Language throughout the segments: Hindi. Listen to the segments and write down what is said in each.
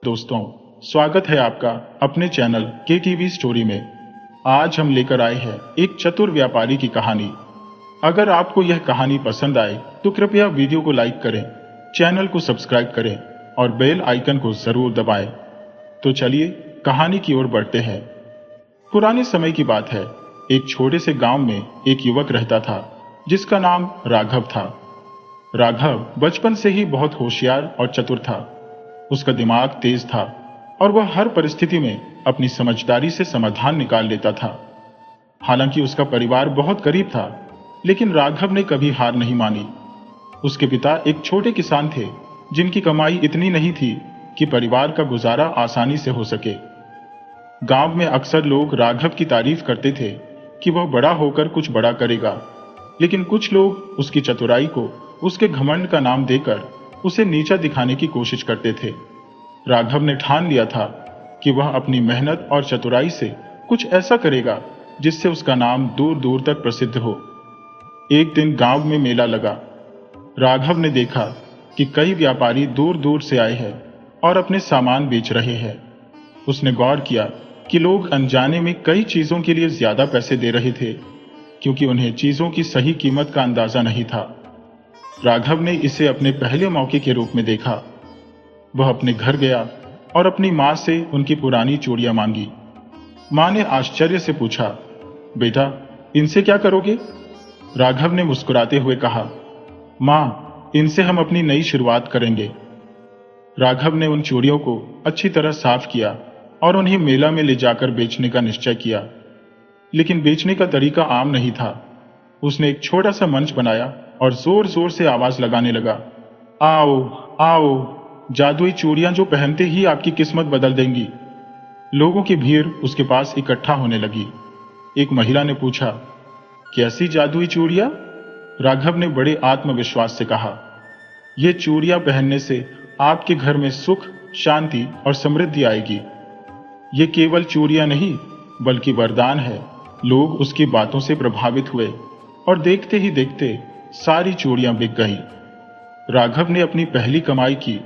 दोस्तों, स्वागत है आपका अपने चैनल के टीवी स्टोरी में। आज हम लेकर आए हैं एक चतुर व्यापारी की कहानी। अगर आपको यह कहानी पसंद आए तो कृपया वीडियो को लाइक करें, चैनल को सब्सक्राइब करें और बेल आइकन को जरूर दबाएं। तो चलिए कहानी की ओर बढ़ते हैं। पुराने समय की बात है। एक छोटे से गांव में एक युवक रहता था जिसका नाम राघव था। राघव बचपन से ही बहुत होशियार और चतुर था। उसका दिमाग तेज था और वह हर परिस्थिति में अपनी समझदारी से समाधान निकाल लेता था। हालांकि उसका परिवार बहुत गरीब था, लेकिन राघव ने कभी हार नहीं मानी। उसके पिता एक छोटे किसान थे जिनकी कमाई इतनी नहीं थी कि परिवार का गुजारा आसानी से हो सके। गांव में अक्सर लोग राघव की तारीफ करते थे कि वह बड़ा होकर कुछ बड़ा करेगा, लेकिन कुछ लोग उसकी चतुराई को उसके घमंड का नाम देकर उसे नीचा दिखाने की कोशिश करते थे। राघव ने ठान लिया था कि वह अपनी मेहनत और चतुराई से कुछ ऐसा करेगा जिससे उसका नाम दूर दूर तक प्रसिद्ध हो। एक दिन गांव में मेला लगा। राघव ने देखा कि कई व्यापारी दूर दूर से आए हैं और अपने सामान बेच रहे हैं। उसने गौर किया कि लोग अनजाने में कई चीजों के लिए ज्यादा पैसे दे रहे थे, क्योंकि उन्हें चीजों की सही कीमत का अंदाजा नहीं था। राघव ने इसे अपने पहले मौके के रूप में देखा। वह अपने घर गया और अपनी मां से उनकी पुरानी चूड़ियां मांगी। मां ने आश्चर्य से पूछा, बेटा, इनसे क्या करोगे? राघव ने मुस्कुराते हुए कहा, मां, इनसे हम अपनी नई शुरुआत करेंगे। राघव ने उन चूड़ियों को अच्छी तरह साफ किया और उन्हें मेला में ले जाकर बेचने का निश्चय किया। लेकिन बेचने का तरीका आम नहीं था। उसने एक छोटा सा मंच बनाया और जोर जोर से आवाज लगाने लगा, आओ आओ, जादुई चूड़ियां जो पहनते ही आपकी किस्मत बदल देंगी। लोगों की भीड़ उसके पास इकट्ठा होने लगी। एक महिला ने पूछा, कैसी जादुई चूड़ियां? राघव ने बड़े आत्मविश्वास से कहा, ये चूड़ियां पहनने से आपके घर में सुख, शांति और समृद्धि आएगी। ये केवल चूड़ियां नहीं बल्कि वरदान है। लोग उसकी बातों से प्रभावित हुए और देखते ही देखते सारी चूड़ियां बिक गई। राघव ने अपनी पहली कमाई की,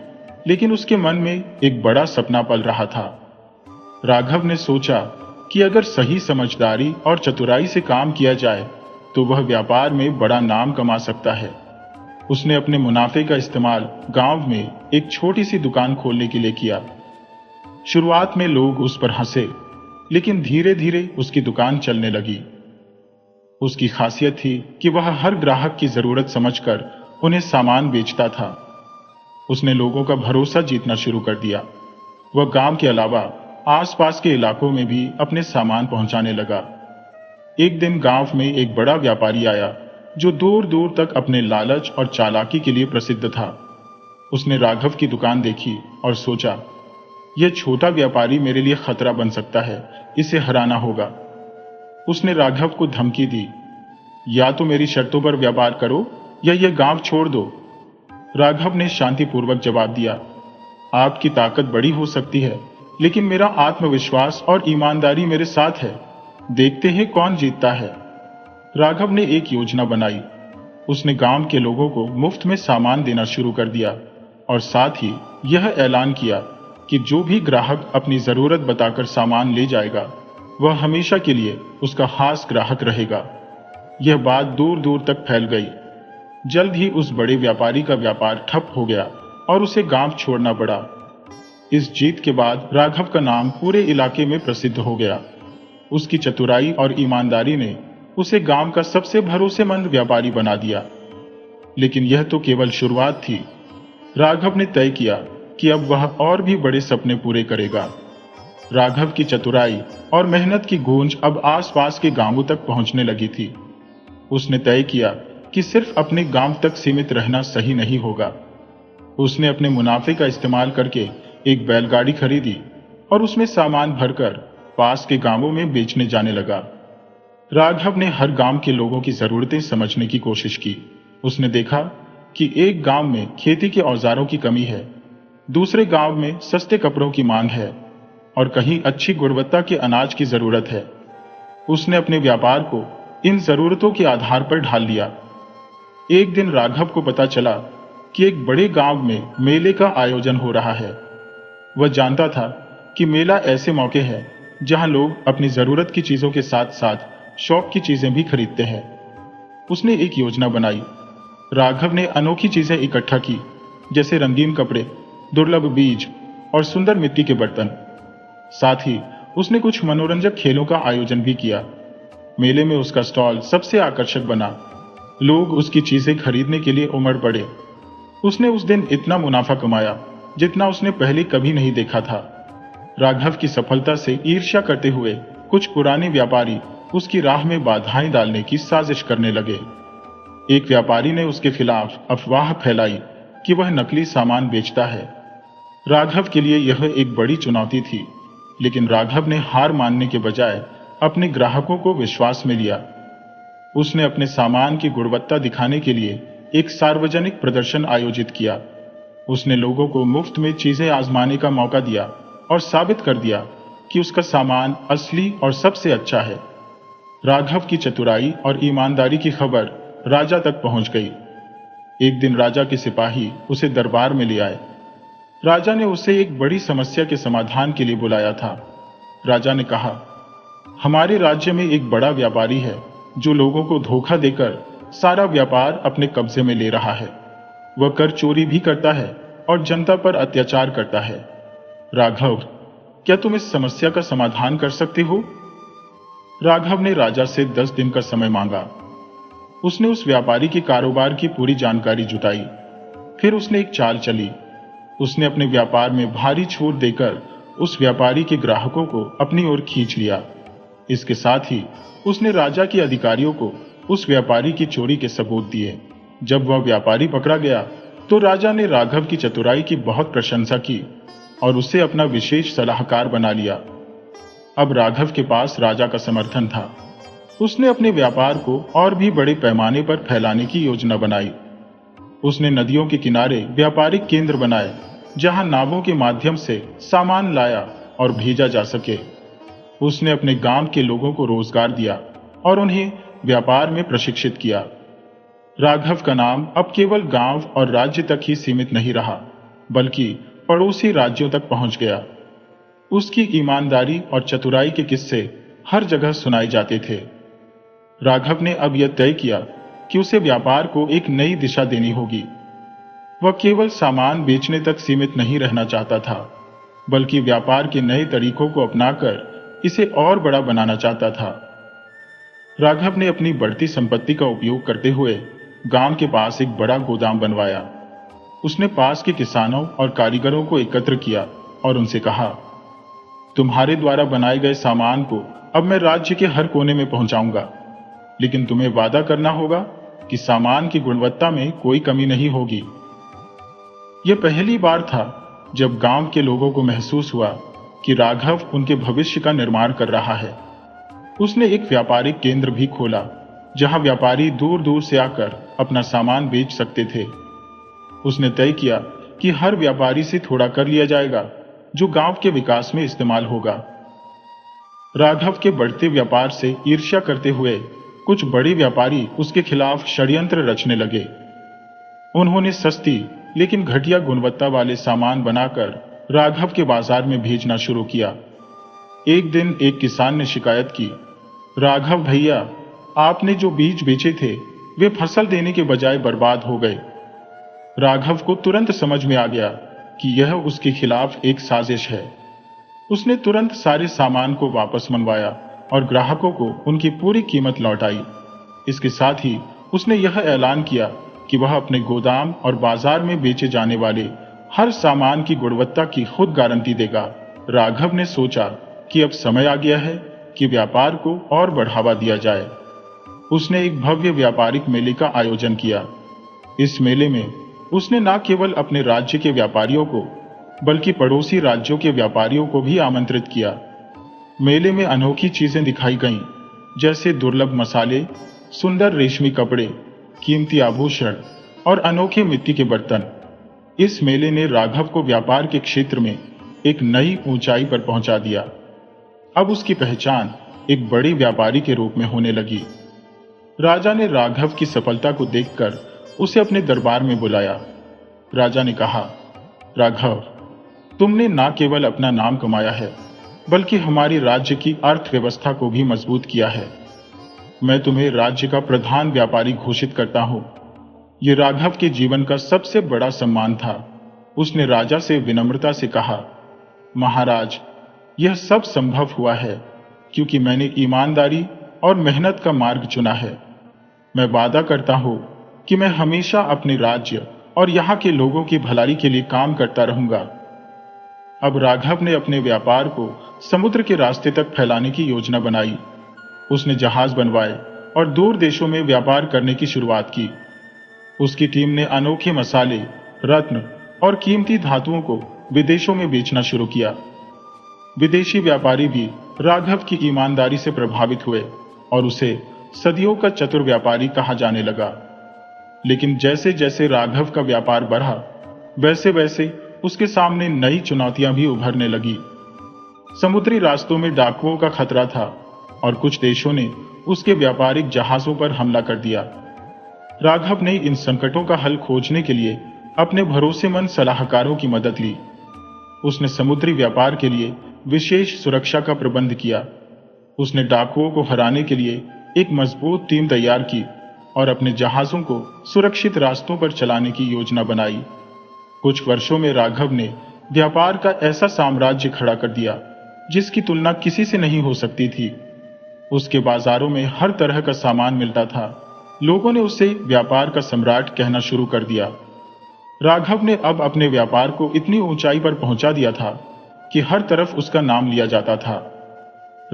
लेकिन उसके मन में एक बड़ा सपना पल रहा था। राघव ने सोचा कि अगर सही समझदारी और चतुराई से काम किया जाए तो वह व्यापार में बड़ा नाम कमा सकता है। उसने अपने मुनाफे का इस्तेमाल गांव में एक छोटी सी दुकान खोलने के लिए किया। शुरुआत में लोग उस पर हंसे, लेकिन धीरे धीरे उसकी दुकान चलने लगी। उसकी खासियत थी कि वह हर ग्राहक की जरूरत समझकर उन्हें सामान बेचता था। उसने लोगों का भरोसा जीतना शुरू कर दिया। वह गांव के अलावा आसपास के इलाकों में भी अपने सामान पहुंचाने लगा। एक दिन गांव में एक बड़ा व्यापारी आया जो दूर दूर तक अपने लालच और चालाकी के लिए प्रसिद्ध था। उसने राघव की दुकान देखी और सोचा, यह छोटा व्यापारी मेरे लिए खतरा बन सकता है, इसे हराना होगा। उसने राघव को धमकी दी, या तो मेरी शर्तों पर व्यापार करो या यह गांव छोड़ दो। राघव ने शांतिपूर्वक जवाब दिया, आपकी ताकत बड़ी हो सकती है, लेकिन मेरा आत्मविश्वास और ईमानदारी मेरे साथ है। देखते हैं कौन जीतता है। राघव ने एक योजना बनाई। उसने गांव के लोगों को मुफ्त में सामान देना शुरू कर दिया और साथ ही यह ऐलान किया कि जो भी ग्राहक अपनी जरूरत बताकर सामान ले जाएगा वह हमेशा के लिए उसका खास ग्राहक रहेगा। यह बात दूर दूर तक फैल गई। जल्द ही उस बड़े व्यापारी का व्यापार ठप हो गया और उसे गांव छोड़ना पड़ा। इस जीत के बाद राघव का नाम पूरे इलाके में प्रसिद्ध हो गया। उसकी चतुराई और ईमानदारी ने उसे गांव का सबसे भरोसेमंद व्यापारी बना दिया। लेकिन यह तो केवल शुरुआत थी। राघव ने तय किया कि अब वह और भी बड़े सपने पूरे करेगा। राघव की चतुराई और मेहनत की गूंज अब आसपास के गांवों तक पहुंचने लगी थी। उसने तय किया कि सिर्फ अपने गांव तक सीमित रहना सही नहीं होगा। उसने अपने मुनाफे का इस्तेमाल करके एक बैलगाड़ी खरीदी और उसमें सामान भरकर पास के गांवों में बेचने जाने लगा। राघव ने हर गांव के लोगों की जरूरतें समझने की कोशिश की। उसने देखा कि एक गांव में खेती के औजारों की कमी है, दूसरे गांव में सस्ते कपड़ों की मांग है और कहीं अच्छी गुणवत्ता के अनाज की जरूरत है। उसने अपने व्यापार को इन जरूरतों के आधार पर ढाल लिया। एक दिन राघव को पता चला कि एक बड़े गांव में मेले का आयोजन हो रहा है। वह जानता था कि मेला ऐसे मौके हैं जहां लोग अपनी जरूरत की चीजों के साथ साथ शौक की चीजें भी खरीदते हैं। उसने एक योजना बनाई। राघव ने अनोखी चीजें इकट्ठा की, जैसे रंगीन कपड़े, दुर्लभ बीज और सुंदर मिट्टी के बर्तन। साथ ही उसने कुछ मनोरंजक खेलों का आयोजन भी किया। मेले में उसका स्टॉल सबसे आकर्षक बना। लोग उसकी चीजें खरीदने के लिए उमड़ पड़े। उसने उस दिन इतना मुनाफा कमाया जितना उसने पहले कभी नहीं देखा था। राघव की सफलता से ईर्ष्या करते हुए कुछ पुराने व्यापारी उसकी राह में बाधाएं डालने की साजिश करने लगे। एक व्यापारी ने उसके खिलाफ अफवाह फैलाई कि वह नकली सामान बेचता है। राघव के लिए यह एक बड़ी चुनौती थी, लेकिन राघव ने हार मानने के बजाय अपने ग्राहकों को विश्वास में लिया। उसने अपने सामान की गुणवत्ता दिखाने के लिए एक सार्वजनिक प्रदर्शन आयोजित किया। उसने लोगों को मुफ्त में चीजें आजमाने का मौका दिया और साबित कर दिया कि उसका सामान असली और सबसे अच्छा है। राघव की चतुराई और ईमानदारी की खबर राजा तक पहुंच गई। एक दिन राजा के सिपाही उसे दरबार में ले आए। राजा ने उसे एक बड़ी समस्या के समाधान के लिए बुलाया था। राजा ने कहा, हमारे राज्य में एक बड़ा व्यापारी है जो लोगों को धोखा देकर सारा व्यापार अपने कब्जे में ले रहा है। वह कर चोरी भी करता है और जनता पर अत्याचार करता है। राघव, क्या तुम इस समस्या का समाधान कर सकते हो? राघव ने राजा से 10 दिन का समय मांगा। उसने उस व्यापारी के कारोबार की पूरी जानकारी जुटाई। फिर उसने एक चाल चली। उसने अपने व्यापार में भारी छूट देकर उस व्यापारी के ग्राहकों को अपनी ओर खींच लिया। इसके साथ ही उसने राजा के अधिकारियों को उस व्यापारी की चोरी के सबूत दिए। जब वह व्यापारी पकड़ा गया तो राजा ने राघव की चतुराई की बहुत प्रशंसा की और उसे अपना विशेष सलाहकार बना लिया। अब राघव के पास राजा का समर्थन था। उसने अपने व्यापार को और भी बड़े पैमाने पर फैलाने की योजना बनाई। उसने नदियों के किनारे व्यापारिक केंद्र बनाए जहां नावों के माध्यम से सामान लाया और भेजा जा सके। उसने अपने गांव के लोगों को रोजगार दिया और उन्हें व्यापार में प्रशिक्षित किया। राघव का नाम अब केवल गांव और राज्य तक ही सीमित नहीं रहा, बल्कि पड़ोसी राज्यों तक पहुंच गया। उसकी ईमानदारी और चतुराई के किस्से हर जगह सुनाए जाते थे। राघव ने अब यह तय किया कि उसे व्यापार को एक नई दिशा देनी होगी। वह केवल सामान बेचने तक सीमित नहीं रहना चाहता था, बल्कि व्यापार के नए तरीकों को अपनाकर इसे और बड़ा बनाना चाहता था। राघव ने अपनी बढ़ती संपत्ति का उपयोग करते हुए गांव के पास एक बड़ा गोदाम बनवाया। उसने पास के किसानों और कारीगरों को एकत्र किया और उनसे कहा, तुम्हारे द्वारा बनाए गए सामान को अब मैं राज्य के हर कोने में पहुंचाऊंगा, लेकिन तुम्हें वादा करना होगा कि सामान की गुणवत्ता में कोई कमी नहीं होगी। यह पहली बार था जब गांव के लोगों को महसूस हुआ कि राघव उनके भविष्य का निर्माण कर रहा है। उसने एक व्यापारिक केंद्र भी खोला जहां व्यापारी दूर दूर से आकर अपना सामान बेच सकते थे। उसने तय किया कि हर व्यापारी से थोड़ा कर लिया जाएगा जो गांव के विकास में इस्तेमाल होगा। राघव के बढ़ते व्यापार से ईर्ष्या करते हुए कुछ बड़े व्यापारी उसके खिलाफ षड्यंत्र रचने लगे। उन्होंने सस्ती लेकिन घटिया गुणवत्ता वाले सामान बनाकर राघव के बाजार में भेजना शुरू किया। एक दिन एक किसान ने शिकायत की, राघव भैया, आपने जो बीज बेचे थे वे फसल देने के बजाय बर्बाद हो गए। राघव को तुरंत समझ में आ गया कि यह उसके खिलाफ एक साजिश है। उसने तुरंत सारे सामान को वापस मंगवाया और ग्राहकों को उनकी पूरी कीमत लौटाई। इसके साथ ही उसने यह ऐलान किया कि वह अपने गोदाम और बाजार में बेचे जाने वाले हर सामान की गुणवत्ता की खुद गारंटी देगा। राघव ने सोचा कि अब समय आ गया है कि व्यापार को और बढ़ावा दिया जाए। उसने एक भव्य व्यापारिक मेले का आयोजन किया। इस मेले में उसने न केवल अपने राज्य के व्यापारियों को, बल्कि पड़ोसी राज्यों के व्यापारियों को भी आमंत्रित किया। मेले में अनोखी चीजें दिखाई गईं, जैसे दुर्लभ मसाले, सुंदर रेशमी कपड़े, कीमती आभूषण और अनोखे मिट्टी के बर्तन। इस मेले ने राघव को व्यापार के क्षेत्र में एक नई ऊंचाई पर पहुंचा दिया। अब उसकी पहचान एक बड़े व्यापारी के रूप में होने लगी। राजा ने राघव की सफलता को देखकर उसे अपने दरबार में बुलाया। राजा ने कहा, राघव, तुमने न केवल अपना नाम कमाया है, बल्कि हमारी राज्य की अर्थव्यवस्था को भी मजबूत किया है। मैं तुम्हें राज्य का प्रधान व्यापारी घोषित करता हूं। ये राघव के जीवन का सबसे बड़ा सम्मान था। उसने राजा से विनम्रता से कहा, महाराज, यह सब संभव हुआ है क्योंकि मैंने ईमानदारी और मेहनत का मार्ग चुना है। मैं वादा करता हूं कि मैं हमेशा अपने राज्य और यहाँ के लोगों की भलाई के लिए काम करता रहूंगा। अब राघव ने अपने व्यापार को समुद्र के रास्ते तक फैलाने की योजना बनाई। उसने जहाज बनवाए और दूर देशों में व्यापार करने की शुरुआत की। उसकी टीम ने अनोखे मसाले, रत्न और कीमती धातुओं को विदेशों में बेचना शुरू किया। विदेशी व्यापारी भी राघव की ईमानदारी से प्रभावित हुए और उसे सदियों का चतुर व्यापारी कहा जाने लगा। लेकिन जैसे जैसे राघव का व्यापार बढ़ा, वैसे वैसे उसके सामने नई चुनौतियां भी उभरने लगी। समुद्री रास्तों में डाकुओं का खतरा था और कुछ देशों ने उसके व्यापारिक जहाजों पर हमला कर दिया। राघव ने इन संकटों का हल खोजने के लिए अपने भरोसेमंद सलाहकारों की मदद ली। उसने समुद्री व्यापार के लिए विशेष सुरक्षा का प्रबंध किया। उसने डाकुओं को हराने के लिए एक मजबूत टीम तैयार की और अपने जहाजों को सुरक्षित रास्तों पर चलाने की योजना बनाई। कुछ वर्षों में राघव ने व्यापार का ऐसा साम्राज्य खड़ा कर दिया जिसकी तुलना किसी से नहीं हो सकती थी। उसके बाजारों में हर तरह का सामान मिलता था। लोगों ने उसे व्यापार का सम्राट कहना शुरू कर दिया। राघव ने अब अपने व्यापार को इतनी ऊंचाई पर पहुंचा दिया था कि हर तरफ उसका नाम लिया जाता था।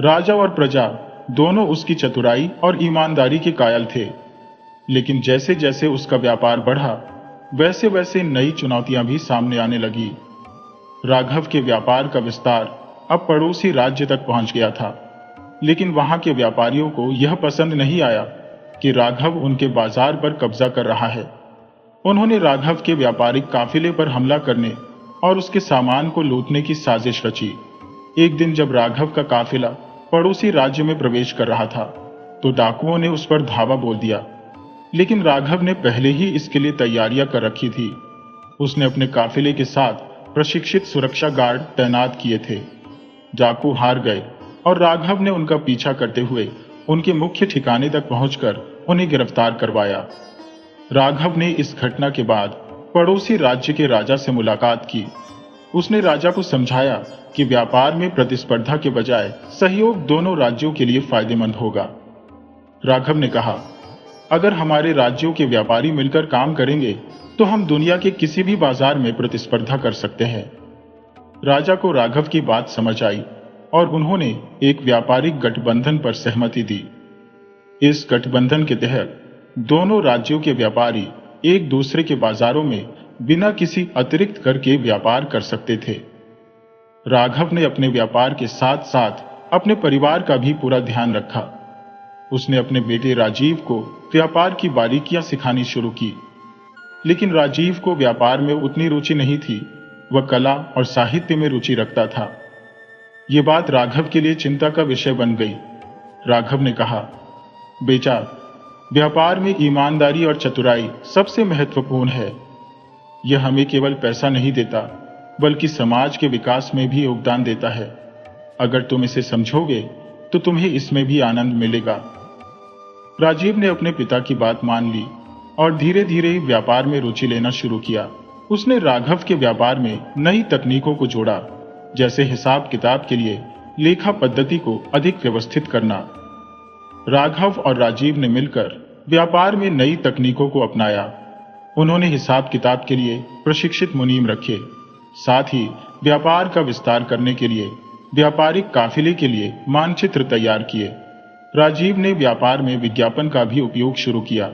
राजा और प्रजा दोनों उसकी चतुराई और ईमानदारी के कायल थे। लेकिन जैसे जैसे उसका व्यापार बढ़ा, वैसे वैसे नई चुनौतियां भी सामने आने लगी। राघव के व्यापार का विस्तार अब पड़ोसी राज्य तक पहुंच गया था, लेकिन वहां के व्यापारियों को यह पसंद नहीं आया कि राघव उनके बाजार पर कब्जा कर रहा है। उन्होंने राघव के व्यापारिक काफिले पर हमला करने और उसके सामान को लूटने की साजिश रची। एक दिन जब राघव का काफिला पड़ोसी राज्य में प्रवेश कर रहा था, तो डाकुओं ने उस पर धावा बोल दिया। लेकिन राघव ने पहले ही इसके लिए तैयारियां कर रखी थी। उसने अपने काफिले के साथ प्रशिक्षित सुरक्षा गार्ड तैनात किए थे। डाकू हार गए और राघव ने उनका पीछा करते हुए उनके मुख्य ठिकाने तक पहुंचकर उन्हें गिरफ्तार करवाया। राघव ने इस घटना के बाद पड़ोसी राज्य के राजा से मुलाकात की। उसने राजा को समझाया कि व्यापार में प्रतिस्पर्धा के बजाय सहयोग दोनों राज्यों के लिए फायदेमंद होगा। राघव ने कहा, अगर हमारे राज्यों के व्यापारी मिलकर काम करेंगे तो हम दुनिया के किसी भी बाजार में प्रतिस्पर्धा कर सकते हैं। राजा को राघव की बात समझ आई और उन्होंने एक व्यापारिक गठबंधन पर सहमति दी। इस गठबंधन के तहत दोनों राज्यों के व्यापारी एक दूसरे के बाजारों में बिना किसी अतिरिक्त कर के व्यापार कर सकते थे। राघव ने अपने व्यापार के साथ साथ अपने परिवार का भी पूरा ध्यान रखा। उसने अपने बेटे राजीव को व्यापार की बारीकियां सिखानी शुरू की, लेकिन राजीव को व्यापार में उतनी रुचि नहीं थी। वह कला और साहित्य में रुचि रखता था। यह बात राघव के लिए चिंता का विषय बन गई। राघव ने कहा, बेटा, व्यापार में ईमानदारी और चतुराई सबसे महत्वपूर्ण है। यह हमें केवल पैसा नहीं देता, बल्कि समाज के विकास में भी योगदान देता है। अगर तुम इसे समझोगे तो तुम्हें इसमें भी आनंद मिलेगा। राजीव ने अपने पिता की बात मान ली और धीरे धीरे व्यापार में रुचि लेना शुरू किया। उसने राघव के व्यापार में नई तकनीकों को जोड़ा, जैसे हिसाब किताब के लिए लेखा पद्धति को अधिक व्यवस्थित करना। राघव और राजीव ने मिलकर व्यापार में नई तकनीकों को अपनाया। उन्होंने हिसाब किताब के लिए प्रशिक्षित मुनीम रखे, साथ ही व्यापार का विस्तार करने के लिए व्यापारिक काफिले के लिए मानचित्र तैयार किए। राजीव ने व्यापार में विज्ञापन का भी उपयोग शुरू किया।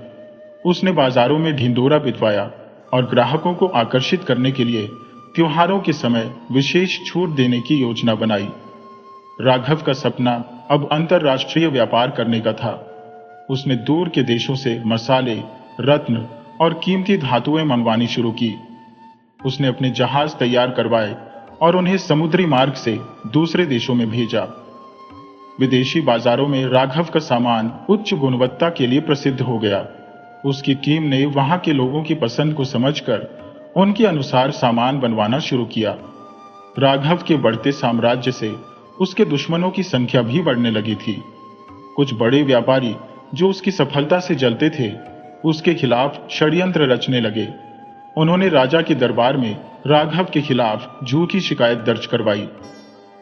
उसने बाजारों में ढिंढोरा पिटवाया और ग्राहकों को आकर्षित करने के लिए त्योहारों के समय विशेष छूट देने की योजना बनाई। राघव का सपना अब अंतरराष्ट्रीय व्यापार करने का था। उसने दूर के देशों से मसाले, रत्न और कीमती धातुएं मंगवानी शुरू की। उसने अपने जहाज तैयार करवाए और उन्हें समुद्री मार्ग से दूसरे देशों में भेजा। विदेशी बाजारों में राघव का सामान उच्च गुणवत्ता के लिए प्रसिद्ध हो गया। उसकी टीम ने वहां के लोगों की पसंद को समझकर उनके अनुसार सामान बनवाना शुरू किया। राघव के बढ़ते साम्राज्य से उसके दुश्मनों की संख्या भी बढ़ने लगी थी। कुछ बड़े व्यापारी जो उसकी सफलता से जलते थे, उसके खिलाफ षड्यंत्र रचने लगे। उन्होंने राजा के दरबार में राघव के खिलाफ झूठी शिकायत दर्ज करवाई।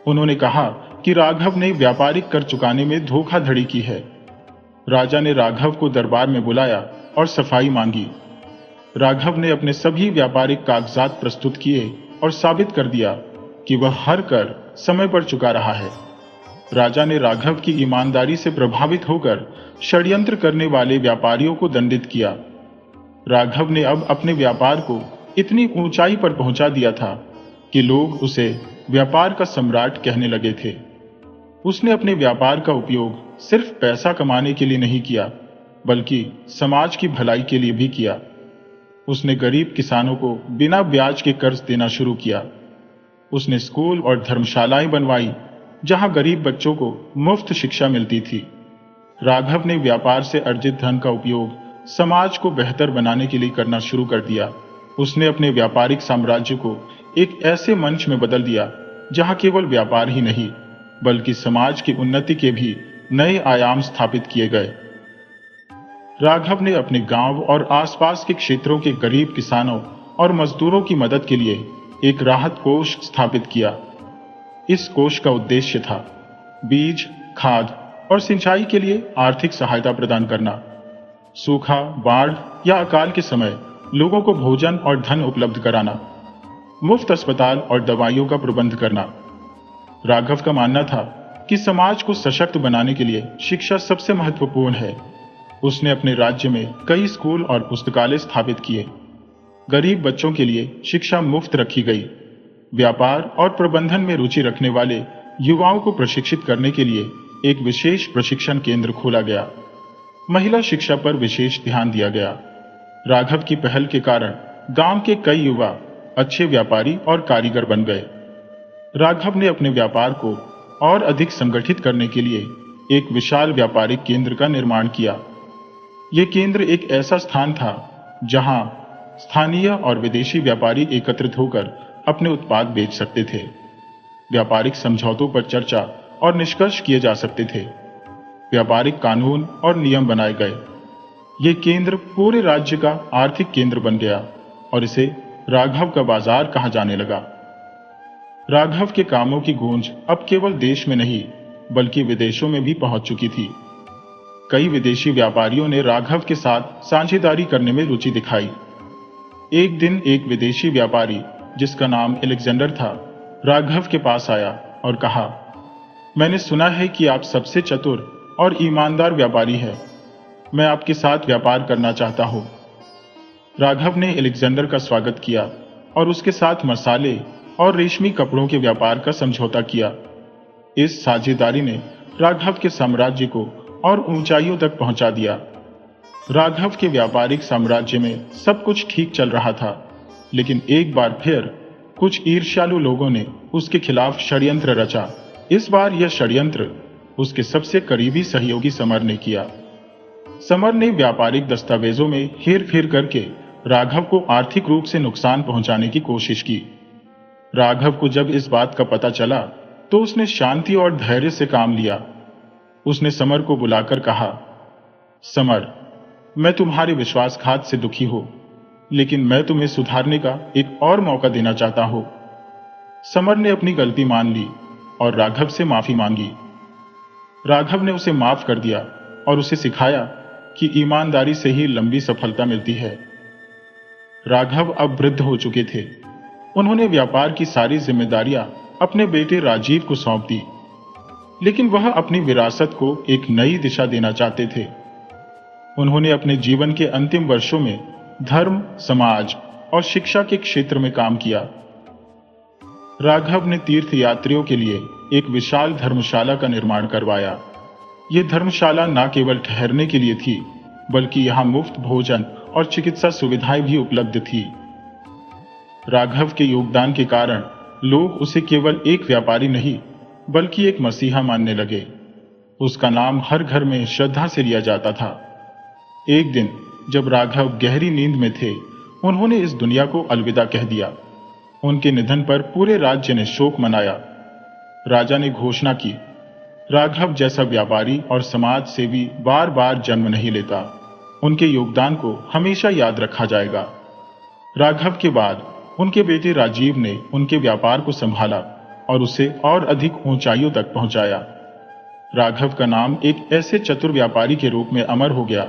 उन्होंने कहा कि राघव ने व्यापारिक कर चुकाने में धोखाधड़ी की है। राजा ने राघव को दरबार में बुलाया और सफाई मांगी। राघव ने अपने सभी व्यापारिक कागजात प्रस्तुत किए और साबित कर दिया कि वह हर कर समय पर चुका रहा है। राजा ने राघव की ईमानदारी से प्रभावित होकर षड्यंत्र करने वाले व्यापारियों को दंडित किया। राघव ने अब अपने व्यापार को इतनी ऊंचाई पर पहुंचा दिया था कि लोग उसे व्यापार का सम्राट कहने लगे थे। उसने अपने व्यापार का उपयोग सिर्फ पैसा कमाने के लिए नहीं किया, बल्कि समाज की भलाई के लिए भी किया। उसने गरीब किसानों को बिना ब्याज के कर्ज देना शुरू किया। उसने स्कूल और धर्मशालाएं बनवाई, जहां गरीब बच्चों को मुफ्त शिक्षा मिलती थी। राघव ने व्यापार से अर्जित धन का उपयोग समाज को बेहतर बनाने के लिए करना शुरू कर दिया। उसने अपने व्यापारिक साम्राज्य को एक ऐसे मंच में बदल दिया जहां केवल व्यापार ही नहीं, बल्कि समाज की उन्नति के भी नए आयाम स्थापित किए गए। राघव ने अपने गांव और आसपास के क्षेत्रों के गरीब किसानों और मजदूरों की मदद के लिए एक राहत कोष स्थापित किया। इस कोष का उद्देश्य था बीज, खाद और सिंचाई के लिए आर्थिक सहायता प्रदान करना, सूखा, बाढ़ या अकाल के समय लोगों को भोजन और धन उपलब्ध कराना, मुफ्त अस्पताल और दवाइयों का प्रबंध करना। राघव का मानना था कि समाज को सशक्त बनाने के लिए शिक्षा सबसे महत्वपूर्ण है। उसने अपने राज्य में कई स्कूल और पुस्तकालय स्थापित किए। गरीब बच्चों के लिए शिक्षा मुफ्त रखी गई। व्यापार और प्रबंधन में रुचि रखने वाले युवाओं को प्रशिक्षित करने के लिए एक विशेष प्रशिक्षण केंद्र खोला गया। महिला शिक्षा पर विशेष ध्यान दिया गया। राघव की पहल के कारण गांव के कई युवा अच्छे व्यापारी और कारीगर बन गए। राघव ने अपने व्यापार को और अधिक संगठित करने के लिए एक विशाल व्यापारिक केंद्र का निर्माण किया। यह केंद्र एक ऐसा स्थान था जहां स्थानीय और विदेशी व्यापारी एकत्रित होकर अपने उत्पाद बेच सकते थे। व्यापारिक समझौतों पर चर्चा और निष्कर्ष किए जा सकते थे। व्यापारिक कानून और नियम बनाए गए। यह केंद्र पूरे राज्य का आर्थिक केंद्र बन गया और इसे राघव का बाजार कहा जाने लगा। राघव के कामों की गूंज अब केवल देश में नहीं, बल्कि विदेशों में भी पहुंच चुकी थी। कई विदेशी व्यापारियों ने राघव के साथ साझेदारी करने में रुचि दिखाई। एक दिन एक विदेशी व्यापारी जिसका नाम अलेक्जेंडर था, राघव के पास आया और कहा, मैंने सुना है कि आप सबसे चतुर और ईमानदार व्यापारी हैं। मैं आपके साथ व्यापार करना चाहता हूं। राघव ने अलेक्जेंडर का स्वागत किया और उसके साथ मसाले और रेशमी कपड़ों के व्यापार का समझौता किया। इस साझेदारी ने राघव के साम्राज्य को और ऊंचाइयों तक पहुंचा दिया। राघव के व्यापारिक साम्राज्य में सब कुछ ठीक चल रहा था, लेकिन एक बार फिर कुछ ईर्ष्यालु लोगों ने उसके खिलाफ षड्यंत्र रचा। इस बार यह षड्यंत्र उसके सबसे करीबी सहयोगी समर ने किया। समर ने व्यापारिक दस्तावेजों में हेरफेर करके राघव को आर्थिक रूप से नुकसान पहुंचाने की कोशिश की। राघव को जब इस बात का पता चला तो उसने शांति और धैर्य से काम लिया। उसने समर को बुलाकर कहा, समर, मैं तुम्हारे विश्वासघात से दुखी हूं, लेकिन मैं तुम्हें सुधारने का एक और मौका देना चाहता हूं। समर ने अपनी गलती मान ली और राघव से माफी मांगी। राघव ने उसे माफ कर दिया और उसे सिखाया कि ईमानदारी से ही लंबी सफलता मिलती है। राघव अब वृद्ध हो चुके थे। उन्होंने व्यापार की सारी जिम्मेदारियां अपने बेटे राजीव को सौंप दी, लेकिन वह अपनी विरासत को एक नई दिशा देना चाहते थे। उन्होंने अपने जीवन के अंतिम वर्षों में धर्म, समाज और शिक्षा के क्षेत्र में काम किया। राघव ने तीर्थयात्रियों के लिए एक विशाल धर्मशाला का निर्माण करवाया। यह धर्मशाला न केवल ठहरने के लिए थी, बल्कि यहां मुफ्त भोजन और चिकित्सा सुविधाएं भी उपलब्ध थी। राघव के योगदान के कारण लोग उसे केवल एक व्यापारी नहीं, बल्कि एक मसीहा मानने लगे। उसका नाम हर घर में श्रद्धा से लिया जाता था। एक दिन जब राघव गहरी नींद में थे, उन्होंने इस दुनिया को अलविदा कह दिया। उनके निधन पर पूरे राज्य ने शोक मनाया। राजा ने घोषणा की, राघव जैसा व्यापारी और समाज सेवी बार बार जन्म नहीं लेता। उनके योगदान को हमेशा याद रखा जाएगा। राघव के बाद उनके बेटे राजीव ने उनके व्यापार को संभाला और उसे और अधिक ऊंचाइयों तक पहुंचाया। राघव का नाम एक ऐसे चतुर व्यापारी के रूप में अमर हो गया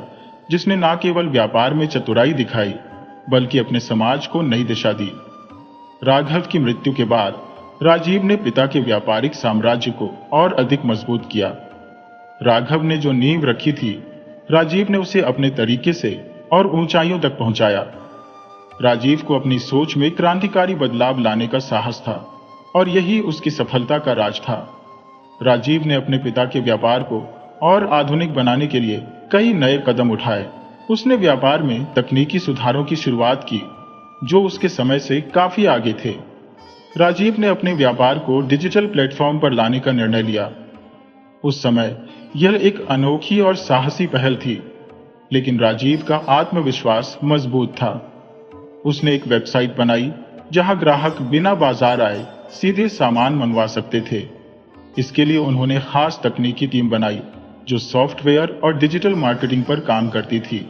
जिसने न केवल व्यापार में चतुराई दिखाई बल्कि अपने समाज को नई दिशा दी। राघव की मृत्यु के बाद राजीव ने पिता के व्यापारिक साम्राज्य को और अधिक मजबूत किया। राघव ने जो नींव रखी थी, राजीव ने उसे अपने तरीके से और ऊंचाइयों तक पहुंचाया। राजीव को अपनी सोच में क्रांतिकारी बदलाव लाने का साहस था और यही उसकी सफलता का राज था। राजीव ने अपने पिता के व्यापार को और आधुनिक बनाने के लिए कई नए कदम उठाए। उसने व्यापार में तकनीकी सुधारों की शुरुआत की जो उसके समय से काफी आगे थे। राजीव ने अपने व्यापार को डिजिटल प्लेटफॉर्म पर लाने का निर्णय लिया। उस समय यह एक अनोखी और साहसी पहल थी, लेकिन राजीव का आत्मविश्वास मजबूत था। उसने एक वेबसाइट बनाई जहां ग्राहक बिना बाजार आए सीधे सामान मंगवा सकते थे। इसके लिए उन्होंने खास तकनीकी टीम बनाई जो सॉफ्टवेयर और डिजिटल मार्केटिंग पर काम करती थी।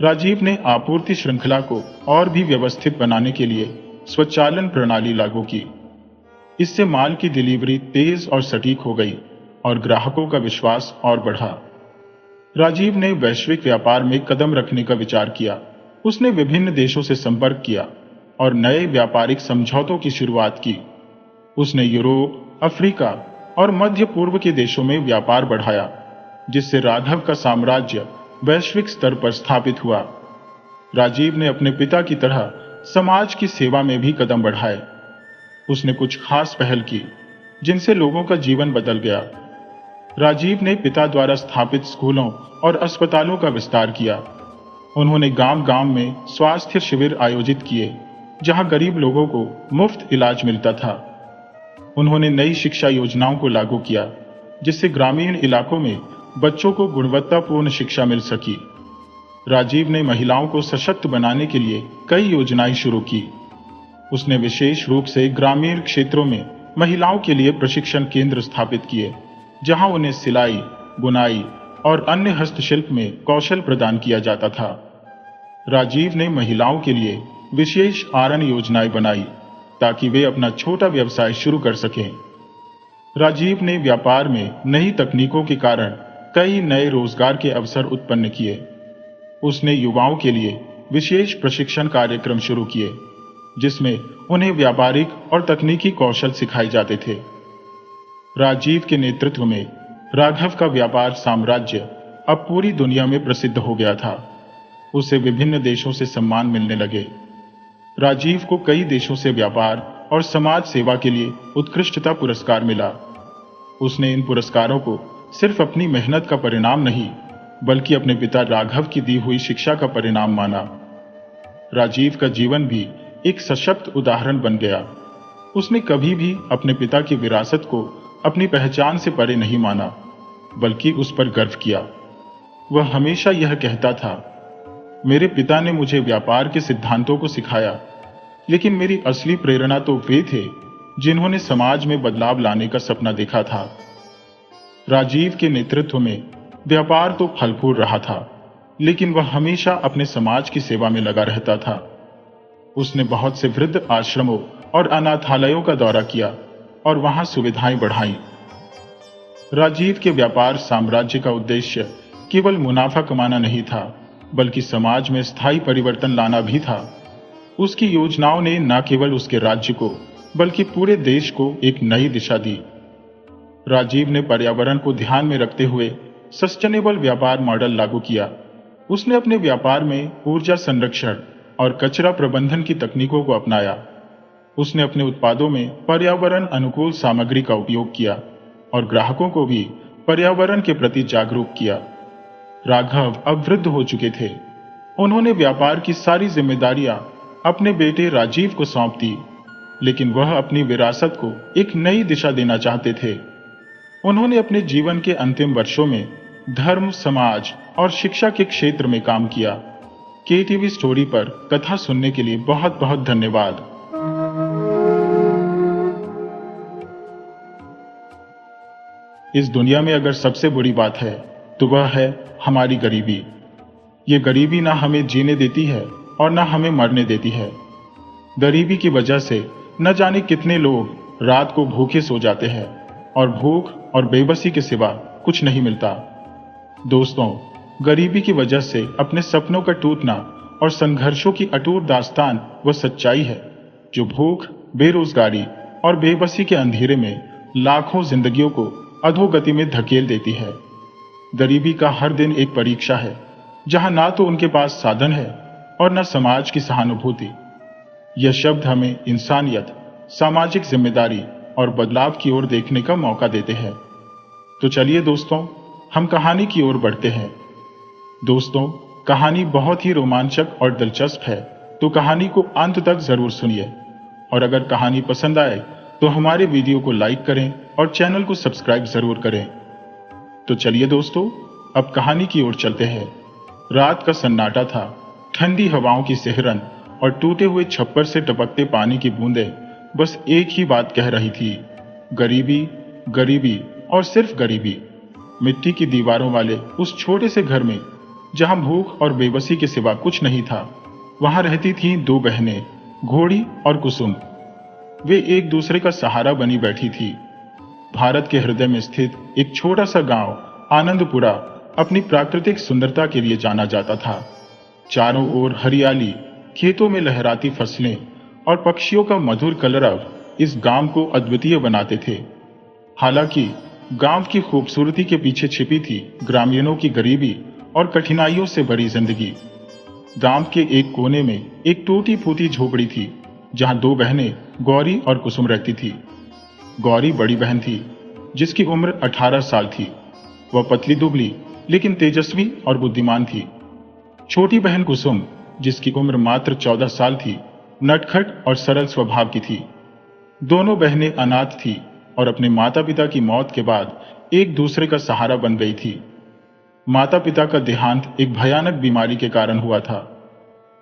राजीव ने आपूर्ति श्रृंखला को और भी व्यवस्थित बनाने के लिए स्वचालन प्रणाली लागू की। इससे माल की डिलीवरी तेज और सटीक हो गई और ग्राहकों का विश्वास और बढ़ा। राजीव ने वैश्विक व्यापार में कदम रखने का विचार किया। उसने विभिन्न देशों से संपर्क किया और नए व्यापारिक समझौतों की शुरुआत की। उसने यूरोप, अफ्रीका और मध्य पूर्व के देशों में व्यापार बढ़ाया, जिससे राघव का साम्राज्य वैश्विक स्तर पर स्थापित हुआ। राजीव ने अपने पिता की तरह समाज की सेवा में भी कदम बढ़ाए। उसने कुछ खास पहल की जिनसे लोगों का जीवन बदल गया। राजीव ने पिता द्वारा स्थापित स्कूलों और अस्पतालों का विस्तार किया। उन्होंने गांव-गांव में स्वास्थ्य शिविर आयोजित किए, जहां गरीब लोगों को मुफ्त इलाज मिलता था। उन्होंने नई शिक्षा योजनाओं को लागू किया, जिससे ग्रामीण इलाकों में बच्चों को गुणवत्तापूर्ण शिक्षा मिल सकी। राजीव ने महिलाओं को सशक्त बनाने के लिए कई योजनाएं शुरू की। उसने विशेष रूप से ग्रामीण क्षेत्रों में महिलाओं के लिए प्रशिक्षण केंद्र स्थापित किए, जहां उन्हें सिलाई, बुनाई और अन्य हस्तशिल्प में कौशल प्रदान किया जाता था। राजीव ने महिलाओं के लिए विशेष आरण योजनाएं बनाई ताकि वे अपना छोटा व्यवसाय शुरू कर सकें। राजीव ने व्यापार में नई तकनीकों के कारण कई नए रोजगार के अवसर उत्पन्न किए। उसने युवाओं के लिए विशेष प्रशिक्षण कार्यक्रम शुरू किए, जिसमें उन्हें व्यापारिक और तकनीकी कौशल सिखाए जाते थे। राजीव के नेतृत्व में राघव का व्यापार साम्राज्य अब पूरी दुनिया में प्रसिद्ध हो गया था। उसे विभिन्न देशों से सम्मान मिलने लगे। राजीव को कई देशों से व्यापार और समाज सेवा के लिए उत्कृष्टता पुरस्कार मिला। उसने इन पुरस्कारों को सिर्फ अपनी मेहनत का परिणाम नहीं, बल्कि अपने पिता राघव की दी हुई शिक्षा का परिणाम माना। राजीव का जीवन भी एक सशक्त उदाहरण बन गया। उसने कभी भी अपने पिता की विरासत को अपनी पहचान से परे नहीं माना, बल्कि उस पर गर्व किया। वह हमेशा यह कहता था, मेरे पिता ने मुझे व्यापार के सिद्धांतों को सिखाया, लेकिन मेरी असली प्रेरणा तो वे थे जिन्होंने समाज में बदलाव लाने का सपना देखा था। राजीव के नेतृत्व में व्यापार तो फल फूल रहा था, लेकिन वह हमेशा अपने समाज की सेवा में लगा रहता था। उसने बहुत से वृद्ध आश्रमों और अनाथालयों का दौरा किया और वहां सुविधाएं बढ़ाई। राजीव के व्यापार साम्राज्य का उद्देश्य केवल मुनाफा कमाना नहीं था, बल्कि समाज में स्थायी परिवर्तन लाना भी था। उसकी योजनाओं ने न केवल उसके राज्य को, बल्कि पूरे देश को एक नई दिशा दी। राजीव ने पर्यावरण को ध्यान में रखते हुए सस्टेनेबल व्यापार मॉडल लागू किया। उसने अपने व्यापार में ऊर्जा संरक्षण और कचरा प्रबंधन की तकनीकों को अपनाया। उसने अपने उत्पादों में पर्यावरण अनुकूल सामग्री का उपयोग किया और ग्राहकों को भी पर्यावरण के प्रति जागरूक किया। राघव अब वृद्ध हो चुके थे। उन्होंने व्यापार की सारी जिम्मेदारियां अपने बेटे राजीव को सौंप दी, लेकिन वह अपनी विरासत को एक नई दिशा देना चाहते थे। उन्होंने अपने जीवन के अंतिम वर्षों में धर्म, समाज और शिक्षा के क्षेत्र में काम किया। केटीवी स्टोरी पर कथा सुनने के लिए बहुत बहुत धन्यवाद। इस दुनिया में अगर सबसे बुरी बात है तो वह है हमारी गरीबी। ये गरीबी ना हमें जीने देती है और ना हमें मरने देती है। गरीबी की वजह से न जाने कितने लोग रात को भूखे सो जाते हैं और भूख और बेबसी के सिवा कुछ नहीं मिलता। दोस्तों, गरीबी की वजह से अपने सपनों का टूटना और संघर्षों की अटूट दास्तान वह सच्चाई है जो भूख, बेरोजगारी और बेबसी के अंधेरे में लाखों जिंदगियों को अधोगति में धकेल देती है। गरीबी का हर दिन एक परीक्षा है, जहां ना तो उनके पास साधन है और न समाज की सहानुभूति। यह शब्द हमें इंसानियत, सामाजिक जिम्मेदारी और बदलाव की ओर देखने का मौका देते हैं। तो चलिए दोस्तों, हम कहानी की ओर बढ़ते हैं। दोस्तों, कहानी बहुत ही रोमांचक और दिलचस्प है, तो कहानी को अंत तक जरूर सुनिए। और अगर कहानी पसंद आए तो हमारे वीडियो को लाइक करें और चैनल को सब्सक्राइब जरूर करें। तो चलिए दोस्तों, अब कहानी की ओर चलते हैं। रात का सन्नाटा था। ठंडी हवाओं की सिहरन और टूटे हुए छप्पर से टपकते पानी की बूंदें बस एक ही बात कह रही थी, गरीबी, गरीबी और सिर्फ गरीबी। मिट्टी की दीवारों वाले उस छोटे से घर में, जहां भूख और बेबसी के सिवा कुछ नहीं था, वहां रहती थीं दो बहनें, घोड़ी और कुसुम। वे एक दूसरे का सहारा बनी बैठी थी। भारत के हृदय में स्थित एक छोटा सा गांव आनंदपुरा अपनी प्राकृतिक सुंदरता के लिए जाना जाता था। चारों ओर हरियाली, खेतों में लहराती फसलें और पक्षियों का मधुर कलरव इस गांव को अद्वितीय बनाते थे। हालांकि गांव की खूबसूरती के पीछे छिपी थी ग्रामीणों की गरीबी और कठिनाइयों से भरी जिंदगी। गांव के एक कोने में एक टूटी फूटी झोपड़ी थी, जहां दो बहनें गौरी और कुसुम रहती थी। गौरी बड़ी बहन थी, जिसकी उम्र 18 साल थी। वह पतली दुबली लेकिन तेजस्वी और बुद्धिमान थी। छोटी बहन कुसुम, जिसकी उम्र मात्र 14 साल थी, नटखट और सरल स्वभाव की थी। दोनों बहनें अनाथ थी और अपने माता पिता की मौत के बाद एक दूसरे का सहारा बन गई थी। माता पिता का देहांत एक भयानक बीमारी के कारण हुआ था।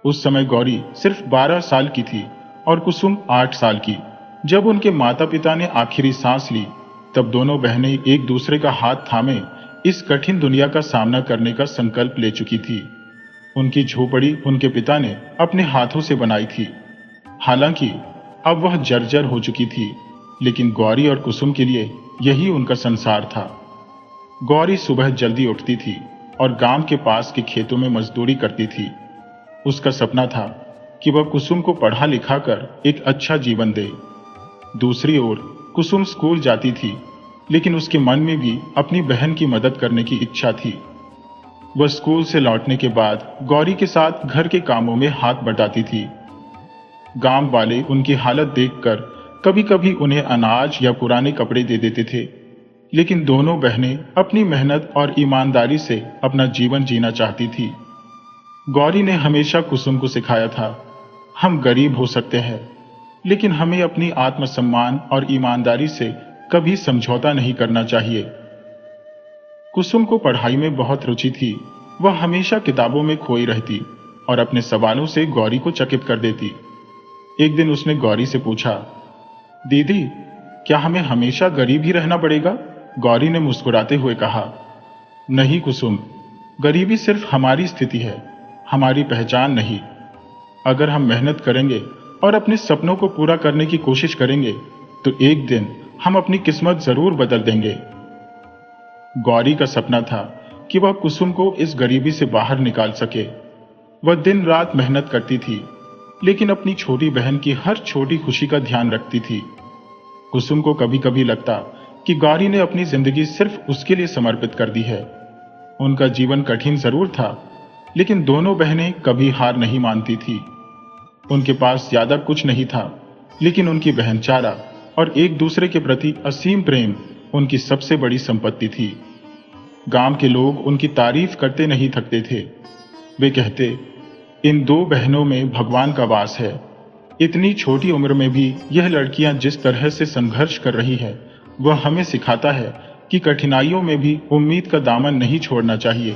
उस समय गौरी सिर्फ 12 साल की थी और कुसुम 8 साल की। जब उनके माता पिता ने आखिरी सांस ली, तब दोनों बहनें एक दूसरे का हाथ थामे इस कठिन दुनिया का सामना करने का संकल्प ले चुकी थी। उनकी झोपड़ी उनके पिता ने अपने हाथों से बनाई थी। हालांकि अब वह जर्जर हो चुकी थी, लेकिन गौरी और कुसुम के लिए यही उनका संसार था। गौरी सुबह जल्दी उठती थी और गांव के पास के खेतों में मजदूरी करती थी। उसका सपना था कि वह कुसुम को पढ़ा लिखा कर एक अच्छा जीवन दे। दूसरी ओर कुसुम स्कूल जाती थी, लेकिन उसके मन में भी अपनी बहन की मदद करने की इच्छा थी। वह स्कूल से लौटने के बाद गौरी के साथ घर के कामों में हाथ बटाती थी। गांव वाले उनकी हालत देखकर कभी कभी उन्हें अनाज या पुराने कपड़े दे देते थे, लेकिन दोनों बहनें अपनी मेहनत और ईमानदारी से अपना जीवन जीना चाहती थी। गौरी ने हमेशा कुसुम को सिखाया था, हम गरीब हो सकते हैं, लेकिन हमें अपनी आत्मसम्मान और ईमानदारी से कभी समझौता नहीं करना चाहिए। कुसुम को पढ़ाई में बहुत रुचि थी। वह हमेशा किताबों में खोई रहती और अपने सवालों से गौरी को चकित कर देती। एक दिन उसने गौरी से पूछा, दीदी, क्या हमें हमेशा गरीब ही रहना पड़ेगा? गौरी ने मुस्कुराते हुए कहा, नहीं कुसुम, गरीबी सिर्फ हमारी स्थिति है, हमारी पहचान नहीं। अगर हम मेहनत करेंगे और अपने सपनों को पूरा करने की कोशिश करेंगे, तो एक दिन हम अपनी किस्मत जरूर बदल देंगे। गौरी का सपना था कि वह कुसुम को इस गरीबी से बाहर निकाल सके। वह दिन रात मेहनत करती थी, लेकिन अपनी छोटी बहन की हर छोटी खुशी का ध्यान रखती थी। कुसुम को कभी कभी लगता कि गौरी ने अपनी जिंदगी सिर्फ उसके लिए समर्पित कर दी है। उनका जीवन कठिन जरूर था, लेकिन दोनों बहनें कभी हार नहीं मानती थी। उनके पास ज्यादा कुछ नहीं था, लेकिन उनकी बहनचारा और एक दूसरे के प्रति असीम प्रेम उनकी सबसे बड़ी संपत्ति थी। गांव के लोग उनकी तारीफ करते नहीं थकते थे। वे कहते, इन दो बहनों में भगवान का वास है। इतनी छोटी उम्र में भी यह लड़कियां जिस तरह से संघर्ष कर रही है, वह हमें सिखाता है कि कठिनाइयों में भी उम्मीद का दामन नहीं छोड़ना चाहिए।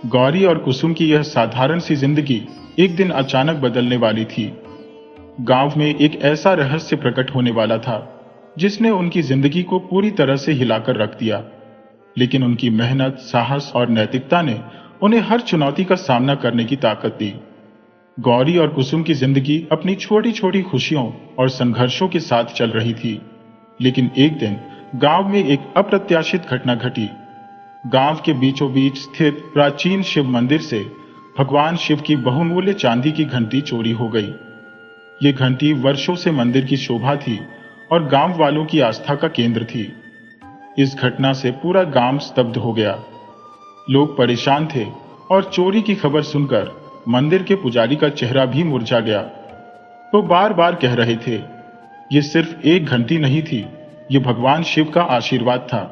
गौरी और कुसुम की यह साधारण सी जिंदगी एक दिन अचानक बदलने वाली थी। गांव में एक ऐसा रहस्य प्रकट होने वाला था जिसने उनकी जिंदगी को पूरी तरह से हिलाकर रख दिया। लेकिन उनकी मेहनत, साहस और नैतिकता ने उन्हें हर चुनौती का सामना करने की ताकत दी। गौरी और कुसुम की जिंदगी अपनी छोटी छोटी खुशियों और संघर्षों के साथ चल रही थी। लेकिन एक दिन गांव में एक अप्रत्याशित घटना घटी। गांव के बीचों बीच स्थित प्राचीन शिव मंदिर से भगवान शिव की बहुमूल्य चांदी की घंटी चोरी हो गई। ये घंटी वर्षों से मंदिर की शोभा थी और गांव वालों की आस्था का केंद्र थी। इस घटना से पूरा गांव स्तब्ध हो गया। लोग परेशान थे और चोरी की खबर सुनकर मंदिर के पुजारी का चेहरा भी मुरझा गया। वो बार बार कह रहे थे, ये सिर्फ एक घंटी नहीं थी, ये भगवान शिव का आशीर्वाद था।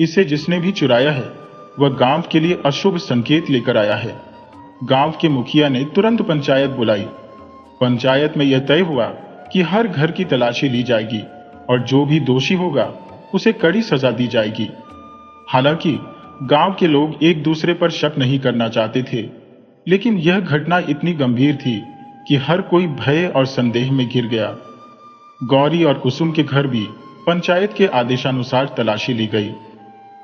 इसे जिसने भी चुराया है वह गांव के लिए अशुभ संकेत लेकर आया है। गांव के मुखिया ने तुरंत पंचायत बुलाई। पंचायत में यह तय हुआ कि हर घर की तलाशी ली जाएगी और जो भी दोषी होगा उसे कड़ी सजा दी जाएगी। हालांकि गांव के लोग एक दूसरे पर शक नहीं करना चाहते थे, लेकिन यह घटना इतनी गंभीर थी कि हर कोई भय और संदेह में घिर गया। गौरी और कुसुम के घर भी पंचायत के आदेशानुसार तलाशी ली गई।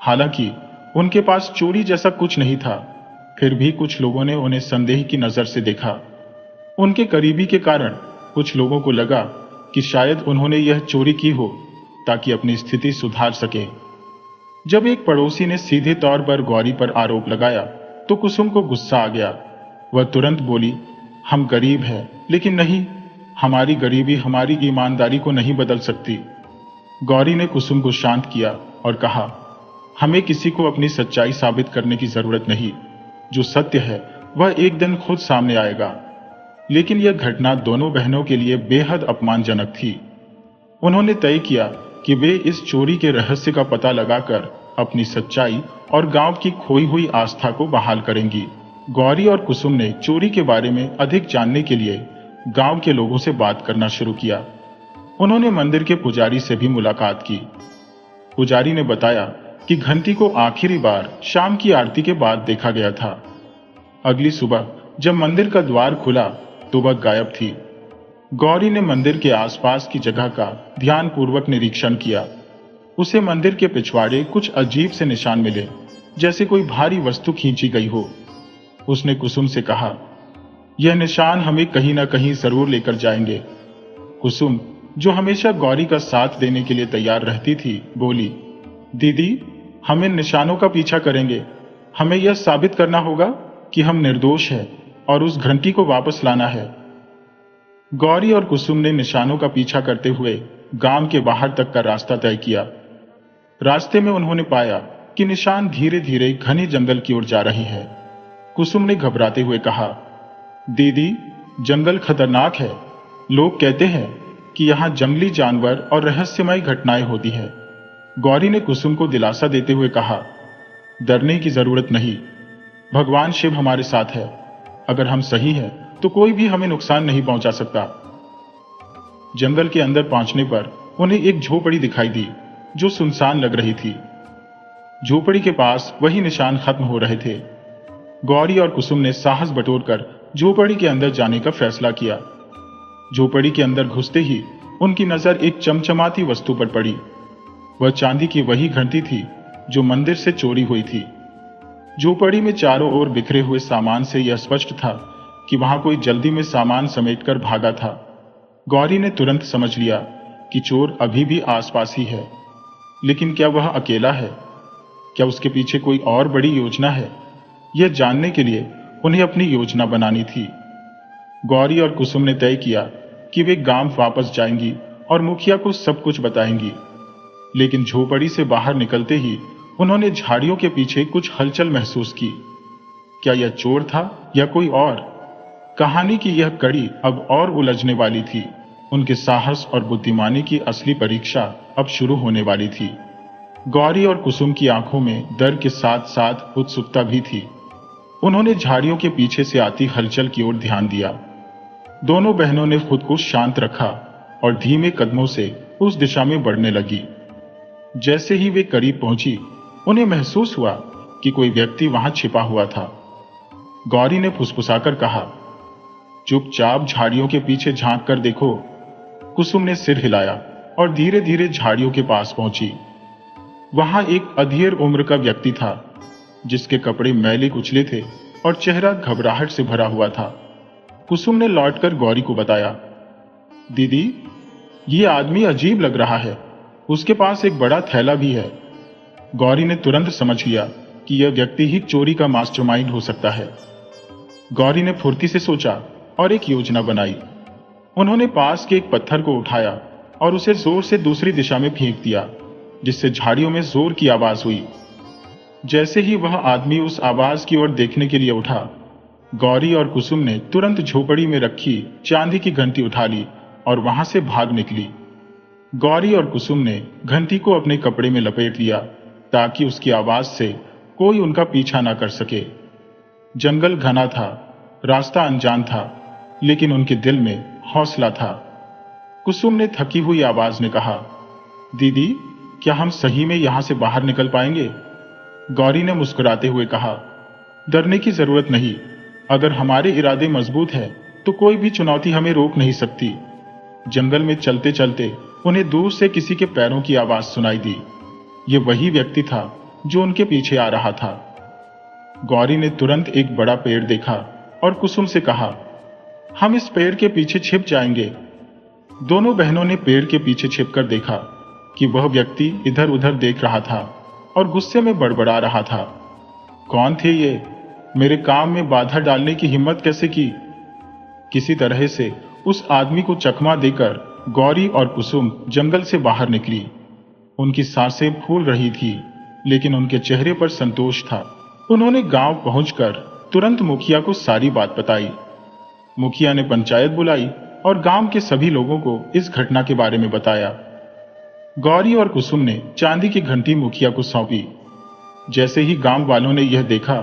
हालांकि उनके पास चोरी जैसा कुछ नहीं था, फिर भी कुछ लोगों ने उन्हें संदेह की नजर से देखा। उनके करीबी के कारण कुछ लोगों को लगा कि शायद उन्होंने यह चोरी की हो ताकि अपनी स्थिति सुधार सके। जब एक पड़ोसी ने सीधे तौर पर गौरी पर आरोप लगाया तो कुसुम को गुस्सा आ गया। वह तुरंत बोली, हम गरीब हैं, लेकिन नहीं, हमारी गरीबी हमारी ईमानदारी को नहीं बदल सकती। गौरी ने कुसुम को शांत किया और कहा, हमें किसी को अपनी सच्चाई साबित करने की जरूरत नहीं। जो सत्य है वह एक दिन खुद सामने आएगा। लेकिन यह घटना दोनों बहनों के लिए बेहद अपमानजनक थी। उन्होंने तय किया कि वे इस चोरी के रहस्य का पता लगाकर अपनी सच्चाई और गांव की खोई हुई आस्था को बहाल करेंगी। गौरी और कुसुम ने चोरी के बारे में अधिक जानने के लिए गांव के लोगों से बात करना शुरू किया। उन्होंने मंदिर के पुजारी से भी मुलाकात की। पुजारी ने बताया कि घंटी को आखिरी बार शाम की आरती के बाद देखा गया था। अगली सुबह जब मंदिर का द्वार खुला तो वह गायब थी। गौरी ने मंदिर के आसपास की जगह का ध्यानपूर्वक निरीक्षण किया। उसे मंदिर के पिछवाड़े कुछ अजीब से निशान मिले, जैसे कोई भारी वस्तु खींची गई हो। उसने कुसुम से कहा, यह निशान हमें कहीं ना कहीं जरूर लेकर जाएंगे। कुसुम, जो हमेशा गौरी का साथ देने के लिए तैयार रहती थी, बोली, दीदी, हम इन निशानों का पीछा करेंगे। हमें यह साबित करना होगा कि हम निर्दोष हैं और उस घंटी को वापस लाना है। गौरी और कुसुम ने निशानों का पीछा करते हुए गांव के बाहर तक का रास्ता तय किया। रास्ते में उन्होंने पाया कि निशान धीरे धीरे घने जंगल की ओर जा रही है। कुसुम ने घबराते हुए कहा, दीदी, जंगल खतरनाक है। लोग कहते हैं कि यहाँ जंगली जानवर और रहस्यमय घटनाएं होती है। गौरी ने कुसुम को दिलासा देते हुए कहा, डरने की जरूरत नहीं, भगवान शिव हमारे साथ है। अगर हम सही हैं तो कोई भी हमें नुकसान नहीं पहुंचा सकता। जंगल के अंदर पहुंचने पर उन्हें एक झोपड़ी दिखाई दी जो सुनसान लग रही थी। झोपड़ी के पास वही निशान खत्म हो रहे थे। गौरी और कुसुम ने साहस बटोरकर झोपड़ी के अंदर जाने का फैसला किया। झोपड़ी के अंदर घुसते ही उनकी नजर एक चमचमाती वस्तु पर पड़ी। वह चांदी की वही घंटी थी जो मंदिर से चोरी हुई थी। झोपड़ी में चारों ओर बिखरे हुए सामान से यह स्पष्ट था कि वहां कोई जल्दी में सामान समेटकर भागा था। गौरी ने तुरंत समझ लिया कि चोर अभी भी आसपास ही है। लेकिन क्या वह अकेला है? क्या उसके पीछे कोई और बड़ी योजना है? यह जानने के लिए उन्हें अपनी योजना बनानी थी। गौरी और कुसुम ने तय किया कि वे गांव वापस जाएंगी और मुखिया को सब कुछ बताएंगी। लेकिन झोपड़ी से बाहर निकलते ही उन्होंने झाड़ियों के पीछे कुछ हलचल महसूस की। क्या यह चोर था या कोई और? कहानी की यह कड़ी अब और उलझने वाली थी। उनके साहस और बुद्धिमानी की असली परीक्षा अब शुरू होने वाली थी। गौरी और कुसुम की आंखों में डर के साथ साथ उत्सुकता भी थी। उन्होंने झाड़ियों के पीछे से आती हलचल की ओर ध्यान दिया। दोनों बहनों ने खुद को शांत रखा और धीमे कदमों से उस दिशा में बढ़ने लगी। जैसे ही वे करीब पहुंची, उन्हें महसूस हुआ कि कोई व्यक्ति वहां छिपा हुआ था। गौरी ने फुसफुसाकर कहा, चुपचाप झाड़ियों के पीछे झांक कर देखो। कुसुम ने सिर हिलाया और धीरे धीरे झाड़ियों के पास पहुंची। वहां एक अधेड़ उम्र का व्यक्ति था, जिसके कपड़े मैले कुचले थे और चेहरा घबराहट से भरा हुआ था। कुसुम ने लौटकर गौरी को बताया, दीदी, ये आदमी अजीब लग रहा है, उसके पास एक बड़ा थैला भी है। गौरी ने तुरंत समझ लिया कि यह व्यक्ति ही चोरी का मास्टरमाइंड हो सकता है। गौरी ने फुर्ती से सोचा और एक योजना बनाई। उन्होंने पास के एक पत्थर को उठाया और उसे जोर से दूसरी दिशा में फेंक दिया, जिससे झाड़ियों में जोर की आवाज हुई। जैसे ही वह आदमी उस आवाज की ओर देखने के लिए उठा, गौरी और कुसुम ने तुरंत झोपड़ी में रखी चांदी की घंटी उठा ली और वहां से भाग निकली। गौरी और कुसुम ने घंटी को अपने कपड़े में लपेट लिया ताकि उसकी आवाज से कोई उनका पीछा ना कर सके। जंगल घना था, रास्ता अनजान था, लेकिन उनके दिल में हौसला था। कुसुम ने थकी हुई आवाज में कहा, दीदी, क्या हम सही में यहां से बाहर निकल पाएंगे? गौरी ने मुस्कुराते हुए कहा, डरने की जरूरत नहीं। अगर हमारे इरादे मजबूत हैं तो कोई भी चुनौती हमें रोक नहीं सकती। जंगल में चलते चलते उन्हें दूर से किसी के पैरों की आवाज सुनाई दी। ये वही व्यक्ति था जो उनके पीछे आ रहा था। गौरी ने तुरंत एक बड़ा पेड़ देखा और कुसुम से कहा, हम इस पेड़ के पीछे छिप जाएंगे। दोनों बहनों ने पेड़ के पीछे छिपकर देखा कि वह व्यक्ति इधर उधर देख रहा था और गुस्से में बड़बड़ा रहा था। कौन थे ये? मेरे काम में बाधा डालने की हिम्मत कैसे की? किसी तरह से उस आदमी को चकमा देकर गौरी और कुसुम जंगल से बाहर निकली। उनकी सांसें फूल रही थी, लेकिन उनके चेहरे पर संतोष था। उन्होंने गांव पहुंचकर तुरंत मुखिया को सारी बात बताई। मुखिया ने पंचायत बुलाई और गांव के सभी लोगों को इस घटना के बारे में बताया। गौरी और कुसुम ने चांदी की घंटी मुखिया को सौंपी। जैसे ही गांव वालों ने यह देखा,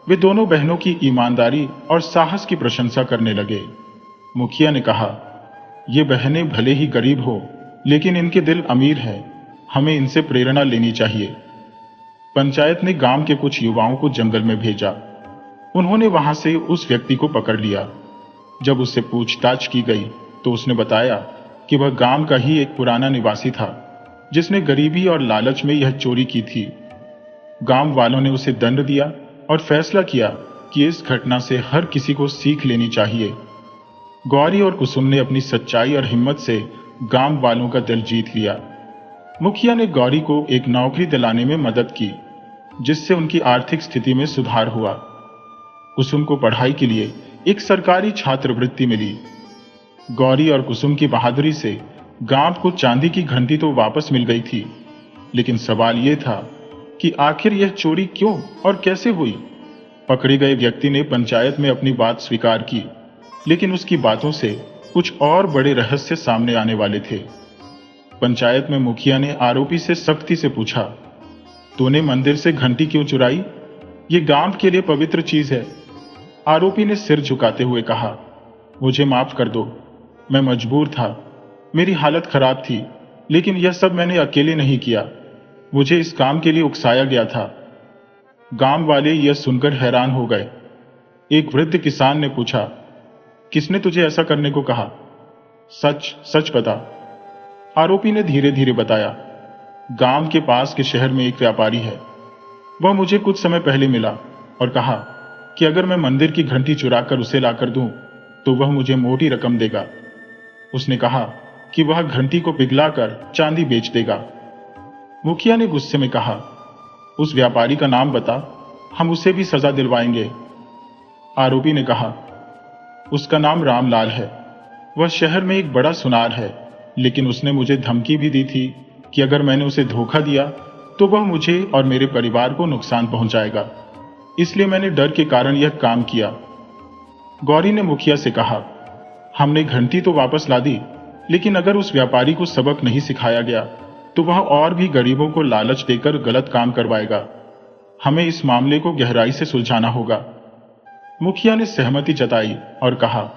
वे दोनों बहनों की ईमानदारी और साहस की प्रशंसा करने लगे। मुखिया ने कहा, ये बहनें भले ही गरीब हो, लेकिन इनके दिल अमीर हैं। हमें इनसे प्रेरणा लेनी चाहिए। पंचायत ने गांव के कुछ युवाओं को जंगल में भेजा। उन्होंने वहां से उस व्यक्ति को पकड़ लिया। जब उससे पूछताछ की गई तो उसने बताया कि वह गांव का ही एक पुराना निवासी था, जिसने गरीबी और लालच में यह चोरी की थी। गांव वालों ने उसे दंड दिया और फैसला किया कि इस घटना से हर किसी को सीख लेनी चाहिए। गौरी और कुसुम ने अपनी सच्चाई और हिम्मत से गांव वालों का दिल जीत लिया। मुखिया ने गौरी को एक नौकरी दिलाने में मदद की, जिससे उनकी आर्थिक स्थिति में सुधार हुआ। कुसुम को पढ़ाई के लिए एक सरकारी छात्रवृत्ति मिली। गौरी और कुसुम की बहादुरी से गांव को चांदी की घंटी तो वापस मिल गई थी, लेकिन सवाल यह था कि आखिर यह चोरी क्यों और कैसे हुई। पकड़े गए व्यक्ति ने पंचायत में अपनी बात स्वीकार की, लेकिन उसकी बातों से कुछ और बड़े रहस्य सामने आने वाले थे। पंचायत में मुखिया ने आरोपी से सख्ती से पूछा, तूने मंदिर से घंटी क्यों चुराई? ये गांव के लिए पवित्र चीज है। आरोपी ने सिर झुकाते हुए कहा, मुझे माफ कर दो, मैं मजबूर था, मेरी हालत खराब थी, लेकिन यह सब मैंने अकेले नहीं किया। मुझे इस काम के लिए उकसाया गया था। गांव वाले यह सुनकर हैरान हो गए। एक वृद्ध किसान ने पूछा, किसने तुझे ऐसा करने को कहा? सच सच बता। आरोपी ने धीरे धीरे बताया, गांव के पास के शहर में एक व्यापारी है। वह मुझे कुछ समय पहले मिला और कहा कि अगर मैं मंदिर की घंटी चुराकर उसे लाकर दूं तो वह मुझे मोटी रकम देगा। उसने कहा कि वह घंटी को पिघलाकर चांदी बेच देगा। मुखिया ने गुस्से में कहा, उस व्यापारी का नाम बता, हम उसे भी सजा दिलवाएंगे। आरोपी ने कहा, उसका नाम रामलाल है। वह शहर में एक बड़ा सुनार है, लेकिन उसने मुझे धमकी भी दी थी कि अगर मैंने उसे धोखा दिया तो वह मुझे और मेरे परिवार को नुकसान पहुंचाएगा। इसलिए मैंने डर के कारण यह काम किया। गौरी ने मुखिया से कहा, हमने घंटी तो वापस ला दी, लेकिन अगर उस व्यापारी को सबक नहीं सिखाया गया तो वह और भी गरीबों को लालच देकर गलत काम करवाएगा। हमें इस मामले को गहराई से सुलझाना होगा। मुखिया ने सहमति जताई और कहा,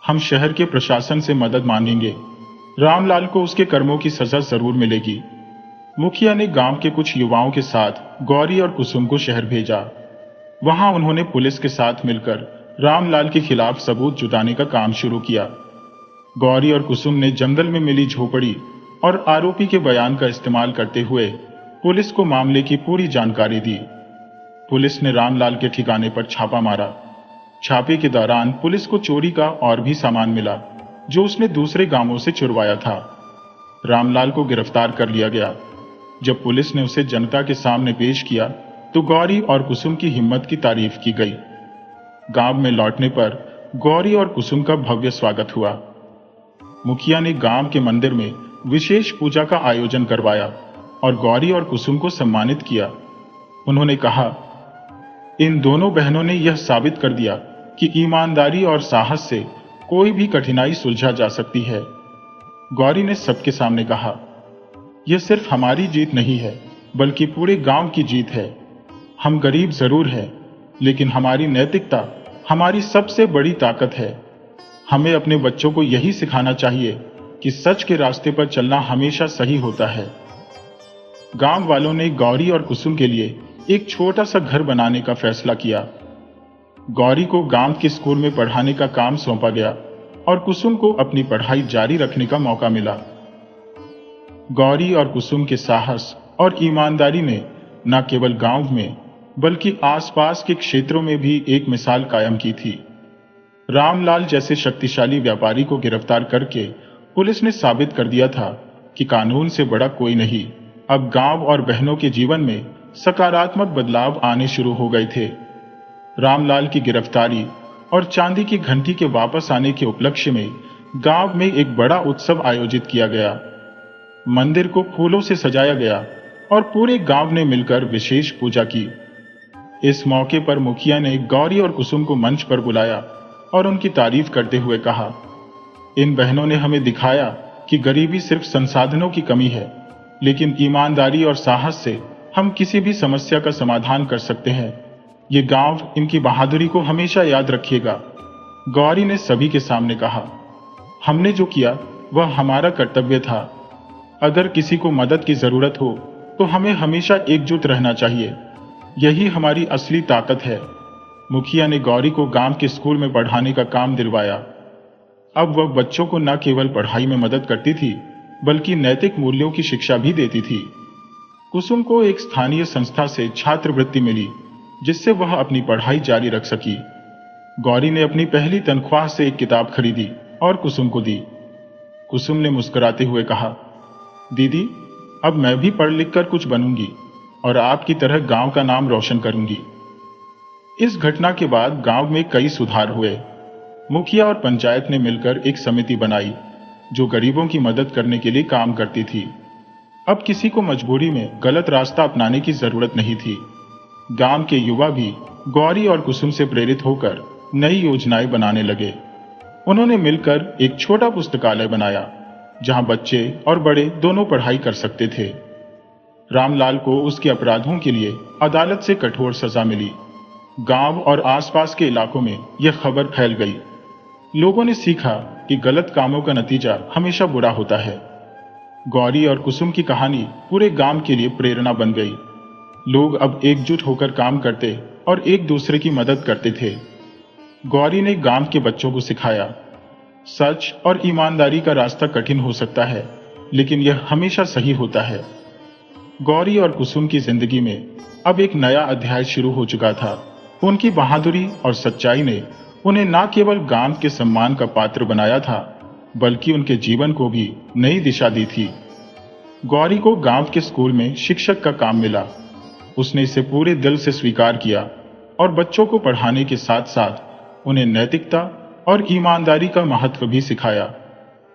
हम शहर के प्रशासन से मदद मांगेंगे। रामलाल को उसके कर्मों की सजा जरूर मिलेगी। मुखिया ने गांव के कुछ युवाओं के साथ गौरी और कुसुम को शहर भेजा। वहां उन्होंने पुलिस के साथ मिलकर रामलाल के खिलाफ सबूत जुटाने का काम शुरू किया। गौरी और कुसुम ने जंगल में मिली झोपड़ी और आरोपी के बयान का इस्तेमाल करते हुए पुलिस को मामले की पूरी जानकारी दी। पुलिस ने रामलाल के ठिकाने पर छापा मारा। छापे के दौरान पुलिस को चोरी का और भी सामान मिला जो उसने दूसरे गांवों से चुरवाया था। रामलाल को गिरफ्तार कर लिया गया। जब पुलिस ने उसे जनता के सामने पेश किया तो गौरी और कुसुम की हिम्मत की तारीफ की गई। गांव में लौटने पर गौरी और कुसुम का भव्य स्वागत हुआ। मुखिया ने गांव के मंदिर में विशेष पूजा का आयोजन करवाया और गौरी और कुसुम को सम्मानित किया। उन्होंने कहा, इन दोनों बहनों ने यह साबित कर दिया कि ईमानदारी और साहस से कोई भी कठिनाई सुलझा जा सकती है। गौरी ने सबके सामने कहा, यह सिर्फ हमारी जीत नहीं है बल्कि पूरे गांव की जीत है। हम गरीब जरूर हैं, लेकिन हमारी नैतिकता हमारी सबसे बड़ी ताकत है। हमें अपने बच्चों को यही सिखाना चाहिए कि सच के रास्ते पर चलना हमेशा सही होता है। गांव वालों ने गौरी और कुसुम के लिए एक छोटा सा घर बनाने का फैसला किया। गौरी को गांव के स्कूल में पढ़ाने का काम सौंपा गया और कुसुम को अपनी पढ़ाई जारी रखने का मौका मिला। गौरी और कुसुम के साहस और ईमानदारी ने न केवल गांव में बल्कि आसपास के क्षेत्रों में भी एक मिसाल कायम की थी। रामलाल जैसे शक्तिशाली व्यापारी को गिरफ्तार करके पुलिस ने साबित कर दिया था कि कानून से बड़ा कोई नहीं। अब गांव और बहनों के जीवन में सकारात्मक बदलाव आने शुरू हो गए थे। रामलाल की गिरफ्तारी और चांदी की घंटी के वापस आने के उपलक्ष्य में गांव में एक बड़ा उत्सव आयोजित किया गया। मंदिर को फूलों से सजाया गया और पूरे गांव ने मिलकर विशेष पूजा की। इस मौके पर मुखिया ने गौरी और कुसुम को मंच पर बुलाया और उनकी तारीफ करते हुए कहा, इन बहनों ने हमें दिखाया कि गरीबी सिर्फ संसाधनों की कमी है, लेकिन ईमानदारी और साहस से हम किसी भी समस्या का समाधान कर सकते हैं। ये गांव इनकी बहादुरी को हमेशा याद रखिएगा। गौरी ने सभी के सामने कहा, हमने जो किया वह हमारा कर्तव्य था। अगर किसी को मदद की जरूरत हो तो हमें हमेशा एकजुट रहना चाहिए। यही हमारी असली ताकत है। मुखिया ने गौरी को गांव के स्कूल में पढ़ाने का काम दिलवाया। अब वह बच्चों को न केवल पढ़ाई में मदद करती थी बल्कि नैतिक मूल्यों की शिक्षा भी देती थी। कुसुम को एक स्थानीय संस्था से छात्रवृत्ति मिली जिससे वह अपनी पढ़ाई जारी रख सकी। गौरी ने अपनी पहली तनख्वाह से एक किताब खरीदी और कुसुम को दी। कुसुम ने मुस्कुराते हुए कहा, दीदी, अब मैं भी पढ़ लिख कर कुछ बनूंगी और आपकी तरह गांव का नाम रोशन करूंगी। इस घटना के बाद गांव में कई सुधार हुए। मुखिया और पंचायत ने मिलकर एक समिति बनाई जो गरीबों की मदद करने के लिए काम करती थी। अब किसी को मजबूरी में गलत रास्ता अपनाने की जरूरत नहीं थी। गांव के युवा भी गौरी और कुसुम से प्रेरित होकर नई योजनाएं बनाने लगे। उन्होंने मिलकर एक छोटा पुस्तकालय बनाया जहां बच्चे और बड़े दोनों पढ़ाई कर सकते थे। रामलाल को उसके अपराधों के लिए अदालत से कठोर सजा मिली। गांव और आसपास के इलाकों में यह खबर फैल गई। लोगों ने सीखा कि गलत कामों का नतीजा हमेशा बुरा होता है। गौरी और कुसुम की कहानी पूरे गांव के लिए प्रेरणा बन गई। लोग अब एकजुट होकर काम करते और एक दूसरे की मदद करते थे। गौरी ने गांव के बच्चों को सिखाया, सच और ईमानदारी का रास्ता कठिन हो सकता है, लेकिन यह हमेशा सही होता है। गौरी और कुसुम की जिंदगी में अब एक नया अध्याय शुरू हो चुका था। उनकी बहादुरी और सच्चाई ने उन्हें न केवल गांव के सम्मान का पात्र बनाया था, बल्कि उनके जीवन को भी नई दिशा दी थी। गौरी को गांव के स्कूल में शिक्षक का काम मिला। उसने इसे पूरे दिल से स्वीकार किया और बच्चों को पढ़ाने के साथ साथ उन्हें नैतिकता और ईमानदारी का महत्व भी सिखाया।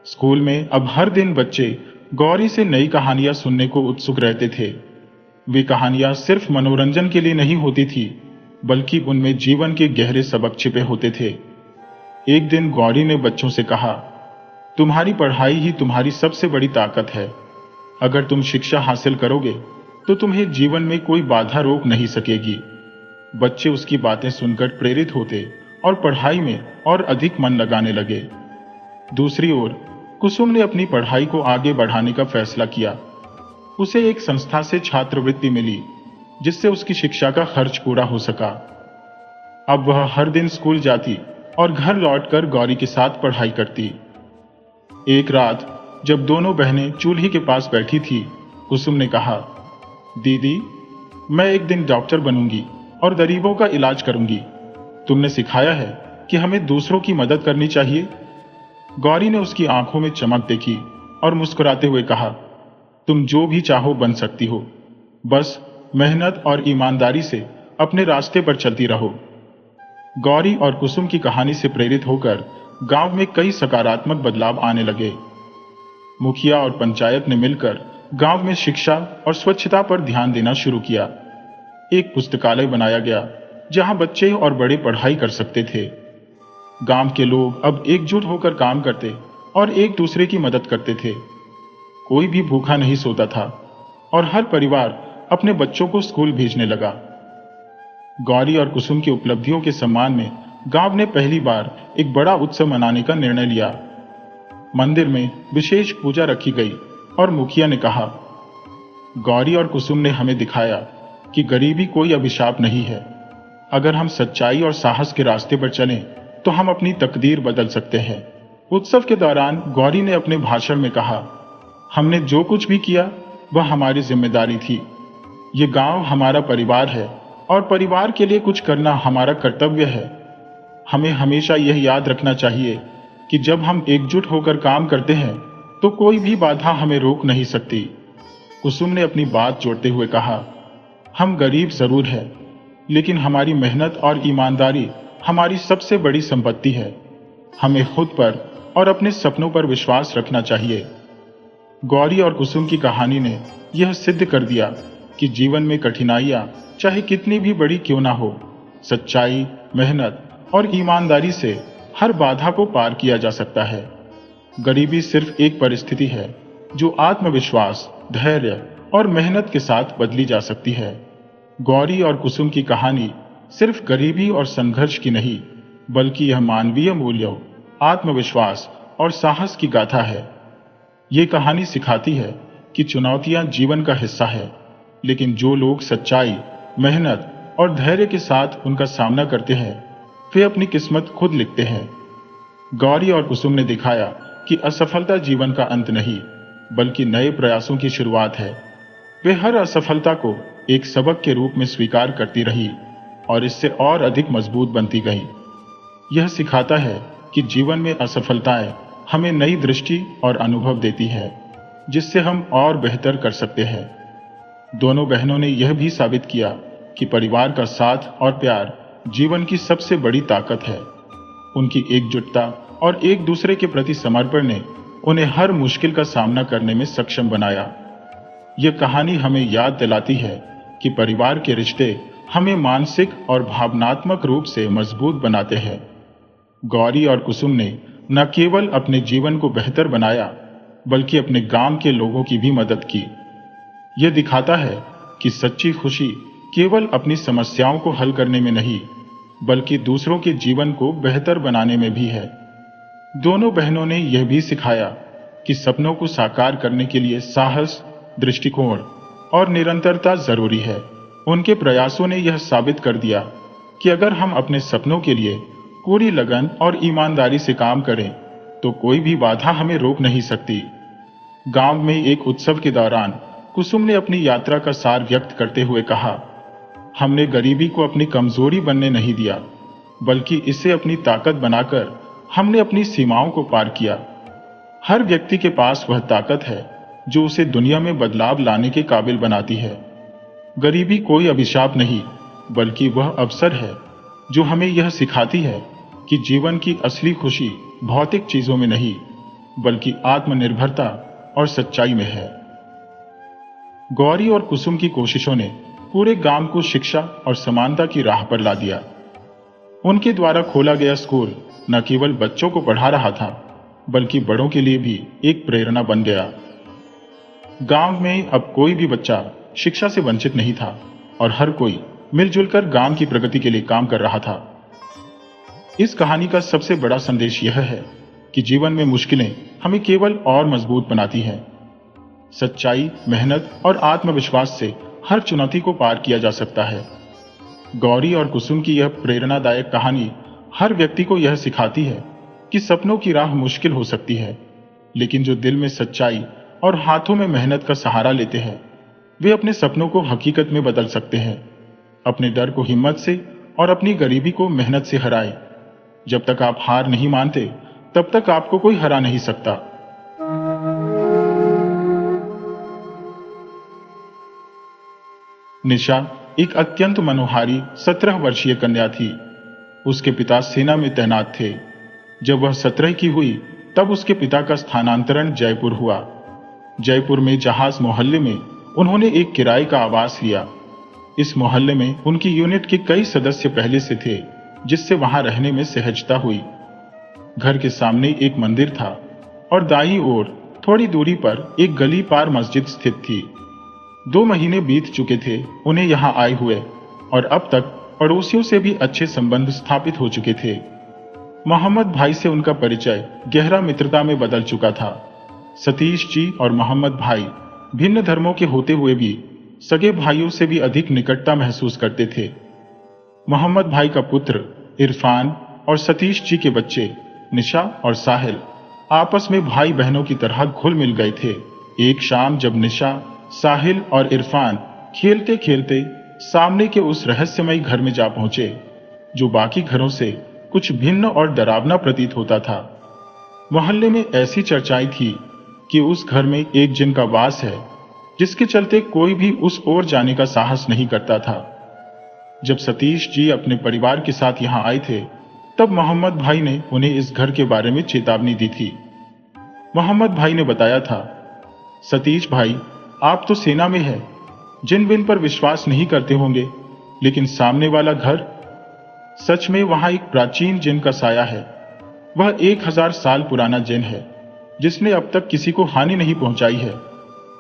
स्कूल में अब हर दिन बच्चे गौरी से नई कहानियां सुनने को उत्सुक रहते थे। वे कहानियां सिर्फ मनोरंजन के लिए नहीं होती थी, बल्कि उनमें जीवन के गहरे सबक छिपे होते थे। एक दिन गौरी ने बच्चों से कहा, तुम्हारी पढ़ाई ही तुम्हारी सबसे बड़ी ताकत है। अगर तुम शिक्षा हासिल करोगे तो तुम्हें जीवन में कोई बाधा रोक नहीं सकेगी। बच्चे उसकी बातें सुनकर प्रेरित होते और पढ़ाई में और अधिक मन लगाने लगे। दूसरी ओर कुसुम ने अपनी पढ़ाई को आगे बढ़ाने का फैसला किया। उसे एक संस्था से छात्रवृत्ति मिली जिससे उसकी शिक्षा का खर्च पूरा हो सका। अब वह हर दिन स्कूल जाती और घर लौटकर गौरी के साथ पढ़ाई करती। एक रात जब दोनों बहनें चूल्हे के पास बैठी थी, कुसुम ने कहा, दीदी, मैं एक दिन डॉक्टर बनूंगी और गरीबों का इलाज करूंगी। तुमने सिखाया है कि हमें दूसरों की मदद करनी चाहिए। गौरी ने उसकी आंखों में चमक देखी और मुस्कुराते हुए कहा, तुम जो भी चाहो बन सकती हो, बस मेहनत और ईमानदारी से अपने रास्ते पर चलती रहो। गौरी और कुसुम की कहानी से प्रेरित होकर गांव में कई सकारात्मक बदलाव आने लगे। मुखिया और पंचायत ने मिलकर गांव में शिक्षा और स्वच्छता पर ध्यान देना शुरू किया। एक पुस्तकालय बनाया गया जहां बच्चे और बड़े पढ़ाई कर सकते थे। गांव के लोग अब एकजुट होकर काम करते और एक दूसरे की मदद करते थे। कोई भी भूखा नहीं सोता था और हर परिवार अपने बच्चों को स्कूल भेजने लगा। गौरी और कुसुम की उपलब्धियों के सम्मान में गांव ने पहली बार एक बड़ा उत्सव मनाने का निर्णय लिया। मंदिर में विशेष पूजा रखी गई और मुखिया ने कहा, गौरी और कुसुम ने हमें दिखाया कि गरीबी कोई अभिशाप नहीं है। अगर हम सच्चाई और साहस के रास्ते पर चलें तो हम अपनी तकदीर बदल सकते हैं। उत्सव के दौरान गौरी ने अपने भाषण में कहा, हमने जो कुछ भी किया वह हमारी जिम्मेदारी थी। ये गांव हमारा परिवार है और परिवार के लिए कुछ करना हमारा कर्तव्य है। हमें हमेशा यह याद रखना चाहिए कि जब हम एकजुट होकर काम करते हैं तो कोई भी बाधा हमें रोक नहीं सकती। कुसुम ने अपनी बात जोड़ते हुए कहा, हम गरीब जरूर हैं, लेकिन हमारी मेहनत और ईमानदारी हमारी सबसे बड़ी संपत्ति है। हमें खुद पर और अपने सपनों पर विश्वास रखना चाहिए। गौरी और कुसुम की कहानी ने यह सिद्ध कर दिया कि जीवन में कठिनाइयां चाहे कितनी भी बड़ी क्यों ना हो, सच्चाई, मेहनत और ईमानदारी से हर बाधा को पार किया जा सकता है। गरीबी सिर्फ एक परिस्थिति है जो आत्मविश्वास, धैर्य और मेहनत के साथ बदली जा सकती है। गौरी और कुसुम की कहानी सिर्फ गरीबी और संघर्ष की नहीं, बल्कि यह मानवीय मूल्यों, आत्मविश्वास और साहस की गाथा है। ये कहानी सिखाती है कि चुनौतियां जीवन का हिस्सा है, लेकिन जो लोग सच्चाई, मेहनत और धैर्य के साथ उनका सामना करते हैं, वे अपनी किस्मत खुद लिखते हैं। गौरी और कुसुम ने दिखाया कि असफलता जीवन का अंत नहीं, बल्कि नए प्रयासों की शुरुआत है। वे हर असफलता को एक सबक के रूप में स्वीकार करती रही और इससे और अधिक मजबूत बनती गई। यह सिखाता है कि जीवन में असफलताएं हमें नई दृष्टि और अनुभव देती है, जिससे हम और बेहतर कर सकते हैं। दोनों बहनों ने यह भी साबित किया कि परिवार का साथ और प्यार जीवन की सबसे बड़ी ताकत है। उनकी एकजुटता और एक दूसरे के प्रति समर्पण ने उन्हें हर मुश्किल का सामना करने में सक्षम बनाया। यह कहानी हमें याद दिलाती है कि परिवार के रिश्ते हमें मानसिक और भावनात्मक रूप से मजबूत बनाते हैं। गौरी और कुसुम ने न केवल अपने जीवन को बेहतर बनाया, बल्कि अपने गांव के लोगों की भी मदद की। यह दिखाता है कि सच्ची खुशी केवल अपनी समस्याओं को हल करने में नहीं, बल्कि दूसरों के जीवन को बेहतर बनाने में भी है। दोनों बहनों ने यह भी सिखाया कि सपनों को साकार करने के लिए साहस, दृष्टिकोण और निरंतरता जरूरी है। उनके प्रयासों ने यह साबित कर दिया कि अगर हम अपने सपनों के लिए पूरी लगन और ईमानदारी से काम करें, तो कोई भी बाधा हमें रोक नहीं सकती। गांव में एक उत्सव के दौरान कुसुम ने अपनी यात्रा का सार व्यक्त करते हुए कहा, हमने गरीबी को अपनी कमजोरी बनने नहीं दिया, बल्कि इसे अपनी ताकत बनाकर हमने अपनी सीमाओं को पार किया। हर व्यक्ति के पास वह ताकत है जो उसे दुनिया में बदलाव लाने के काबिल बनाती है। गरीबी कोई अभिशाप नहीं, बल्कि वह अवसर है जो हमें यह सिखाती है कि जीवन की असली खुशी भौतिक चीजों में नहीं, बल्कि आत्मनिर्भरता और सच्चाई में है। गौरी और कुसुम की कोशिशों ने पूरे गांव को शिक्षा और समानता की राह पर ला दिया। उनके द्वारा खोला गया स्कूल न केवल बच्चों को पढ़ा रहा था, बल्कि बड़ों के लिए भी एक प्रेरणा बन गया। गांव में अब कोई भी बच्चा शिक्षा से वंचित नहीं था और हर कोई मिलजुल कर गांव की प्रगति के लिए काम कर रहा था। इस कहानी का सबसे बड़ा संदेश यह है कि जीवन में मुश्किलें हमें केवल और मजबूत बनाती हैं। सच्चाई, मेहनत और आत्मविश्वास से हर चुनौती को पार किया जा सकता है। गौरी और कुसुम की यह प्रेरणादायक कहानी हर व्यक्ति को यह सिखाती है कि सपनों की राह मुश्किल हो सकती है, लेकिन जो दिल में सच्चाई और हाथों में मेहनत का सहारा लेते हैं, वे अपने सपनों को हकीकत में बदल सकते हैं। अपने डर को हिम्मत से और अपनी गरीबी को मेहनत से हराएं। जब तक आप हार नहीं मानते, तब तक आपको कोई हरा नहीं सकता। निशा एक अत्यंत मनोहारी 17 वर्षीय कन्या थी। उसके पिता सेना में तैनात थे। जब वह 17 की हुई, तब उसके पिता का स्थानांतरण जयपुर हुआ। जयपुर में जहाज मोहल्ले में उन्होंने एक किराए का आवास लिया। इस मोहल्ले में उनकी यूनिट के कई सदस्य पहले से थे, जिससे वहां रहने में सहजता हुई। घर के सामने एक मंदिर था और दाईं ओर थोड़ी दूरी पर एक गली पार मस्जिद स्थित थी। 2 महीने बीत चुके थे उन्हें यहाँ आए हुए, और अब तक पड़ोसियों से भी अच्छे संबंध स्थापित हो चुके थे। मोहम्मद भाई से उनका परिचय गहरा मित्रता में बदल चुका था। सतीश जी और मोहम्मद भाई भिन्न धर्मों के होते हुए भी सगे भाइयों से भी अधिक निकटता महसूस करते थे। मोहम्मद भाई का पुत्र इरफान और सतीश जी के बच्चे निशा और साहिल आपस में भाई बहनों की तरह घुल मिल गए थे। एक शाम जब निशा, साहिल और इरफान खेलते खेलते सामने के उस रहस्यमयी घर में जा पहुंचे, जो बाकी घरों से कुछ भिन्न और डरावना प्रतीत होता था। मोहल्ले में ऐसी चर्चाएं थी कि उस घर में एक जिन का वास है, जिसके चलते कोई भी उस ओर जाने का साहस नहीं करता था। जब सतीश जी अपने परिवार के साथ यहां आए थे, तब मोहम्मद भाई ने उन्हें इस घर के बारे में चेतावनी दी थी। मोहम्मद भाई ने बताया था, सतीश भाई, आप तो सेना में हैं, जिन बिन पर विश्वास नहीं करते होंगे, लेकिन सामने वाला घर, सच में वहां एक प्राचीन जिन का साया है। वह 1000 साल पुराना जिन है, जिसने अब तक किसी को हानि नहीं पहुंचाई है,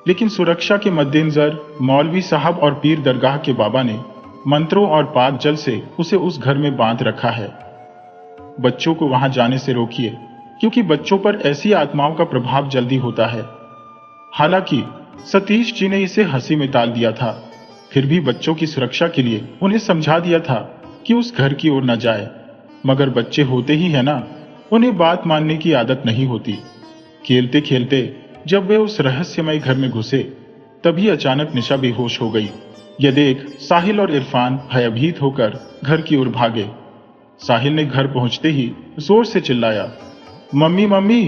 लेकिन सुरक्षा के मद्देनजर मौलवी साहब और पीर दरगाह के बाबा ने मंत्रों और पाक जल से उसे उस घर में बांध रखा है। बच्चों को वहां जाने से रोकिए, क्योंकि बच्चों पर ऐसी आत्माओं का प्रभाव जल्दी होता है। हालांकि सतीश जी ने इसे हंसी में टाल दिया था, फिर भी बच्चों की सुरक्षा के लिए उन्हें समझा दिया था कि उस घर की ओर न जाए। मगर बच्चे होते ही है ना, उन्हें बात मानने की आदत नहीं होती। खेलते खेलते जब वे उस रहस्यमय घर में घुसे, तभी अचानक निशा बेहोश हो गई। यह देख साहिल और इरफान भयभीत होकर घर की ओर भागे। साहिल ने घर पहुंचते ही जोर से चिल्लाया, मम्मी मम्मी,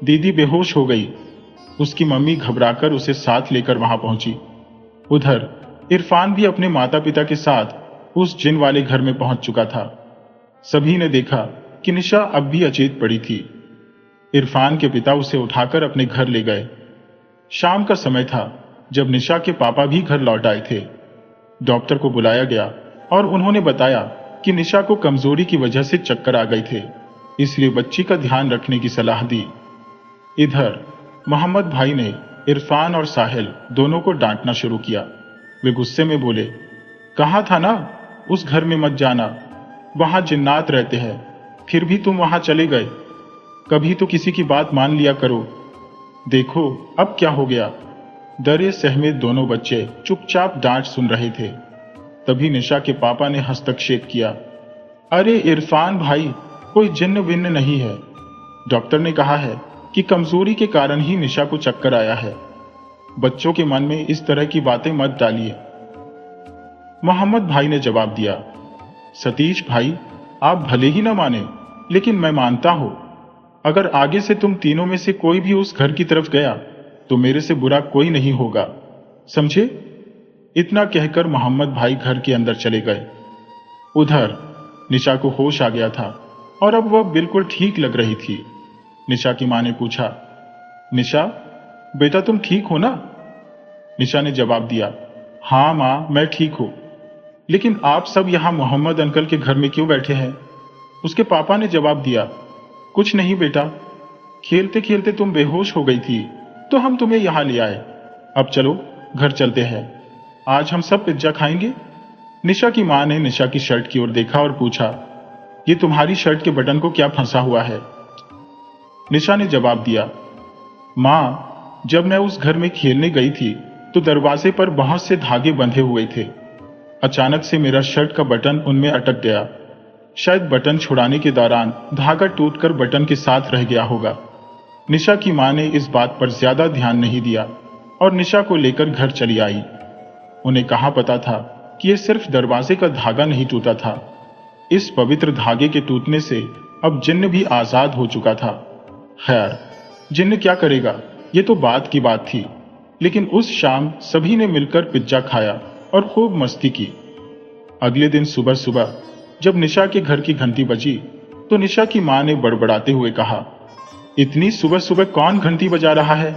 दीदी बेहोश हो गई। उसकी मम्मी घबराकर उसे साथ लेकर वहां पहुंची। उधर इरफान भी अपने माता पिता के साथ उस जिन वाले घर में पहुंच चुका था। सभी ने देखा कि निशा अब भी अचेत पड़ी थी। इरफान के पिता उसे उठाकर अपने घर ले गए। शाम का समय था जब निशा के पापा भी घर लौट आए थे। डॉक्टर को बुलाया गया और उन्होंने बताया कि निशा को कमजोरी की वजह से चक्कर आ गए थे, इसलिए बच्ची का ध्यान रखने की सलाह दी। इधर मोहम्मद भाई ने इरफान और साहिल दोनों को डांटना शुरू किया। वे गुस्से में बोले, कहा था ना उस घर में मत जाना, वहां जिन्नात रहते हैं, फिर भी तुम वहां चले गए। कभी तो किसी की बात मान लिया करो। देखो अब क्या हो गया। डरे सहमे दोनों बच्चे चुपचाप डांट सुन रहे थे। तभी निशा के पापा ने हस्तक्षेप किया, अरे इरफान भाई, कोई जिन्न विन्न नहीं है। डॉक्टर ने कहा है कि कमजोरी के कारण ही निशा को चक्कर आया है। बच्चों के मन में इस तरह की बातें मत डालिए। मोहम्मद भाई ने जवाब दिया, सतीश भाई, आप भले ही न माने, लेकिन मैं मानता हूं। अगर आगे से तुम तीनों में से कोई भी उस घर की तरफ गया, तो मेरे से बुरा कोई नहीं होगा, समझे? इतना कहकर मोहम्मद भाई घर के अंदर चले गए। उधर निशा को होश आ गया था और अब वह बिल्कुल ठीक लग रही थी। निशा की मां ने पूछा, निशा बेटा तुम ठीक हो ना? निशा ने जवाब दिया, हाँ मां, मैं ठीक हूं। लेकिन आप सब यहां मोहम्मद अंकल के घर में क्यों बैठे हैं? उसके पापा ने जवाब दिया, कुछ नहीं बेटा, खेलते खेलते तुम बेहोश हो गई थी तो हम तुम्हें यहां ले आए। अब चलो घर चलते हैं, आज हम सब पिज्जा खाएंगे। निशा की मां ने निशा की शर्ट की ओर देखा और पूछा, ये तुम्हारी शर्ट के बटन को क्या फंसा हुआ है? निशा ने जवाब दिया, मां, जब मैं उस घर में खेलने गई थी तो दरवाजे पर बहुत से धागे बंधे हुए थे। अचानक से मेरा शर्ट का बटन उनमें अटक गया। शायद बटन छुड़ाने के दौरान धागा टूटकर बटन के साथ रह गया होगा। निशा की मां ने इस बात पर ज्यादा ध्यान नहीं दिया और निशा को लेकर घर चली आई। उन्हें कहाँ पता था कि यह सिर्फ दरवाजे का धागा नहीं टूटा था, इस पवित्र धागे के टूटने से अब जिन्न भी आजाद हो चुका था। खैर, जिन्न क्या करेगा, ये तो बात की बात थी। लेकिन उस शाम सभी ने मिलकर पिज्जा खाया और खूब मस्ती की। अगले दिन सुबह सुबह जब निशा के घर की घंटी बजी तो निशा की मां ने बड़बड़ाते हुए कहा, इतनी सुबह सुबह कौन घंटी बजा रहा है?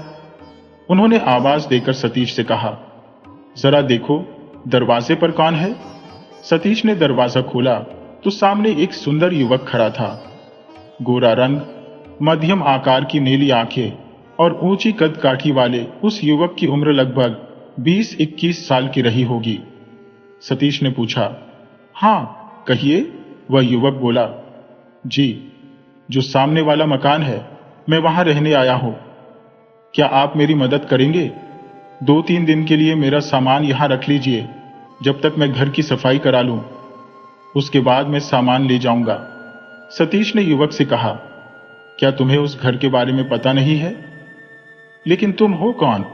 उन्होंने आवाज देकर सतीश से कहा, जरा देखो दरवाजे पर कौन है? सतीश ने दरवाजा खोला तो सामने एक सुंदर युवक खड़ा था। गोरा रंग, मध्यम आकार की नीली आंखें और ऊंची कद काठी वाले उस युवक की उम्र लगभग 20-21 साल की रही होगी। सतीश ने पूछा, हाँ कहिए। वह युवक बोला, जी, जो सामने वाला मकान है मैं वहां रहने आया हूं। क्या आप मेरी मदद करेंगे? 2-3 दिन के लिए मेरा सामान यहां रख लीजिए, जब तक मैं घर की सफाई करा लूं। उसके बाद मैं सामान ले जाऊंगा। सतीश ने युवक से कहा, क्या तुम्हें उस घर के बारे में पता नहीं है? लेकिन तुम हो कौन?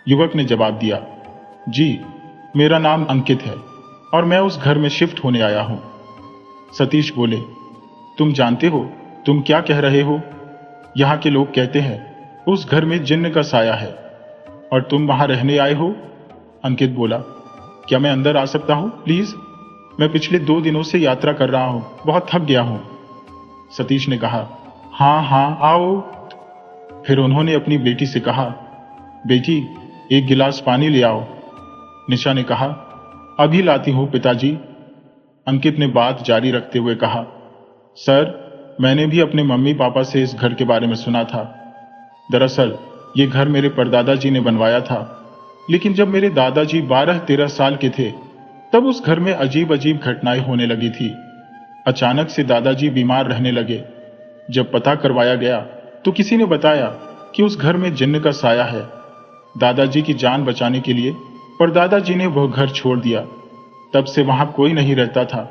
युवक ने जवाब दिया, जी, मेरा नाम अंकित है और मैं उस घर में शिफ्ट होने आया हूं। सतीश बोले, तुम जानते हो तुम क्या कह रहे हो? यहां के लोग कहते हैं उस घर में जिन्न का साया है और तुम वहां रहने आए हो। अंकित बोला, क्या मैं अंदर आ सकता हूं प्लीज? मैं पिछले 2 दिनों से यात्रा कर रहा हूं, बहुत थक गया हूं। सतीश ने कहा, हाँ हाँ आओ। फिर उन्होंने अपनी बेटी से कहा, बेटी एक गिलास पानी ले आओ। निशा ने कहा, अभी लाती हूं पिताजी। अंकित ने बात जारी रखते हुए कहा, सर, मैंने भी अपने मम्मी पापा से इस घर के बारे में सुना था। दरअसल ये घर मेरे परदादा जी ने बनवाया था, लेकिन जब मेरे दादाजी 12-13 साल के थे तब उस घर में अजीब अजीब घटनाएं होने लगी थी। अचानक से दादाजी बीमार रहने लगे। जब पता करवाया गया तो किसी ने बताया कि उस घर में जिन्न का साया है। दादाजी की जान बचाने के लिए परदादाजी ने वह घर छोड़ दिया। तब से वहां कोई नहीं रहता था।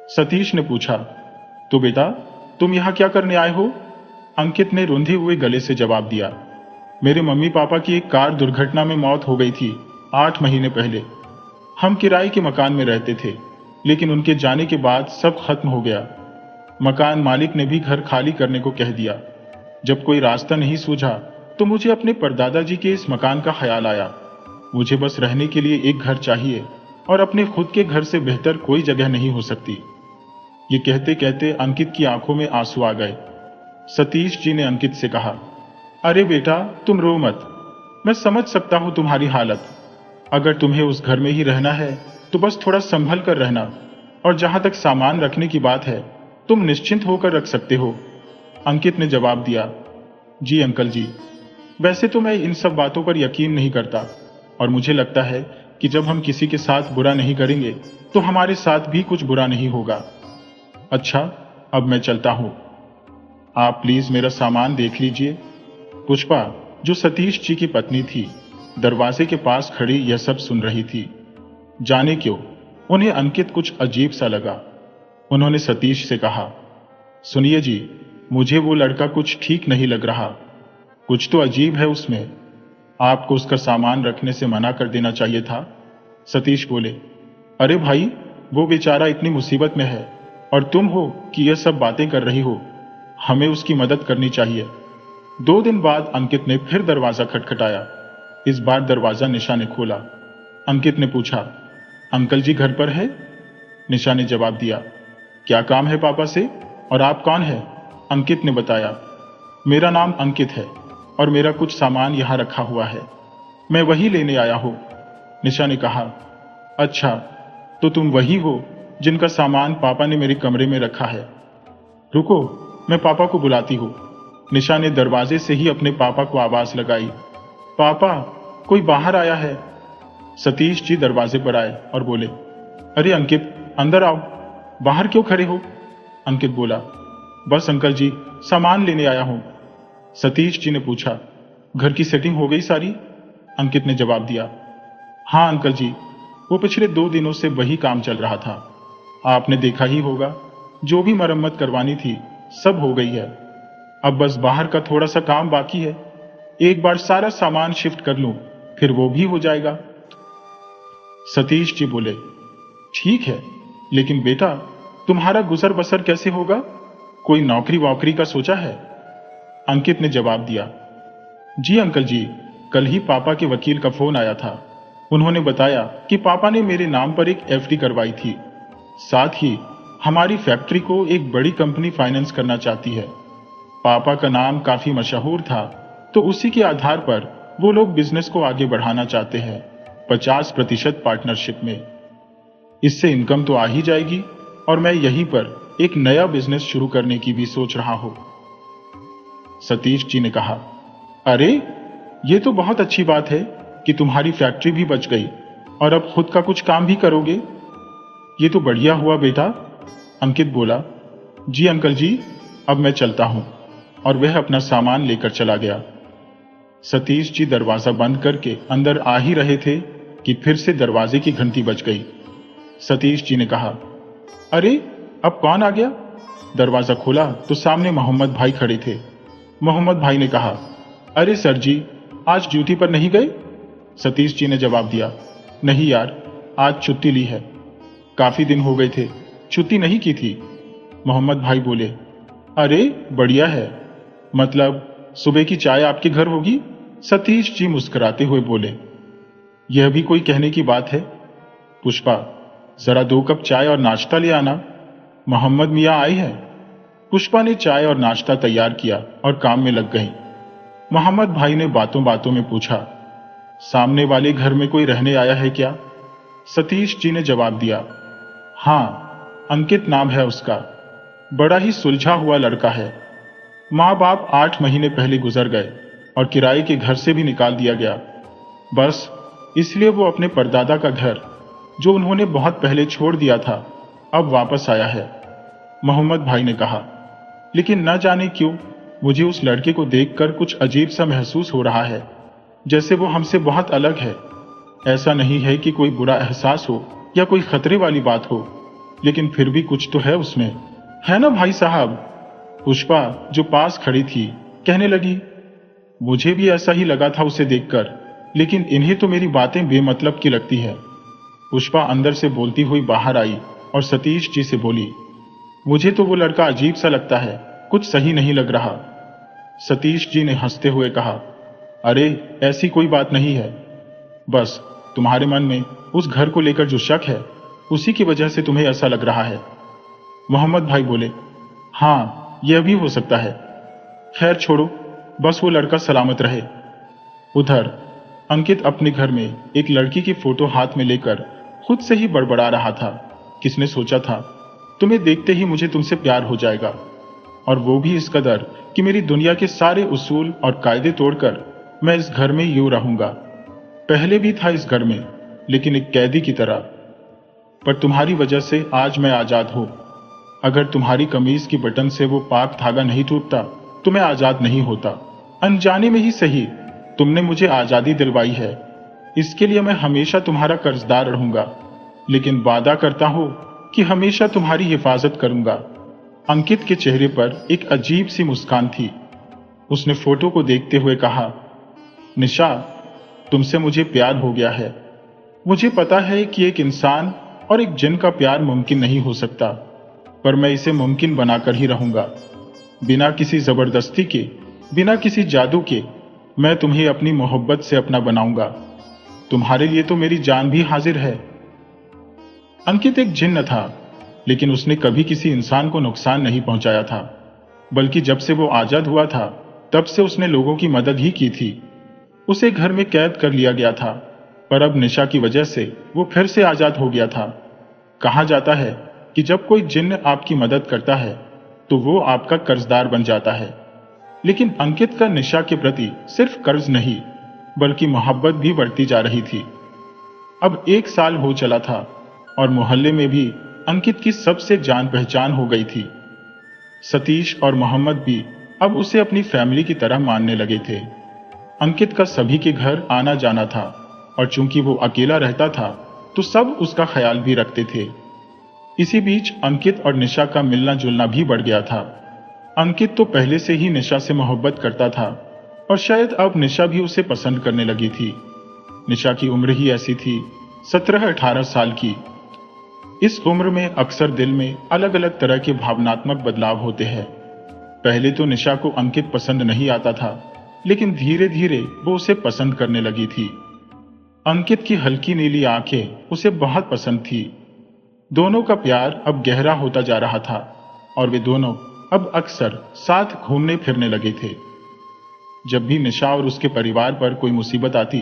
सतीश ने पूछा, तो बेटा तुम यहां क्या करने आए हो? अंकित ने रुंधे हुए गले से जवाब दिया, मेरे मम्मी पापा की एक कार दुर्घटना में मौत हो गई थी 8 महीने पहले। हम किराए के मकान में रहते थे, लेकिन उनके जाने के बाद सब खत्म हो गया। मकान मालिक ने भी घर खाली करने को कह दिया। जब कोई रास्ता नहीं सूझा तो मुझे अपने परदादा जी के इस मकान का ख्याल आया। मुझे बस रहने के लिए एक घर चाहिए और अपने खुद के घर से बेहतर कोई जगह नहीं हो सकती। ये कहते कहते अंकित की आंखों में आंसू आ गए। सतीश जी ने अंकित से कहा, अरे बेटा तुम रो मत, मैं समझ सकता हूं तुम्हारी हालत। अगर तुम्हें उस घर में ही रहना है तो बस थोड़ा संभल कर रहना, और जहां तक सामान रखने की बात है तुम निश्चिंत होकर रख सकते हो। अंकित ने जवाब दिया, जी अंकल जी, वैसे तो मैं इन सब बातों पर यकीन नहीं करता और मुझे लगता है कि जब हम किसी के साथ बुरा नहीं करेंगे तो हमारे साथ भी कुछ बुरा नहीं होगा। अच्छा, अब मैं चलता हूं। आप प्लीज मेरा सामान देख लीजिए। पुष्पा, जो सतीश जी की पत्नी थी, दरवाजे के पास खड़ी यह सब सुन रही थी। जाने क्यों उन्हें अंकित कुछ अजीब सा लगा। उन्होंने सतीश से कहा, सुनिए जी, मुझे वो लड़का कुछ ठीक नहीं लग रहा। कुछ तो अजीब है उसमें। आपको उसका सामान रखने से मना कर देना चाहिए था। सतीश बोले, अरे भाई, वो बेचारा इतनी मुसीबत में है और तुम हो कि यह सब बातें कर रही हो। हमें उसकी मदद करनी चाहिए। 2 दिन बाद अंकित ने फिर दरवाजा खटखटाया। इस बार दरवाजा निशा ने खोला। अंकित ने पूछा, अंकल जी घर पर है? निशा ने जवाब दिया, क्या काम है पापा से और आप कौन हैं? अंकित ने बताया, मेरा नाम अंकित है और मेरा कुछ सामान यहां रखा हुआ है, मैं वही लेने आया हूं। निशा ने कहा, अच्छा, तो तुम वही हो जिनका सामान पापा ने मेरे कमरे में रखा है। रुको, मैं पापा को बुलाती हूँ। निशा ने दरवाजे से ही अपने पापा को आवाज लगाई, पापा, कोई बाहर आया है। सतीश जी दरवाजे पर आए और बोले, अरे अंकित, अंदर आओ, बाहर क्यों खड़े हो? अंकित बोला, बस अंकल जी, सामान लेने आया हूं। सतीश जी ने पूछा, घर की सेटिंग हो गई सारी? अंकित ने जवाब दिया, हाँ अंकल जी, वो पिछले 2 दिनों से वही काम चल रहा था। आपने देखा ही होगा, जो भी मरम्मत करवानी थी सब हो गई है। अब बस बाहर का थोड़ा सा काम बाकी है, एक बार सारा सामान शिफ्ट कर लूं, फिर वो भी हो जाएगा। सतीश जी बोले, ठीक है, लेकिन बेटा तुम्हारा गुजर बसर कैसे होगा? कोई नौकरी वोकरी का सोचा है? अंकित ने जवाब दिया, जी अंकल जी, कल ही पापा के वकील का फोन आया था। उन्होंने बताया कि पापा ने मेरे नाम पर एक एफडी करवाई थी। साथ ही हमारी फैक्ट्री को एक बड़ी कंपनी फाइनेंस करना चाहती है। पापा का नाम काफी मशहूर था, तो उसी के आधार पर वो लोग बिजनेस को आगे बढ़ाना चाहते हैं, 50% पार्टनरशिप में। इससे इनकम तो आ ही जाएगी और मैं यहीं पर एक नया बिजनेस शुरू करने की भी सोच रहा हूं। सतीश जी ने कहा, अरे ये तो बहुत अच्छी बात है कि तुम्हारी फैक्ट्री भी बच गई और अब खुद का कुछ काम भी करोगे। ये तो बढ़िया हुआ बेटा। अंकित बोला, जी अंकल जी, अब मैं चलता हूं। और वह अपना सामान लेकर चला गया। सतीश जी दरवाजा बंद करके अंदर आ ही रहे थे कि फिर से दरवाजे की घंटी बज गई। सतीश जी ने कहा, अरे अब कौन आ गया? दरवाजा खोला तो सामने मोहम्मद भाई खड़े थे। मोहम्मद भाई ने कहा, अरे सर जी, आज ड्यूटी पर नहीं गए? सतीश जी ने जवाब दिया, नहीं यार, आज छुट्टी ली है। काफी दिन हो गए थे, छुट्टी नहीं की थी। मोहम्मद भाई बोले, अरे बढ़िया है, मतलब सुबह की चाय आपके घर होगी? सतीश जी मुस्कुराते हुए बोले, यह भी कोई कहने की बात है? पुष्पा, जरा 2 कप चाय और नाश्ता ले आना, मोहम्मद मियाँ आए हैं। पुष्पा ने चाय और नाश्ता तैयार किया और काम में लग गई। मोहम्मद भाई ने बातों बातों में पूछा, सामने वाले घर में कोई रहने आया है क्या? सतीश जी ने जवाब दिया, हाँ, अंकित नाम है उसका, बड़ा ही सुलझा हुआ लड़का है। माँ बाप 8 महीने पहले गुजर गए और किराए के घर से भी निकाल दिया गया। बस इसलिए वो अपने परदादा का घर, जो उन्होंने बहुत पहले छोड़ दिया था, अब वापस आया है। मोहम्मद भाई ने कहा, लेकिन न जाने क्यों मुझे उस लड़के को देखकर कुछ अजीब सा महसूस हो रहा है, जैसे वो हमसे बहुत अलग है। ऐसा नहीं है कि कोई बुरा एहसास हो या कोई खतरे वाली बात हो, लेकिन फिर भी कुछ तो है उसमें, है ना भाई साहब? पुष्पा, जो पास खड़ी थी, कहने लगी, मुझे भी ऐसा ही लगा था उसे देखकर, लेकिन इन्हें तो मेरी बातें बेमतलब की लगती है। पुष्पा अंदर से बोलती हुई बाहर आई और सतीश जी से बोली, मुझे तो वो लड़का अजीब सा लगता है, कुछ सही नहीं लग रहा। सतीश जी ने हंसते हुए कहा, अरे ऐसी कोई बात नहीं है, बस तुम्हारे मन में उस घर को लेकर जो शक है, उसी की वजह से तुम्हें ऐसा लग रहा है। मोहम्मद भाई बोले, हाँ यह भी हो सकता है, खैर छोड़ो, बस वो लड़का सलामत रहे। उधर अंकित अपने घर में एक लड़की की फोटो हाथ में लेकर खुद से ही बड़बड़ा रहा था। किसने सोचा था, तुम्हें देखते ही मुझे तुमसे प्यार हो जाएगा, और वो भी इस कदर कि मेरी दुनिया के सारे उसूल और कायदे तोड़कर मैं इस घर में यूं रहूंगा। पहले भी था इस घर में, लेकिन एक कैदी की तरह। पर तुम्हारी वजह से आज मैं आजाद हूं। अगर तुम्हारी कमीज की बटन से वो पाक धागा नहीं टूटता तो मैं आजाद नहीं होता। अनजाने में ही सही, तुमने मुझे आजादी दिलवाई है, इसके लिए मैं हमेशा तुम्हारा कर्जदार रहूंगा, लेकिन वादा करता हूं कि हमेशा तुम्हारी हिफाजत करूंगा। अंकित के चेहरे पर एक अजीब सी मुस्कान थी। उसने फोटो को देखते हुए कहा, निशा, तुमसे मुझे प्यार हो गया है। मुझे पता है कि एक इंसान और एक जिन का प्यार मुमकिन नहीं हो सकता, पर मैं इसे मुमकिन बनाकर ही रहूंगा। बिना किसी जबरदस्ती के, बिना किसी जादू के, मैं तुम्हें अपनी मोहब्बत से अपना बनाऊंगा। तुम्हारे लिए तो मेरी जान भी हाजिर है। अंकित एक जिन्न था, लेकिन उसने कभी किसी इंसान को नुकसान नहीं पहुंचाया था, बल्कि जब से वो आजाद हुआ था तब से उसने लोगों की मदद ही की थी। उसे घर में कैद कर लिया गया था, पर अब निशा की वजह से वो फिर से आजाद हो गया था। कहा जाता है कि जब कोई जिन्न आपकी मदद करता है तो वो आपका कर्जदार बन जाता है, लेकिन अंकित का निशा के प्रति सिर्फ कर्ज नहीं बल्कि मोहब्बत भी बढ़ती जा रही थी। अब 1 साल हो चला था और मोहल्ले में भी अंकित की सबसे जान पहचान हो गई थी। सतीश और मोहम्मद भी अब उसे अपनी फैमिली की तरह मानने लगे थे। अंकित का सभी के घर आना जाना था, और चूंकि वो अकेला रहता था तो सब उसका ख्याल भी रखते थे। इसी बीच अंकित और निशा का मिलना जुलना भी बढ़ गया था। अंकित तो पहले से ही निशा से मोहब्बत करता था और शायद अब निशा भी उसे पसंद करने लगी थी। निशा की उम्र ही ऐसी थी, 17-18 साल की। इस उम्र में अक्सर दिल में अलग अलग तरह के भावनात्मक बदलाव होते हैं। पहले तो निशा को अंकित पसंद नहीं आता था, लेकिन धीरे धीरे वो उसे पसंद करने लगी थी। अंकित की हल्की नीली आंखें उसे बहुत पसंद थी। दोनों का प्यार अब गहरा होता जा रहा था और वे दोनों अब अक्सर साथ घूमने फिरने लगे थे। जब भी निशा और उसके परिवार पर कोई मुसीबत आती,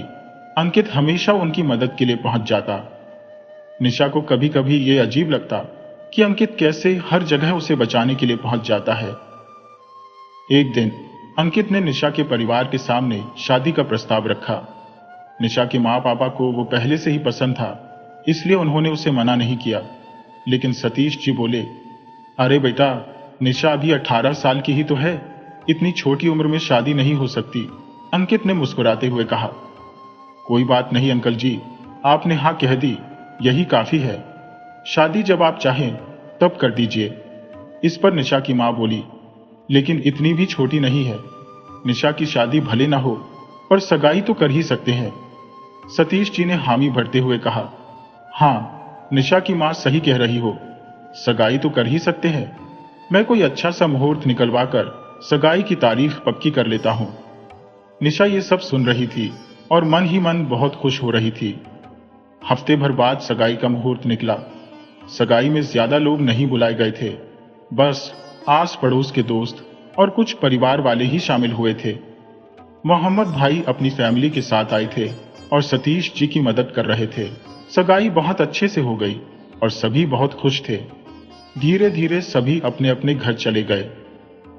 अंकित हमेशा उनकी मदद के लिए पहुंच जाता। निशा को कभी कभी ये अजीब लगता कि अंकित कैसे हर जगह उसे बचाने के लिए पहुंच जाता है। एक दिन अंकित ने निशा के परिवार के सामने शादी का प्रस्ताव रखा। निशा के माँ पापा को वो पहले से ही पसंद था, इसलिए उन्होंने उसे मना नहीं किया। लेकिन सतीश जी बोले, अरे बेटा, निशा अभी 18 साल की ही तो है, इतनी छोटी उम्र में शादी नहीं हो सकती। अंकित ने मुस्कुराते हुए कहा, कोई बात नहीं अंकल जी, आपने हाँ कह दी, यही काफी है। शादी जब आप चाहें तब कर दीजिए। इस पर निशा की मां बोली, लेकिन इतनी भी छोटी नहीं है। निशा की शादी भले ना हो, पर सगाई तो कर ही सकते हैं। सतीश जी ने हामी भरते हुए कहा, हाँ, निशा की मां सही कह रही हो, सगाई तो कर ही सकते हैं। मैं कोई अच्छा सा मुहूर्त निकलवा कर सगाई की तारीख पक्की कर लेता हूं। निशा ये सब सुन रही थी और मन ही मन बहुत खुश हो रही थी। हफ्ते भर बाद सगाई का मुहूर्त निकला। सगाई में ज्यादा लोग नहीं बुलाए गए थे, बस आस पड़ोस के दोस्त और कुछ परिवार वाले ही शामिल हुए थे। मोहम्मद भाई अपनी फैमिली के साथ आए थे और सतीश जी की मदद कर रहे थे। सगाई बहुत अच्छे से हो गई और सभी बहुत खुश थे। धीरे धीरे सभी अपने अपने घर चले गए।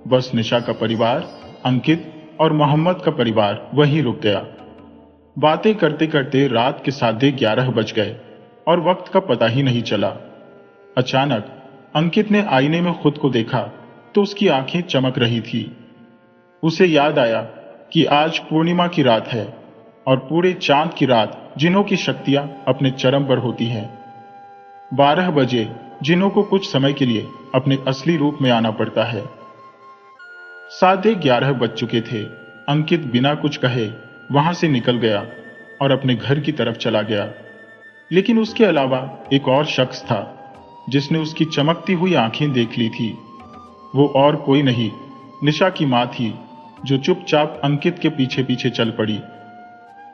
बस निशा का परिवार, अंकित और मोहम्मद का परिवार वहीं रुक गया। बातें करते करते रात के 11:30 बज गए और वक्त का पता ही नहीं चला। अचानक अंकित ने आईने में खुद को देखा तो उसकी आंखें चमक रही थी। उसे याद आया कि आज पूर्णिमा की रात है और पूरे चांद की रात जिन्हों की शक्तियां अपने चरम पर होती हैं। 12 बजे जिन्हों को कुछ समय के लिए अपने असली रूप में आना पड़ता है। 11:30 बज चुके थे। अंकित बिना कुछ कहे वहां से निकल गया और अपने घर की तरफ चला गया। लेकिन उसके अलावा एक और शख्स था जिसने उसकी चमकती हुई आंखें देख ली थी। वो और कोई नहीं, निशा की मां थी, जो चुपचाप अंकित के पीछे पीछे चल पड़ी।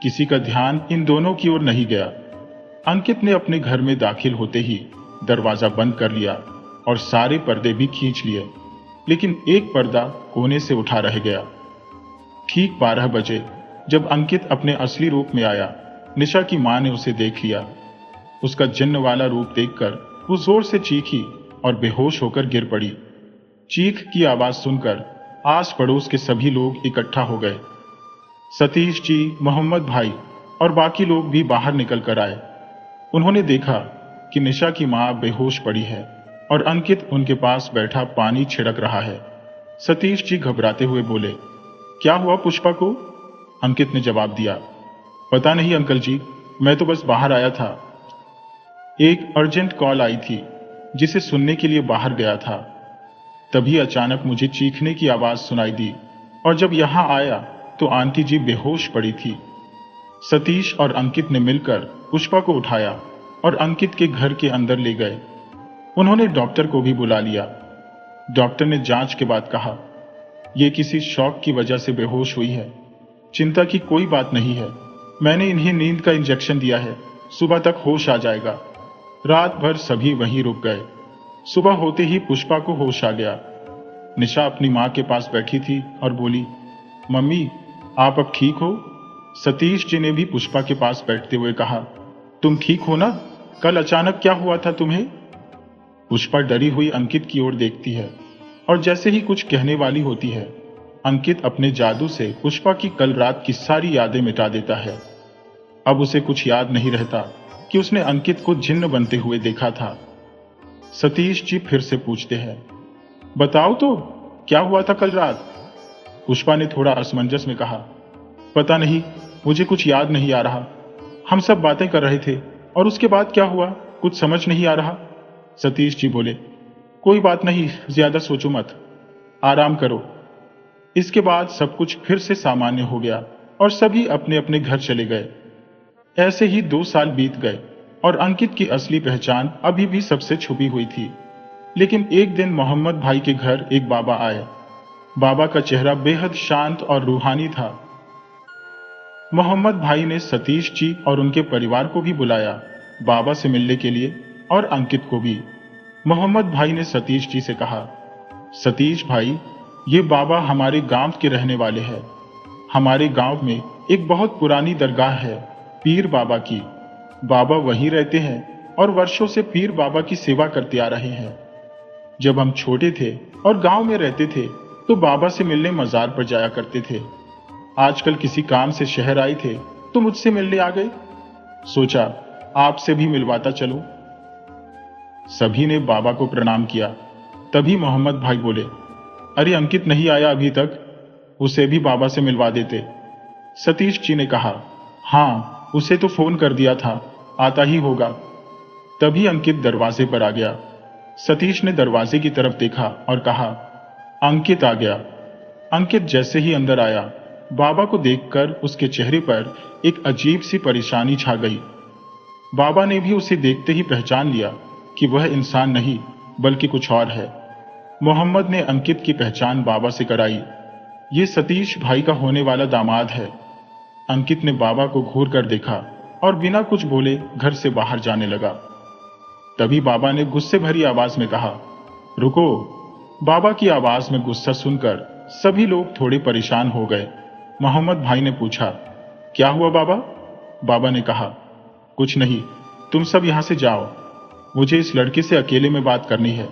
किसी का ध्यान इन दोनों की ओर नहीं गया। अंकित ने अपने घर में दाखिल होते ही दरवाजा बंद कर लिया और सारे पर्दे भी खींच लिए, लेकिन एक पर्दा कोने से उठा रह गया। ठीक 12 बजे जब अंकित अपने असली रूप में आया, निशा की मां ने उसे देख लिया। उसका जिन्न वाला रूप देखकर वो जोर से चीखी और बेहोश होकर गिर पड़ी। चीख की आवाज सुनकर आस पड़ोस के सभी लोग इकट्ठा हो गए। सतीश जी, मोहम्मद भाई और बाकी लोग भी बाहर निकल कर आए। उन्होंने देखा कि निशा की मां बेहोश पड़ी है और अंकित उनके पास बैठा पानी छिड़क रहा है। सतीश जी घबराते हुए बोले, क्या हुआ पुष्पा को? अंकित ने जवाब दिया, पता नहीं अंकल जी, मैं तो बस बाहर आया था। एक अर्जेंट कॉल आई थी जिसे सुनने के लिए बाहर गया था। तभी अचानक मुझे चीखने की आवाज सुनाई दी और जब यहां आया तो आंटी जी बेहोश पड़ी थी। सतीश और अंकित ने मिलकर पुष्पा को उठाया और अंकित के घर के अंदर ले गए। उन्होंने डॉक्टर को भी बुला लिया। डॉक्टर ने जांच के बाद कहा, यह किसी शॉक की वजह से बेहोश हुई है। चिंता की कोई बात नहीं है। मैंने इन्हें नींद का इंजेक्शन दिया है, सुबह तक होश आ जाएगा। रात भर सभी वहीं रुक गए। सुबह होते ही पुष्पा को होश आ गया। निशा अपनी मां के पास बैठी थी और बोली, मम्मी, आप अब ठीक हो? सतीश जी ने भी पुष्पा के पास बैठते हुए कहा, तुम ठीक हो ना? कल अचानक क्या हुआ था तुम्हें? पुष्पा डरी हुई अंकित की ओर देखती है और जैसे ही कुछ कहने वाली होती है, अंकित अपने जादू से पुष्पा की कल रात की सारी यादें मिटा देता है। अब उसे कुछ याद नहीं रहता कि उसने अंकित को जिन्न बनते हुए देखा था। सतीश जी फिर से पूछते हैं, बताओ तो, क्या हुआ था कल रात? पुष्पा ने थोड़ा असमंजस में कहा, पता नहीं, मुझे कुछ याद नहीं आ रहा। हम सब बातें कर रहे थे और उसके बाद क्या हुआ कुछ समझ नहीं आ रहा। सतीश जी बोले, कोई बात नहीं, ज्यादा सोचो मत। आराम करो। इसके बाद सब कुछ फिर से सामान्य हो गया और सभी अपने अपने घर चले गए। ऐसे ही 2 साल बीत गए और अंकित की असली पहचान अभी भी सबसे छुपी हुई थी। लेकिन एक दिन मोहम्मद भाई के घर एक बाबा आए। बाबा का चेहरा बेहद शांत और रूहानी था। मोहम्मद भाई ने सतीश जी और उनके परिवार को भी बुलाया बाबा से मिलने के लिए, और अंकित को भी। मोहम्मद भाई ने सतीश जी से कहा, सतीश भाई, ये बाबा हमारे गांव के रहने वाले हैं। हमारे गांव में एक बहुत पुरानी दरगाह है पीर बाबा की। बाबा वहीं रहते हैं और वर्षों से पीर बाबा की सेवा करते आ रहे हैं। जब हम छोटे थे और गांव में रहते थे तो बाबा से मिलने मजार पर जाया करते थे। आजकल किसी काम से शहर आए थे तो मुझसे मिलने आ गए। सोचा आपसे भी मिलवाता चलूं। सभी ने बाबा को प्रणाम किया। तभी मोहम्मद भाई बोले, अरे अंकित नहीं आया अभी तक, उसे भी बाबा से मिलवा देते। सतीश जी ने कहा, हाँ उसे तो फोन कर दिया था, आता ही होगा। तभी अंकित दरवाजे पर आ गया। सतीश ने दरवाजे की तरफ देखा और कहा, अंकित आ गया। अंकित जैसे ही अंदर आया, बाबा को देखकर उसके चेहरे पर एक अजीब सी परेशानी छा गई। बाबा ने भी उसे देखते ही पहचान लिया कि वह इंसान नहीं बल्कि कुछ और है। मोहम्मद ने अंकित की पहचान बाबा से कराई। ये सतीश भाई का होने वाला दामाद है। अंकित ने बाबा को घूर कर देखा और बिना कुछ बोले घर से बाहर जाने लगा। तभी बाबा ने गुस्से भरी आवाज में कहा, रुको। बाबा की आवाज में गुस्सा सुनकर सभी लोग थोड़े परेशान हो गए। मोहम्मद भाई ने पूछा, क्या हुआ बाबा? बाबा ने कहा, कुछ नहीं, तुम सब यहां से जाओ, मुझे इस लड़के से अकेले में बात करनी है।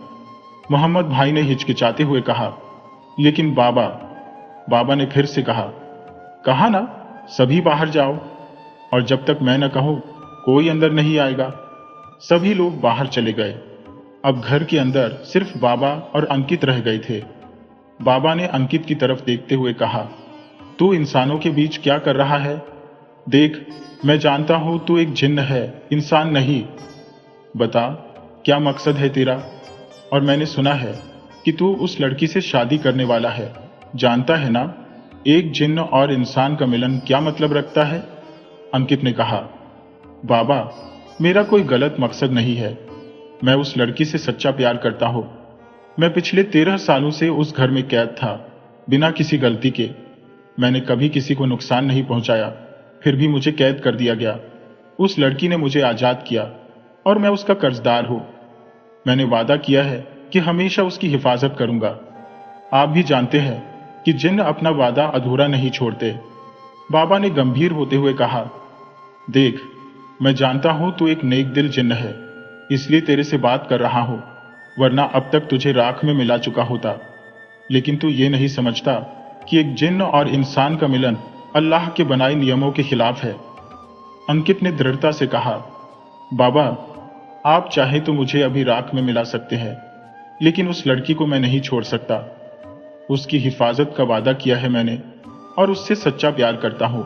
मोहम्मद भाई ने हिचकिचाते हुए कहा, लेकिन बाबा। बाबा ने फिर से कहा ना, सभी बाहर जाओ, और जब तक मैं न कहूं कोई अंदर नहीं आएगा। सभी लोग बाहर चले गए। अब घर के अंदर सिर्फ बाबा और अंकित रह गए थे। बाबा ने अंकित की तरफ देखते हुए कहा, तू इंसानों के बीच क्या कर रहा है? देख, मैं जानता हूं तू एक जिन्न है, इंसान नहीं। बता, क्या मकसद है तेरा? और मैंने सुना है कि तू उस लड़की से शादी करने वाला है। जानता है ना, एक जिन्न और इंसान का मिलन क्या मतलब रखता है? अंकित ने कहा, बाबा, मेरा कोई गलत मकसद नहीं है। मैं उस लड़की से सच्चा प्यार करता हूं। मैं पिछले 13 सालों से उस घर में कैद था, बिना किसी गलती के। मैंने कभी किसी को नुकसान नहीं पहुंचाया, फिर भी मुझे कैद कर दिया गया। उस लड़की ने मुझे आजाद किया और मैं उसका कर्जदार हूं। मैंने वादा किया है कि हमेशा उसकी हिफाजत करूंगा। आप भी जानते हैं कि जिन्न अपना वादा अधूरा नहीं छोड़ते। बाबा ने गंभीर होते हुए कहा, देख, मैं जानता हूं तू एक नेक दिल जिन्न है, इसलिए तेरे से बात कर रहा हूं, वरना अब तक तुझे राख में मिला चुका होता। लेकिन तू ये नहीं समझता कि एक जिन्न और इंसान का मिलन अल्लाह के बनाए नियमों के खिलाफ है। अंकित ने दृढ़ता से कहा, बाबा, आप चाहे तो मुझे अभी राख में मिला सकते हैं, लेकिन उस लड़की को मैं नहीं छोड़ सकता। उसकी हिफाजत का वादा किया है मैंने, और उससे सच्चा प्यार करता हूं।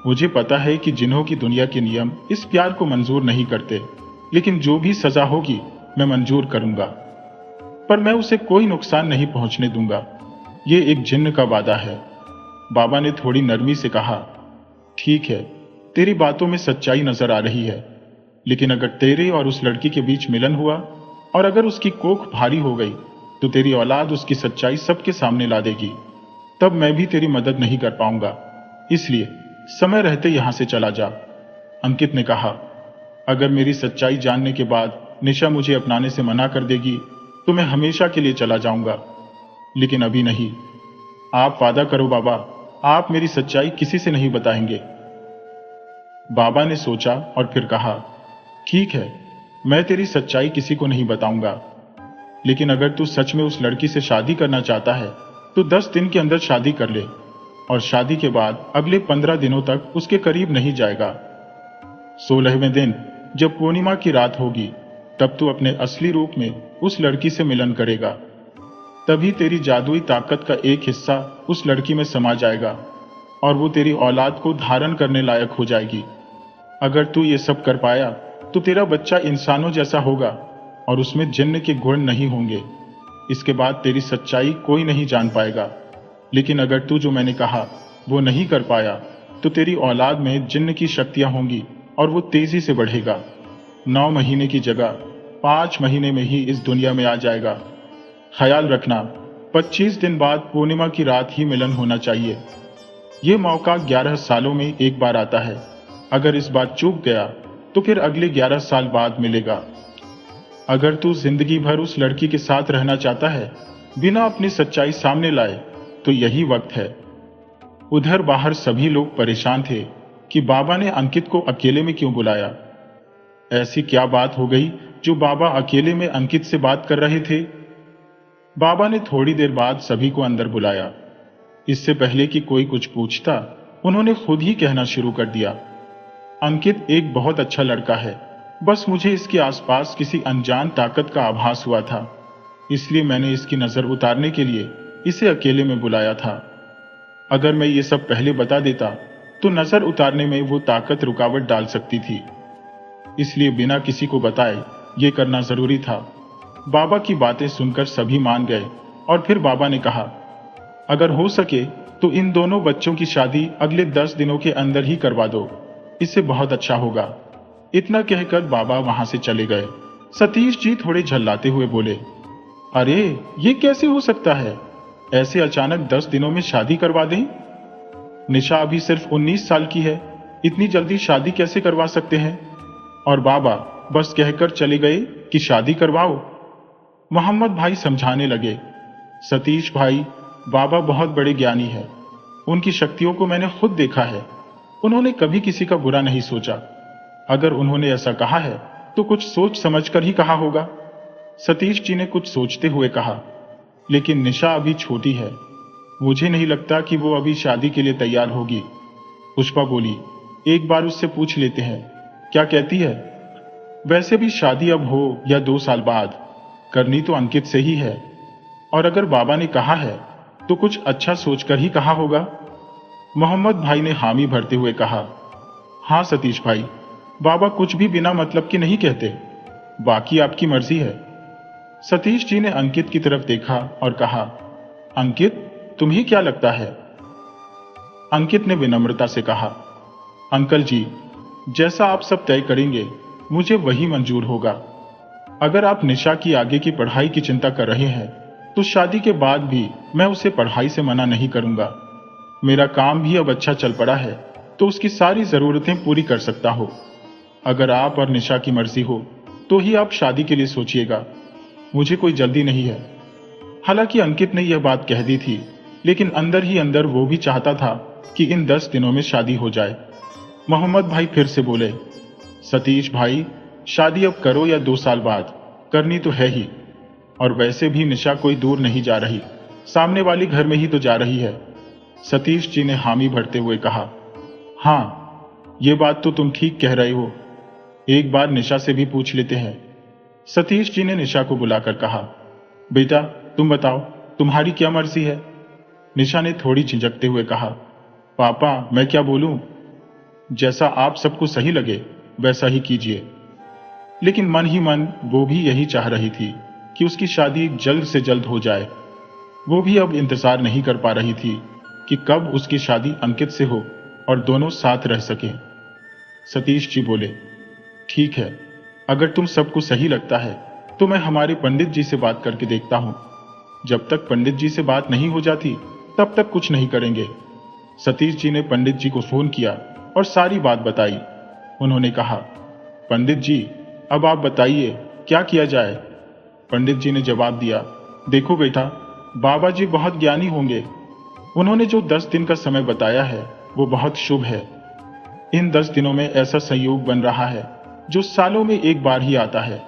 मुझे पता है कि जिन्हों की दुनिया के नियम इस प्यार को मंजूर नहीं करते, लेकिन जो भी सजा होगी मैं मंजूर करूंगा। पर मैं उसे कोई नुकसान नहीं पहुंचने दूंगा। ये एक जिन्न का वादा है। बाबा ने थोड़ी नरमी से कहा, ठीक है, तेरी बातों में सच्चाई नजर आ रही है, लेकिन अगर तेरे और उस लड़की के बीच मिलन हुआ और अगर उसकी कोख भारी हो गई तो तेरी औलाद उसकी सच्चाई सबके सामने ला देगी। तब मैं भी तेरी मदद नहीं कर पाऊंगा। इसलिए समय रहते यहां से चला जा। अंकित ने कहा, अगर मेरी सच्चाई जानने के बाद निशा मुझे अपनाने से मना कर देगी तो मैं हमेशा के लिए चला जाऊंगा, लेकिन अभी नहीं। आप वादा करो बाबा, आप मेरी सच्चाई किसी से नहीं बताएंगे। बाबा ने सोचा और फिर कहा, ठीक है, मैं तेरी सच्चाई किसी को नहीं बताऊंगा, लेकिन अगर तू सच में उस लड़की से शादी करना चाहता है तो 10 दिन के अंदर शादी कर ले, और शादी के बाद अगले 15 दिनों तक उसके करीब नहीं जाएगा। 16वें दिन जब पूर्णिमा की रात होगी तब तू अपने असली रूप में उस लड़की से मिलन करेगा। तभी तेरी जादुई ताकत का एक हिस्सा उस लड़की में समा जाएगा और वो तेरी औलाद को धारण करने लायक हो जाएगी। अगर तू ये सब कर पाया तो तेरा बच्चा इंसानों जैसा होगा और उसमें जिन्न के गुण नहीं होंगे। इसके बाद तेरी सच्चाई कोई नहीं जान पाएगा। लेकिन अगर तू जो मैंने कहा वो नहीं कर पाया तो तेरी औलाद में जिन्न की शक्तियां होंगी और वो तेजी से बढ़ेगा। 9 महीने की जगह 5 महीने में ही इस दुनिया में आ जाएगा। ख्याल रखना, 25 दिन बाद पूर्णिमा की रात ही मिलन होना चाहिए। ये मौका 11 सालों में एक बार आता है। अगर इस बार चूक गया तो फिर अगले 11 साल बाद मिलेगा। अगर तू जिंदगी भर उस लड़की के साथ रहना चाहता है बिना अपनी सच्चाई सामने लाए तो यही वक्त है। उधर बाहर सभी लोग परेशान थे कि बाबा ने अंकित को अकेले में क्यों बुलाया। ऐसी क्या बात हो गई जो बाबा अकेले में अंकित से बात कर रहे थे। बाबा ने थोड़ी देर बाद सभी को अंदर बुलाया। इससे पहले कि कोई कुछ पूछता उन्होंने खुद ही कहना शुरू कर दिया, अंकित एक बहुत अच्छा लड़का है, बस मुझे इसके आसपास किसी अनजान ताकत का आभास हुआ था, इसलिए मैंने इसकी नजर उतारने के लिए इसे अकेले में बुलाया था। अगर मैं ये सब पहले बता देता तो नजर उतारने में वो ताकत रुकावट डाल सकती थी, इसलिए बिना किसी को बताए ये करना जरूरी था। बाबा की बातें सुनकर सभी मान गए और फिर बाबा ने कहा, अगर हो सके तो इन दोनों बच्चों की शादी अगले 10 दिनों के अंदर ही करवा दो, इससे बहुत अच्छा होगा। इतना कहकर बाबा वहां से चले गए। सतीश जी थोड़े झल्लाते हुए बोले, अरे ये कैसे हो सकता है, ऐसे अचानक 10 दिनों में शादी करवा दें? निशा अभी सिर्फ 19 साल की है, इतनी जल्दी शादी कैसे करवा सकते हैं? और बाबा बस कहकर चले गए कि शादी करवाओ। मोहम्मद भाई समझाने लगे, सतीश भाई, बाबा बहुत बड़े ज्ञानी है, उनकी शक्तियों को मैंने खुद देखा है, उन्होंने कभी किसी का बुरा नहीं सोचा। अगर उन्होंने ऐसा कहा है तो कुछ सोच समझ कर ही कहा होगा। सतीश जी ने कुछ सोचते हुए कहा, लेकिन निशा अभी छोटी है, मुझे नहीं लगता कि वो अभी शादी के लिए तैयार होगी। पुष्पा बोली, एक बार उससे पूछ लेते हैं, क्या कहती है? वैसे भी शादी अब हो या 2 साल बाद, करनी तो अंकित से ही है, और अगर बाबा ने कहा है तो कुछ अच्छा सोचकर ही कहा होगा। मोहम्मद भाई ने हामी भरते हुए कहा, हाँ सतीश भाई, बाबा कुछ भी बिना मतलब के नहीं कहते, बाकी आपकी मर्जी है। सतीश जी ने अंकित की तरफ देखा और कहा, अंकित तुम्हें क्या लगता है? अंकित ने विनम्रता से कहा, अंकल जी, जैसा आप सब तय करेंगे मुझे वही मंजूर होगा। अगर आप निशा की आगे की पढ़ाई की चिंता कर रहे हैं तो शादी के बाद भी मैं उसे पढ़ाई से मना नहीं करूंगा। मेरा काम भी अब अच्छा चल पड़ा है तो उसकी सारी जरूरतें पूरी कर सकता हो। अगर आप और निशा की मर्जी हो तो ही आप शादी के लिए सोचिएगा, मुझे कोई जल्दी नहीं है। हालांकि अंकित ने यह बात कह दी थी, लेकिन अंदर ही अंदर वो भी चाहता था कि इन 10 दिनों में शादी हो जाए। मोहम्मद भाई फिर से बोले, सतीश भाई, शादी अब करो या 2 साल बाद, करनी तो है ही, और वैसे भी निशा कोई दूर नहीं जा रही, सामने वाली घर में ही तो जा रही है। सतीश जी ने हामी भरते हुए कहा, हाँ ये बात तो तुम ठीक कह रहे हो, एक बार निशा से भी पूछ लेते हैं। सतीश जी ने निशा को बुलाकर कहा, बेटा तुम बताओ, तुम्हारी क्या मर्जी है? निशा ने थोड़ी झिझकते हुए कहा, पापा मैं क्या बोलूं, जैसा आप सबको सही लगे वैसा ही कीजिए। लेकिन मन ही मन वो भी यही चाह रही थी कि उसकी शादी जल्द से जल्द हो जाए। वो भी अब इंतजार नहीं कर पा रही थी कि कब उसकी शादी अंकित से हो और दोनों साथ रह सके। सतीश जी बोले, ठीक है, अगर तुम सबको सही लगता है तो मैं हमारे पंडित जी से बात करके देखता हूं। जब तक पंडित जी से बात नहीं हो जाती तब तक कुछ नहीं करेंगे। सतीश जी ने पंडित जी को फोन किया और सारी बात बताई। उन्होंने कहा, पंडित जी अब आप बताइए क्या किया जाए? पंडित जी ने जवाब दिया, देखो बेटा, बाबा जी बहुत ज्ञानी होंगे, उन्होंने जो 10 दिन का समय बताया है वो बहुत शुभ है। इन 10 दिनों में ऐसा संयोग बन रहा है जो सालों में एक बार ही आता है।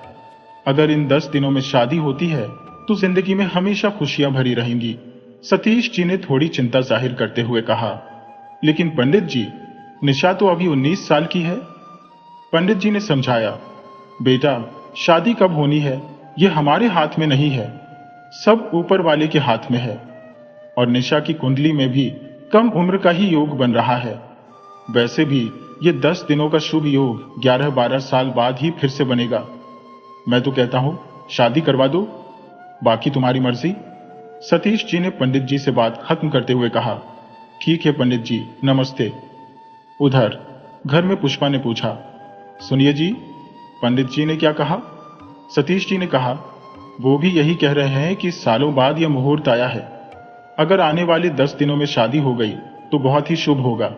अगर इन 10 दिनों में शादी होती है तो जिंदगी में हमेशा खुशियां भरी रहेंगी। सतीश जी ने थोड़ी चिंता जाहिर करते हुए कहा, लेकिन पंडित जी, निशा तो अभी 19 साल की है। पंडित जी ने समझाया, बेटा शादी कब होनी है ये हमारे हाथ में नहीं है, सब ऊपर वाले के हाथ में है, और निशा की कुंडली में भी कम उम्र का ही योग बन रहा है। वैसे भी ये 10 दिनों का शुभ योग 11-12 साल बाद ही फिर से बनेगा। मैं तो कहता हूं शादी करवा दो। बाकी तुम्हारी मर्जी। सतीश जी ने पंडित जी से बात खत्म करते हुए कहा। ठीक है पंडित जी, नमस्ते। उधर घर में पुष्पा ने पूछा, सुनिए जी, पंडित जी ने क्या कहा? सतीश जी ने कहा, वो भी यही कह रहे हैं कि सालों बाद यह मुहूर्त आया है। अगर आने वाले 10 दिनों में शादी हो गई तो बहुत ही शुभ होगा।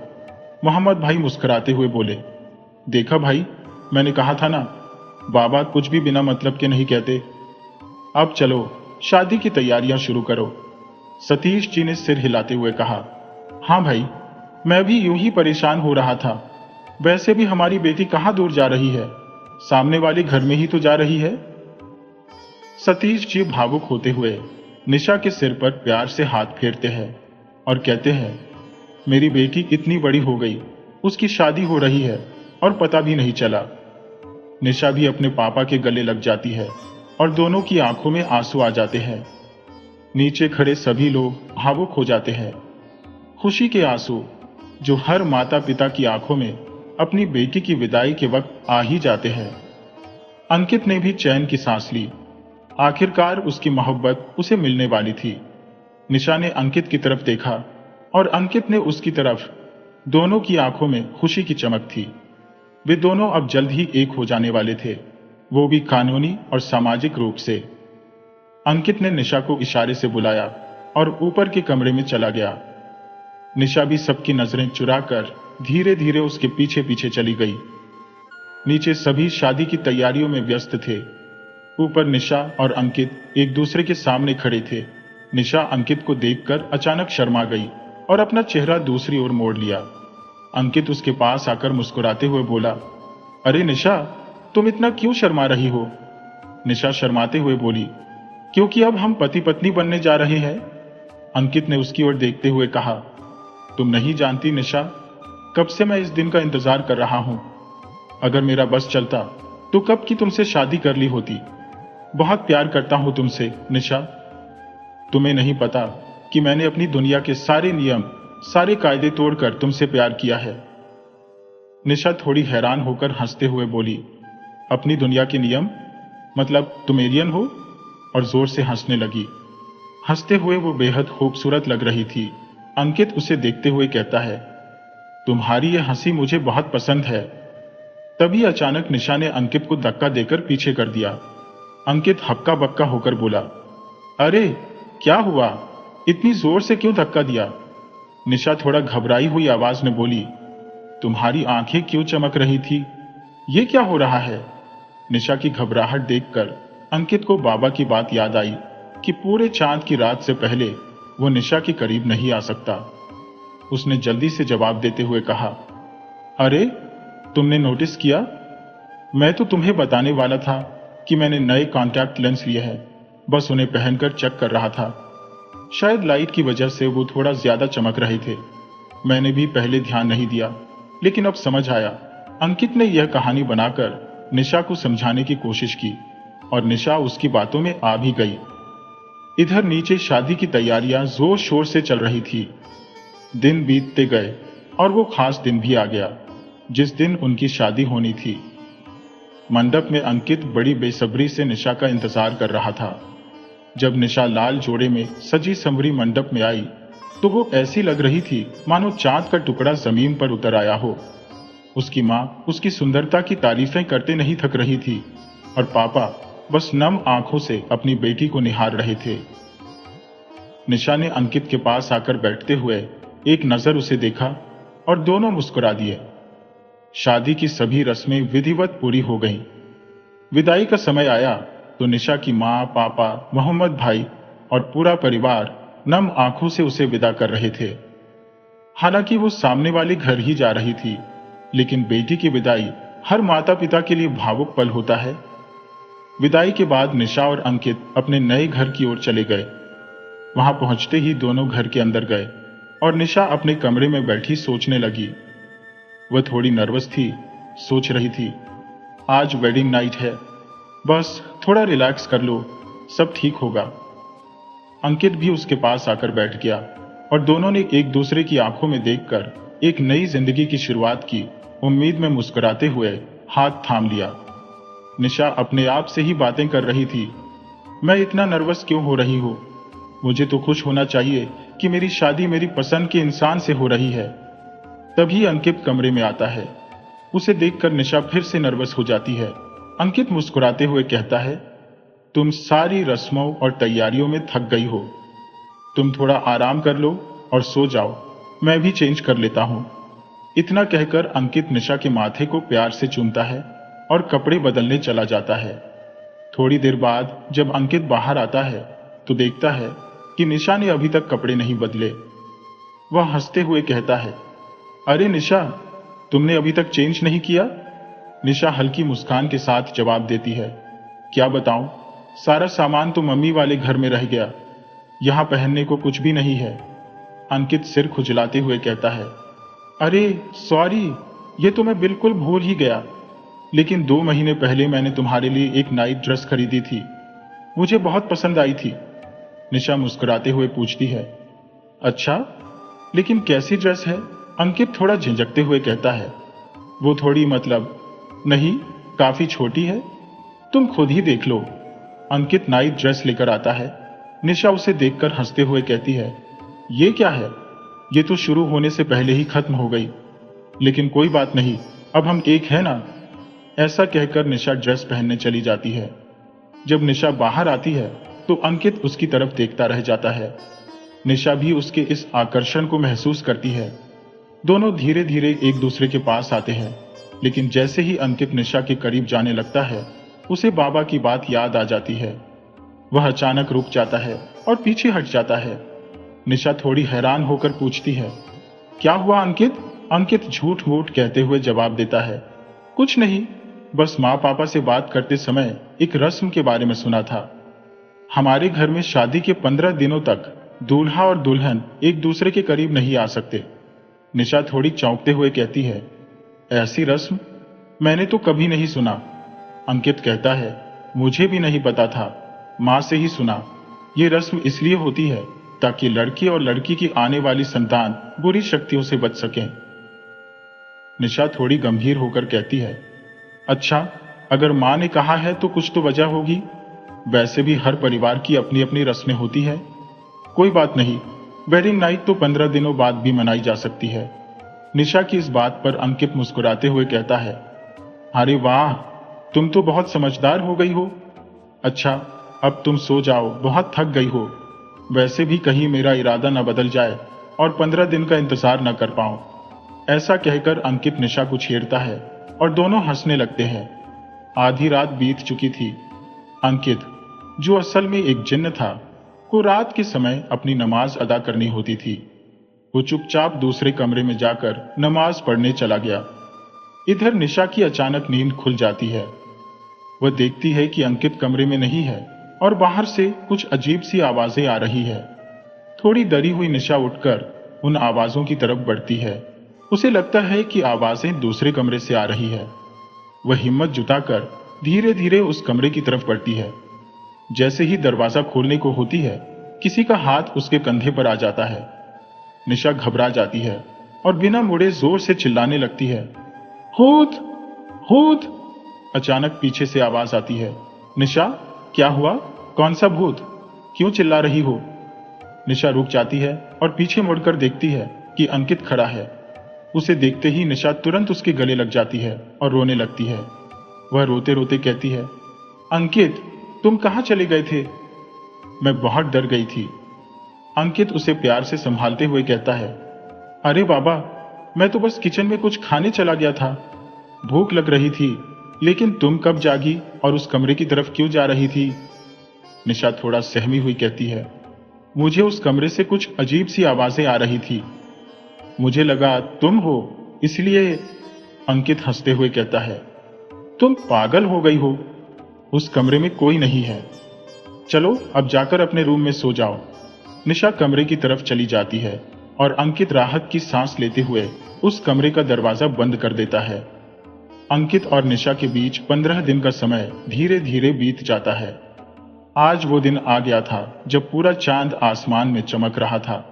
मोहम्मद भाई मुस्कुराते हुए बोले, देखा भाई, मैंने कहा था ना, बाबा कुछ भी बिना मतलब के नहीं कहते। अब चलो शादी की तैयारियां शुरू करो। सतीश जी ने सिर हिलाते हुए कहा, हाँ भाई, मैं भी यूं ही परेशान हो रहा था। वैसे भी हमारी बेटी कहाँ दूर जा रही है, सामने वाले घर में ही तो जा रही है। सतीश जी भावुक होते हुए निशा के सिर पर प्यार से हाथ फेरते हैं और कहते हैं, मेरी बेटी इतनी बड़ी हो गई, उसकी शादी हो रही है और पता भी नहीं चला। निशा भी अपने पापा के गले लग जाती है और दोनों की आंखों में आंसू आ जाते हैं। नीचे खड़े सभी लोग भावुक हो जाते हैं। खुशी के आंसू जो हर माता पिता की आंखों में अपनी बेटी की विदाई के वक्त आ ही जाते हैं। अंकित ने भी चैन की सांस ली। आखिरकार उसकी मोहब्बत उसे मिलने वाली थी। निशा ने अंकित की तरफ देखा और अंकित ने उसकी तरफ। दोनों की आंखों में खुशी की चमक थी। वे दोनों अब जल्द ही एक हो जाने वाले थे, वो भी कानूनी और सामाजिक रूप से। अंकित ने निशा को इशारे से बुलाया और ऊपर के कमरे में चला गया। निशा भी सबकी नजरें चुराकर धीरे धीरे उसके पीछे पीछे चली गई। नीचे सभी शादी की तैयारियों में व्यस्त थे। ऊपर निशा और अंकित एक दूसरे के सामने खड़े थे। निशा अंकित को देखकर अचानक शर्मा गई और अपना चेहरा दूसरी ओर मोड़ लिया। अंकित उसके पास आकर मुस्कुराते हुए बोला, अरे निशा, तुम इतना क्यों शर्मा रही हो? निशा शर्माते हुए बोली, क्योंकि अब हम पति पत्नी बनने जा रहे हैं। अंकित ने उसकी ओर देखते हुए कहा, तुम नहीं जानती निशा, कब से मैं इस दिन का इंतजार कर रहा हूं। अगर मेरा बस चलता तो कब की तुमसे शादी कर ली होती। बहुत प्यार करता हूं तुमसे निशा। तुम्हें नहीं पता कि मैंने अपनी दुनिया के सारे नियम, सारे कायदे तोड़कर तुमसे प्यार किया है। निशा थोड़ी हैरान होकर हंसते हुए बोली, अपनी दुनिया के नियम? मतलब तुम एलियन हो? और जोर से हंसने लगी। हंसते हुए वो बेहद खूबसूरत लग रही थी। अंकित उसे देखते हुए कहता है, तुम्हारी यह हंसी मुझे बहुत पसंद है। तभी अचानक निशा ने अंकित को धक्का देकर पीछे कर दिया। अंकित हक्का बक्का होकर बोला, अरे क्या हुआ, इतनी जोर से क्यों धक्का दिया? निशा थोड़ा घबराई हुई आवाज में बोली, तुम्हारी आंखें क्यों चमक रही थी? ये क्या हो रहा है? निशा की घबराहट देखकर अंकित को बाबा की बात याद आई कि पूरे चांद की रात से पहले वो निशा के करीब नहीं आ सकता। उसने जल्दी से जवाब देते हुए कहा, अरे तुमने नोटिस किया? मैं तो तुम्हें बताने वाला था कि मैंने नए कॉन्टैक्ट लेंस लिए हैं, बस उन्हें पहनकर चेक कर रहा था। शायद लाइट की वजह से वो थोड़ा ज्यादा चमक रहे थे। मैंने भी पहले ध्यान नहीं दिया, लेकिन अब समझ आया। अंकित ने यह कहानी बनाकर निशा को समझाने की कोशिश की और निशा उसकी बातों में आ भी गई। इधर नीचे शादी की तैयारियां जोर शोर से चल रही थी। दिन बीतते गए और वो खास दिन भी आ गया जिस दिन उनकी शादी होनी थी। मंडप में अंकित बड़ी बेसब्री से निशा का इंतजार कर रहा था। जब निशा लाल जोड़े में सजी संवरी मंडप में आई तो वो ऐसी लग रही थी मानो चांद का टुकड़ा जमीन पर उतर आया हो। उसकी माँ उसकी सुंदरता की तारीफें करते नहीं थक रही थी और पापा बस नम आंखों से अपनी बेटी को निहार रहे थे। निशा ने अंकित के पास आकर बैठते हुए एक नजर उसे देखा और दोनों मुस्कुरा दिए। शादी की सभी रस्में विधिवत पूरी हो गईं। विदाई का समय आया तो निशा की माँ, पापा, मोहम्मद भाई और पूरा परिवार नम आंखों से उसे विदा कर रहे थे। हालांकि वो सामने वाले घर ही जा रही थी, लेकिन बेटी की विदाई हर माता पिता के लिए भावुक पल होता है। विदाई के बाद निशा और अंकित अपने नए घर की ओर चले गए। वहां पहुंचते ही दोनों घर के अंदर गए और निशा अपने कमरे में बैठी सोचने लगी। वह थोड़ी नर्वस थी, सोच रही थी, आज वेडिंग नाइट है, बस थोड़ा रिलैक्स कर लो, सब ठीक होगा। अंकित भी उसके पास आकर बैठ गया और दोनों ने एक दूसरे की आंखों में देखकर एक नई जिंदगी की शुरुआत की उम्मीद में मुस्कुराते हुए हाथ थाम लिया। निशा अपने आप से ही बातें कर रही थी, मैं इतना नर्वस क्यों हो रही हूँ? मुझे तो खुश होना चाहिए कि मेरी शादी मेरी पसंद के इंसान से हो रही है। तभी अंकित कमरे में आता है। उसे देखकर निशा फिर से नर्वस हो जाती है। अंकित मुस्कुराते हुए कहता है, तुम सारी रस्मों और तैयारियों में थक गई हो। तुम थोड़ा आराम कर लो और सो जाओ, मैं भी चेंज कर लेता हूँ। इतना कहकर अंकित निशा के माथे को प्यार से चूमता है और कपड़े बदलने चला जाता है। थोड़ी देर बाद जब अंकित बाहर आता है तो देखता है कि निशा ने अभी तक कपड़े नहीं बदले। वह हंसते हुए कहता है, अरे निशा, तुमने अभी तक चेंज नहीं किया? निशा हल्की मुस्कान के साथ जवाब देती है, क्या बताऊं, सारा सामान तो मम्मी वाले घर में रह गया, यहां पहनने को कुछ भी नहीं है। अंकित सिर खुजलाते हुए कहता है, अरे सॉरी, ये तो मैं बिल्कुल भूल ही गया। लेकिन 2 महीने पहले मैंने तुम्हारे लिए एक नाइट ड्रेस खरीदी थी, मुझे बहुत पसंद आई थी। निशा मुस्कुराते हुए पूछती है, अच्छा, लेकिन कैसी ड्रेस है? अंकित थोड़ा झिझकते हुए कहता है, वो थोड़ी मतलब नहीं, काफी छोटी है, तुम खुद ही देख लो। अंकित नाइट ड्रेस लेकर आता है। निशा उसे देखकर हंसते हुए कहती है, ये क्या है? ये तो शुरू होने से पहले ही खत्म हो गई। लेकिन कोई बात नहीं, अब हम एक है ना। ऐसा कहकर निशा ड्रेस पहनने चली जाती है। जब निशा बाहर आती है तो अंकित उसकी तरफ देखता रह जाता है। निशा भी उसके इस आकर्षण को महसूस करती है। दोनों धीरे धीरे एक दूसरे के पास आते हैं, लेकिन जैसे ही अंकित निशा के करीब जाने लगता है, उसे बाबा की बात याद आ जाती है। वह अचानक रुक जाता है और पीछे हट जाता है। निशा थोड़ी हैरान होकर पूछती है, क्या हुआ अंकित? अंकित झूठ मूठ कहते हुए जवाब देता है, कुछ नहीं, बस माँ पापा से बात करते समय एक रस्म के बारे में सुना था। हमारे घर में शादी के 15 दिनों तक दूल्हा और दुल्हन एक दूसरे के करीब नहीं आ सकते। निशा थोड़ी चौंकते हुए कहती है, ऐसी रस्म मैंने तो कभी नहीं सुना। अंकित कहता है, मुझे भी नहीं पता था, माँ से ही सुना। ये रस्म इसलिए होती है ताकि लड़के और लड़की की आने वाली संतान बुरी शक्तियों से बच सकें। निशा थोड़ी गंभीर होकर कहती है, अच्छा, अगर माँ ने कहा है तो कुछ तो वजह होगी। वैसे भी हर परिवार की अपनी अपनी रस्में होती है। कोई बात नहीं, वेडिंग नाइट तो 15 दिनों बाद भी मनाई जा सकती है। निशा की इस बात पर अंकित मुस्कुराते हुए कहता है, अरे वाह, तुम तो बहुत समझदार हो गई हो। अच्छा, अब तुम सो जाओ, बहुत थक गई हो। वैसे भी कहीं मेरा इरादा न बदल जाए और 15 दिन का इंतजार न कर पाऊं। ऐसा कहकर अंकित निशा को छेड़ता है और दोनों हंसने लगते हैं। आधी रात बीत चुकी थी। अंकित, जो असल में एक जिन्न था, को रात के समय अपनी नमाज अदा करनी होती थी। वो चुपचाप दूसरे कमरे में जाकर नमाज पढ़ने चला गया। इधर निशा की अचानक नींद खुल जाती है। वह देखती है कि अंकित कमरे में नहीं है और बाहर से कुछ अजीब सी आवाजें आ रही है। थोड़ी डरी हुई निशा उठकर उन आवाजों की तरफ बढ़ती है। उसे लगता है कि आवाजें दूसरे कमरे से आ रही है। वह हिम्मत जुटाकर धीरे धीरे उस कमरे की तरफ बढ़ती है। जैसे ही दरवाजा खोलने को होती है, किसी का हाथ उसके कंधे पर आ जाता है। निशा घबरा जाती है और बिना मुड़े जोर से चिल्लाने लगती है, भूत, भूत। अचानक पीछे से आवाज आती है, निशा, क्या हुआ? कौन सा भूत? क्यों चिल्ला रही हो? निशा रुक जाती है और पीछे मुड़कर देखती है कि अंकित खड़ा है। उसे देखते ही निशा तुरंत उसके गले लग जाती है और रोने लगती है। वह रोते रोते कहती है, अंकित, तुम कहां चले गए थे? मैं बहुत डर गई थी। अंकित उसे प्यार से संभालते हुए कहता है, अरे बाबा, मैं तो बस किचन में कुछ खाने चला गया था। भूख लग रही थी, लेकिन तुम कब जागी और उस कमरे की तरफ क्यों जा रही थी? निशा थोड़ा सहमी हुई कहती है, मुझे उस कमरे से कुछ अजीब सी आवाजें आ रही थी। मुझे लगा तुम हो, इसलिए। अंकित हंसते हुए कहता है, तुम पागल हो गई हो, उस कमरे में कोई नहीं है। चलो अब जाकर अपने रूम में सो जाओ। निशा कमरे की तरफ चली जाती है और अंकित राहत की सांस लेते हुए उस कमरे का दरवाजा बंद कर देता है। अंकित और निशा के बीच 15 दिन का समय धीरे धीरे बीत जाता है। आज वो दिन आ गया था जब पूरा चांद आसमान में चमक रहा था।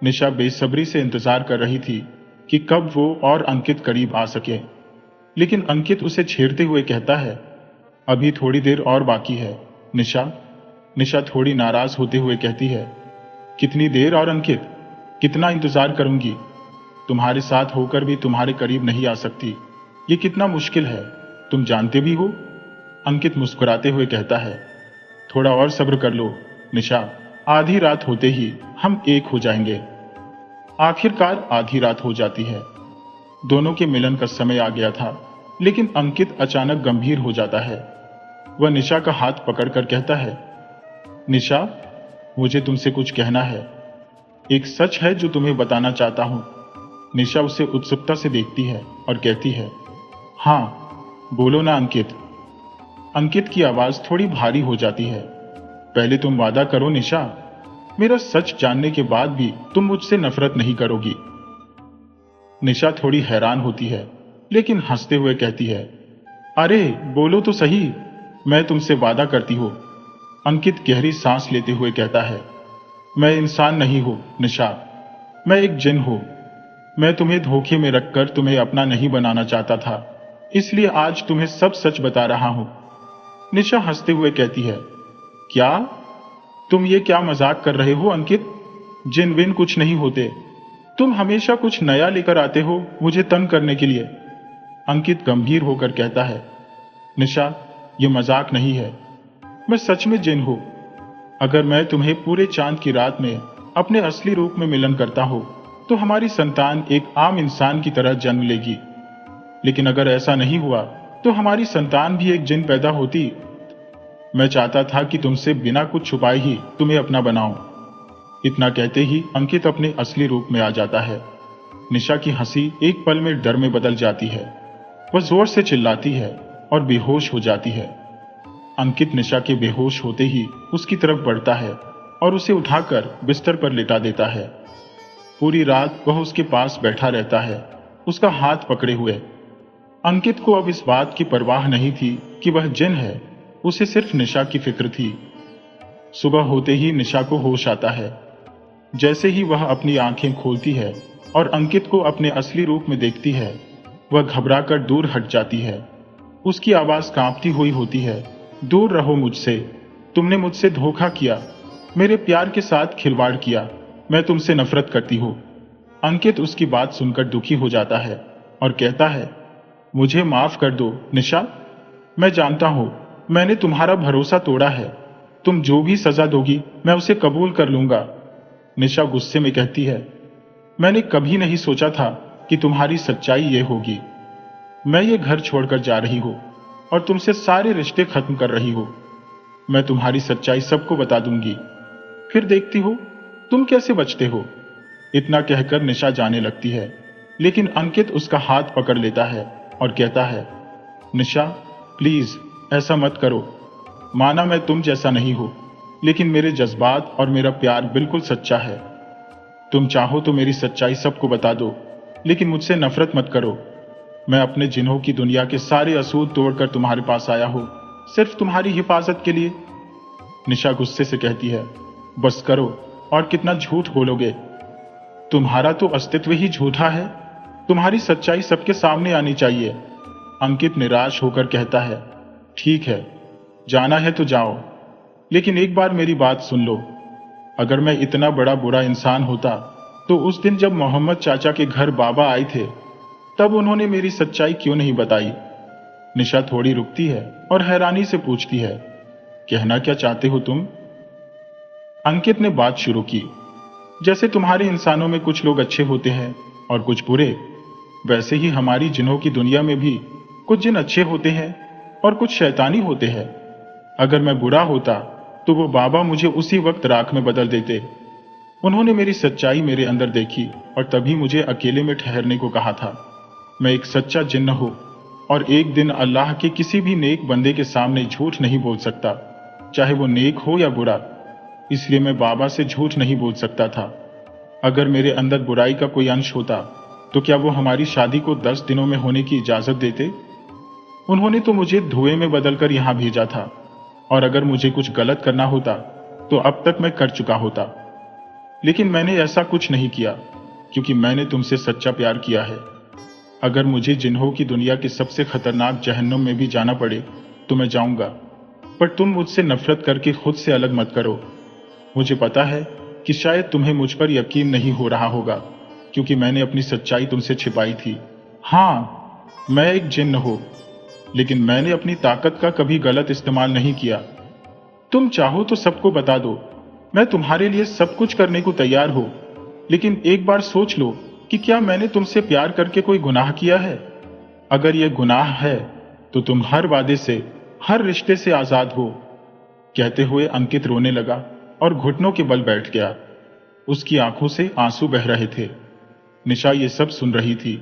निशा बेसब्री से इंतजार कर रही थी कि कब वो और अंकित करीब आ सके, लेकिन अंकित उसे छेड़ते हुए कहता है, अभी थोड़ी देर और बाकी है। निशा, निशा थोड़ी नाराज होते हुए कहती है, कितनी देर और अंकित, कितना इंतजार करूंगी? तुम्हारे साथ होकर भी तुम्हारे करीब नहीं आ सकती, ये कितना मुश्किल है, तुम जानते भी हो। अंकित मुस्कुराते हुए कहता है, थोड़ा और सब्र कर लो निशा, आधी रात होते ही हम एक हो जाएंगे। आखिरकार आधी रात हो जाती है। दोनों के मिलन का समय आ गया था, लेकिन अंकित अचानक गंभीर हो जाता है। वह निशा का हाथ पकड़कर कहता है, निशा, मुझे तुमसे कुछ कहना है। एक सच है जो तुम्हें बताना चाहता हूं। निशा उसे उत्सुकता से देखती है और कहती है, हाँ बोलो ना अंकित। अंकित की आवाज थोड़ी भारी हो जाती है। पहले तुम वादा करो निशा, मेरा सच जानने के बाद भी तुम मुझसे नफरत नहीं करोगी। निशा थोड़ी हैरान होती है, लेकिन हंसते हुए कहती है, अरे बोलो तो सही, मैं तुमसे वादा करती हूं। अंकित गहरी सांस लेते हुए कहता है, मैं इंसान नहीं हूं निशा, मैं एक जिन हूं। मैं तुम्हें धोखे में रखकर तुम्हें अपना नहीं बनाना चाहता था, इसलिए आज तुम्हें सब सच बता रहा हूं। निशा हंसते हुए कहती है, क्या? तुम ये क्या मजाक कर रहे हो अंकित? जिन विन कुछ नहीं होते, तुम हमेशा कुछ नया लेकर आते हो मुझे तंग करने के लिए। अंकित गंभीर होकर कहता है, निशा ये मजाक नहीं है, मैं सच में जिन हूं। अगर मैं तुम्हें पूरे चांद की रात में अपने असली रूप में मिलन करता हूं तो हमारी संतान एक आम इंसान की तरह जन्म लेगी, लेकिन अगर ऐसा नहीं हुआ तो हमारी संतान भी एक जिन पैदा होती। मैं चाहता था कि तुमसे बिना कुछ छुपाए ही तुम्हें अपना बनाऊं। इतना कहते ही अंकित अपने असली रूप में आ जाता है। निशा की हंसी एक पल में डर में बदल जाती है। वह जोर से चिल्लाती है और बेहोश हो जाती है। अंकित निशा के बेहोश होते ही उसकी तरफ बढ़ता है और उसे उठाकर बिस्तर पर लिटा देता है। पूरी रात वह उसके पास बैठा रहता है, उसका हाथ पकड़े हुए। अंकित को अब इस बात की परवाह नहीं थी कि वह जिन है, उसे सिर्फ निशा की फिक्र थी। सुबह होते ही निशा को होश आता है। जैसे ही वह अपनी आंखें खोलती है और अंकित को अपने असली रूप में देखती है, वह घबराकर दूर हट जाती है। उसकी आवाज कांपती हुई होती है, दूर रहो मुझसे, तुमने मुझसे धोखा किया, मेरे प्यार के साथ खिलवाड़ किया, मैं तुमसे नफरत करती हूं। अंकित उसकी बात सुनकर दुखी हो जाता है और कहता है, मुझे माफ कर दो निशा, मैं जानता हूं मैंने तुम्हारा भरोसा तोड़ा है, तुम जो भी सजा दोगी मैं उसे कबूल कर लूंगा। निशा गुस्से में कहती है, मैंने कभी नहीं सोचा था कि तुम्हारी सच्चाई ये होगी। मैं ये घर छोड़कर जा रही हूं और तुमसे सारे रिश्ते खत्म कर रही हूं। मैं तुम्हारी सच्चाई सबको बता दूंगी, फिर देखती हो तुम कैसे बचते हो। इतना कहकर निशा जाने लगती है, लेकिन अंकित उसका हाथ पकड़ लेता है और कहता है, निशा प्लीज ऐसा मत करो। माना मैं तुम जैसा नहीं हूं, लेकिन मेरे जज्बात और मेरा प्यार बिल्कुल सच्चा है। तुम चाहो तो मेरी सच्चाई सबको बता दो, लेकिन मुझसे नफरत मत करो। मैं अपने जिन्हों की दुनिया के सारे असूल तोड़कर तुम्हारे पास आया हूं, सिर्फ तुम्हारी हिफाजत के लिए। निशा गुस्से से कहती है, बस करो, और कितना झूठ बोलोगे? तुम्हारा तो अस्तित्व ही झूठा है, तुम्हारी सच्चाई सबके सामने आनी चाहिए। अंकित निराश होकर कहता है, ठीक है, जाना है तो जाओ, लेकिन एक बार मेरी बात सुन लो। अगर मैं इतना बड़ा बुरा इंसान होता तो उस दिन जब मोहम्मद चाचा के घर बाबा आए थे, तब उन्होंने मेरी सच्चाई क्यों नहीं बताई? निशा थोड़ी रुकती है और हैरानी से पूछती है, कहना क्या चाहते हो तुम? अंकित ने बात शुरू की, जैसे तुम्हारे इंसानों में कुछ लोग अच्छे होते हैं और कुछ बुरे, वैसे ही हमारी जिन्हों की दुनिया में भी कुछ जिन अच्छे होते हैं और कुछ शैतानी होते हैं। अगर मैं बुरा होता तो वो बाबा मुझे उसी वक्त राख में बदल देते। उन्होंने मेरी सच्चाई मेरे अंदर देखी और तभी मुझे अकेले में ठहरने को कहा था। मैं एक सच्चा जिन्न हूं और एक दिन अल्लाह के किसी भी नेक बंदे के सामने झूठ नहीं बोल सकता, चाहे वो नेक हो या बुरा। इसलिए मैं बाबा से झूठ नहीं बोल सकता था। अगर मेरे अंदर बुराई का कोई अंश होता तो क्या वो हमारी शादी को 10 दिनों में होने की इजाजत देते? उन्होंने तो मुझे धुएं में बदलकर यहां भेजा था, और अगर मुझे कुछ गलत करना होता तो अब तक मैं कर चुका होता। लेकिन मैंने ऐसा कुछ नहीं किया, क्योंकि मैंने तुमसे सच्चा प्यार किया है। अगर मुझे जिन्हों की दुनिया के सबसे खतरनाक जहन्नुम में भी जाना पड़े तो मैं जाऊंगा, पर तुम मुझसे नफरत करके खुद से अलग मत करो। मुझे पता है कि शायद तुम्हें मुझ पर यकीन नहीं हो रहा होगा, क्योंकि मैंने अपनी सच्चाई तुमसे छिपाई थी। हाँ, मैं एक जिन्न हूं, लेकिन मैंने अपनी ताकत का कभी गलत इस्तेमाल नहीं किया। तुम चाहो तो सबको बता दो, मैं तुम्हारे लिए सब कुछ करने को तैयार हूं, लेकिन एक बार सोच लो कि क्या मैंने तुमसे प्यार करके कोई गुनाह किया है? अगर यह गुनाह है तो तुम हर वादे से, हर रिश्ते से आजाद हो। कहते हुए अंकित रोने लगा और घुटनों के बल बैठ गया। उसकी आंखों से आंसू बह रहे थे। निशा ये सब सुन रही थी।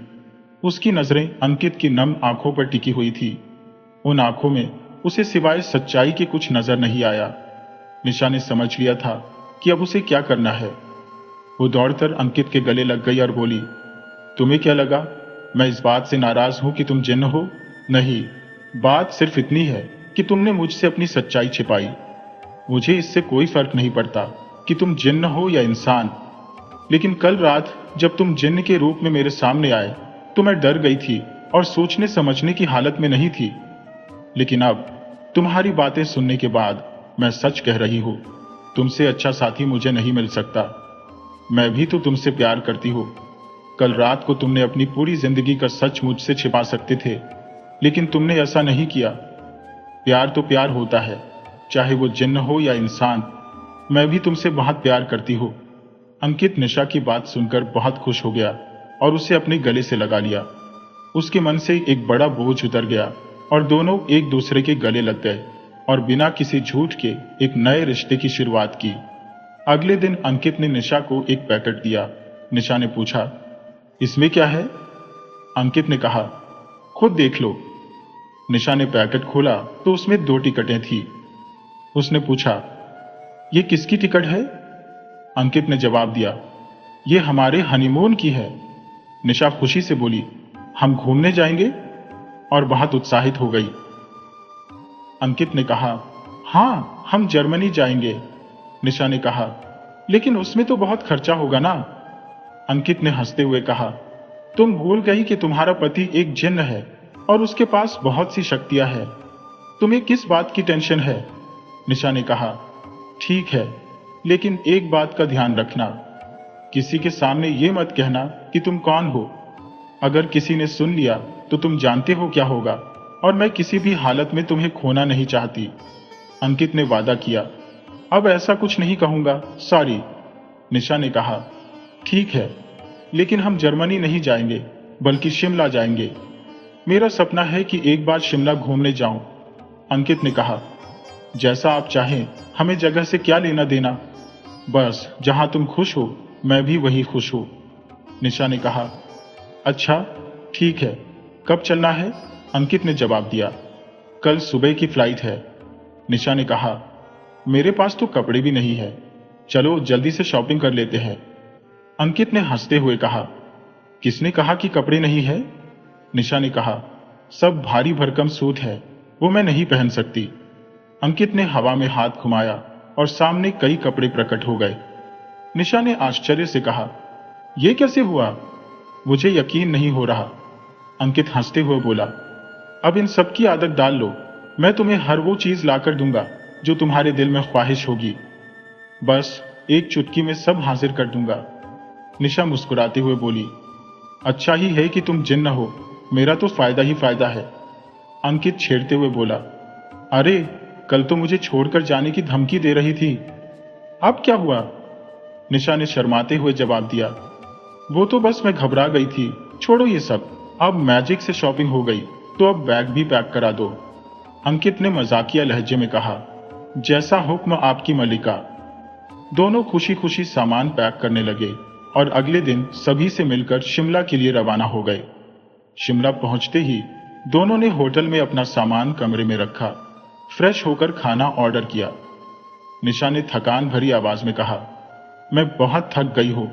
उसकी नजरें अंकित की नम आंखों पर टिकी हुई थी। उन आंखों में उसे सिवाय सच्चाई के कुछ नजर नहीं आया। निशा ने समझ लिया था कि अब उसे क्या करना है। वो दौड़कर अंकित के गले लग गई और बोली, तुम्हें क्या लगा मैं इस बात से नाराज हूं कि तुम जिन्न हो? नहीं, बात सिर्फ इतनी है कि तुमने मुझसे अपनी सच्चाई छिपाई। मुझे इससे कोई फर्क नहीं पड़ता कि तुम जिन्न हो या इंसान, लेकिन कल रात जब तुम जिन्न के रूप में मेरे सामने आए तो मैं डर गई थी और सोचने समझने की हालत में नहीं थी। लेकिन अब तुम्हारी बातें सुनने के बाद मैं सच कह रही हूं, तुमसे अच्छा साथी मुझे नहीं मिल सकता। मैं भी तो तुमसे प्यार करती हूं। कल रात को तुमने अपनी पूरी जिंदगी का सच मुझसे छिपा सकते थे, लेकिन तुमने ऐसा नहीं किया। प्यार तो प्यार होता है, चाहे वो जिन्न हो या इंसान। मैं भी तुमसे बहुत प्यार करती हूँ। अंकित निशा की बात सुनकर बहुत खुश हो गया और उसे अपने गले से लगा लिया। उसके मन से एक बड़ा बोझ उतर गया और दोनों एक दूसरे के गले लग गए और बिना किसी झूठ के एक नए रिश्ते की शुरुआत की। अगले दिन अंकित ने निशा को एक पैकेट दिया। निशा ने पूछा, इसमें क्या है? अंकित ने कहा, खुद देख लो। निशा ने पैकेट खोला तो उसमें 2 टिकटें थी। उसने पूछा, ये किसकी टिकट है? अंकित ने जवाब दिया, ये हमारे हनीमून की है। निशा खुशी से बोली, हम घूमने जाएंगे? और बहुत उत्साहित हो गई। अंकित ने कहा, हाँ, हम जर्मनी जाएंगे। निशा ने कहा, लेकिन उसमें तो बहुत खर्चा होगा ना। अंकित ने हंसते हुए कहा, तुम भूल गई कि तुम्हारा पति एक जिन्न है और उसके पास बहुत सी शक्तियां हैं। तुम्हें किस बात की टेंशन है? निशा ने कहा, ठीक है, लेकिन एक बात का ध्यान रखना, किसी के सामने ये मत कहना कि तुम कौन हो। अगर किसी ने सुन लिया तो तुम जानते हो क्या होगा, और मैं किसी भी हालत में तुम्हें खोना नहीं चाहती। अंकित ने वादा किया, अब ऐसा कुछ नहीं कहूंगा, सॉरी। निशा ने कहा, ठीक है, लेकिन हम जर्मनी नहीं जाएंगे बल्कि शिमला जाएंगे। मेरा सपना है कि एक बार शिमला घूमने जाऊं। अंकित ने कहा, जैसा आप चाहें, हमें जगह से क्या लेना देना, बस जहां तुम खुश हो मैं भी वही खुश हूं। निशा ने कहा, अच्छा ठीक है, कब चलना है? अंकित ने जवाब दिया, कल सुबह की फ्लाइट है। निशा ने कहा, मेरे पास तो कपड़े भी नहीं है, चलो जल्दी से शॉपिंग कर लेते हैं। अंकित ने हंसते हुए कहा, किसने कहा कि कपड़े नहीं है? निशा ने कहा, सब भारी भरकम सूट है, वो मैं नहीं पहन सकती। अंकित ने हवा में हाथ घुमाया और सामने कई कपड़े प्रकट हो गए। निशा ने आश्चर्य से कहा, यह कैसे हुआ? मुझे यकीन नहीं हो रहा। अंकित हंसते हुए बोला, अब इन सब की आदत डाल लो, मैं तुम्हें हर वो चीज लाकर दूंगा जो तुम्हारे दिल में ख्वाहिश होगी। बस एक चुटकी में सब हाजिर कर दूंगा। निशा मुस्कुराते हुए बोली, अच्छा ही है कि तुम जिन्न हो, मेरा तो फायदा ही फायदा है। अंकित छेड़ते हुए बोला, अरे कल तो मुझे छोड़कर जाने की धमकी दे रही थी, अब क्या हुआ? निशा ने शर्माते हुए जवाब दिया, वो तो बस मैं घबरा गई थी, छोड़ो ये सब, अब मैजिक से शॉपिंग हो गई तो अब बैग भी पैक करा दो। अंकित ने मजाकिया लहजे में कहा, जैसा हुक्म आपकी मलिका। दोनों खुशी खुशी सामान पैक करने लगे और अगले दिन सभी से मिलकर शिमला के लिए रवाना हो गए। शिमला पहुंचते ही दोनों ने होटल में अपना सामान कमरे में रखा, फ्रेश होकर खाना ऑर्डर किया। निशा ने थकान भरी आवाज में कहा, मैं बहुत थक गई हूं।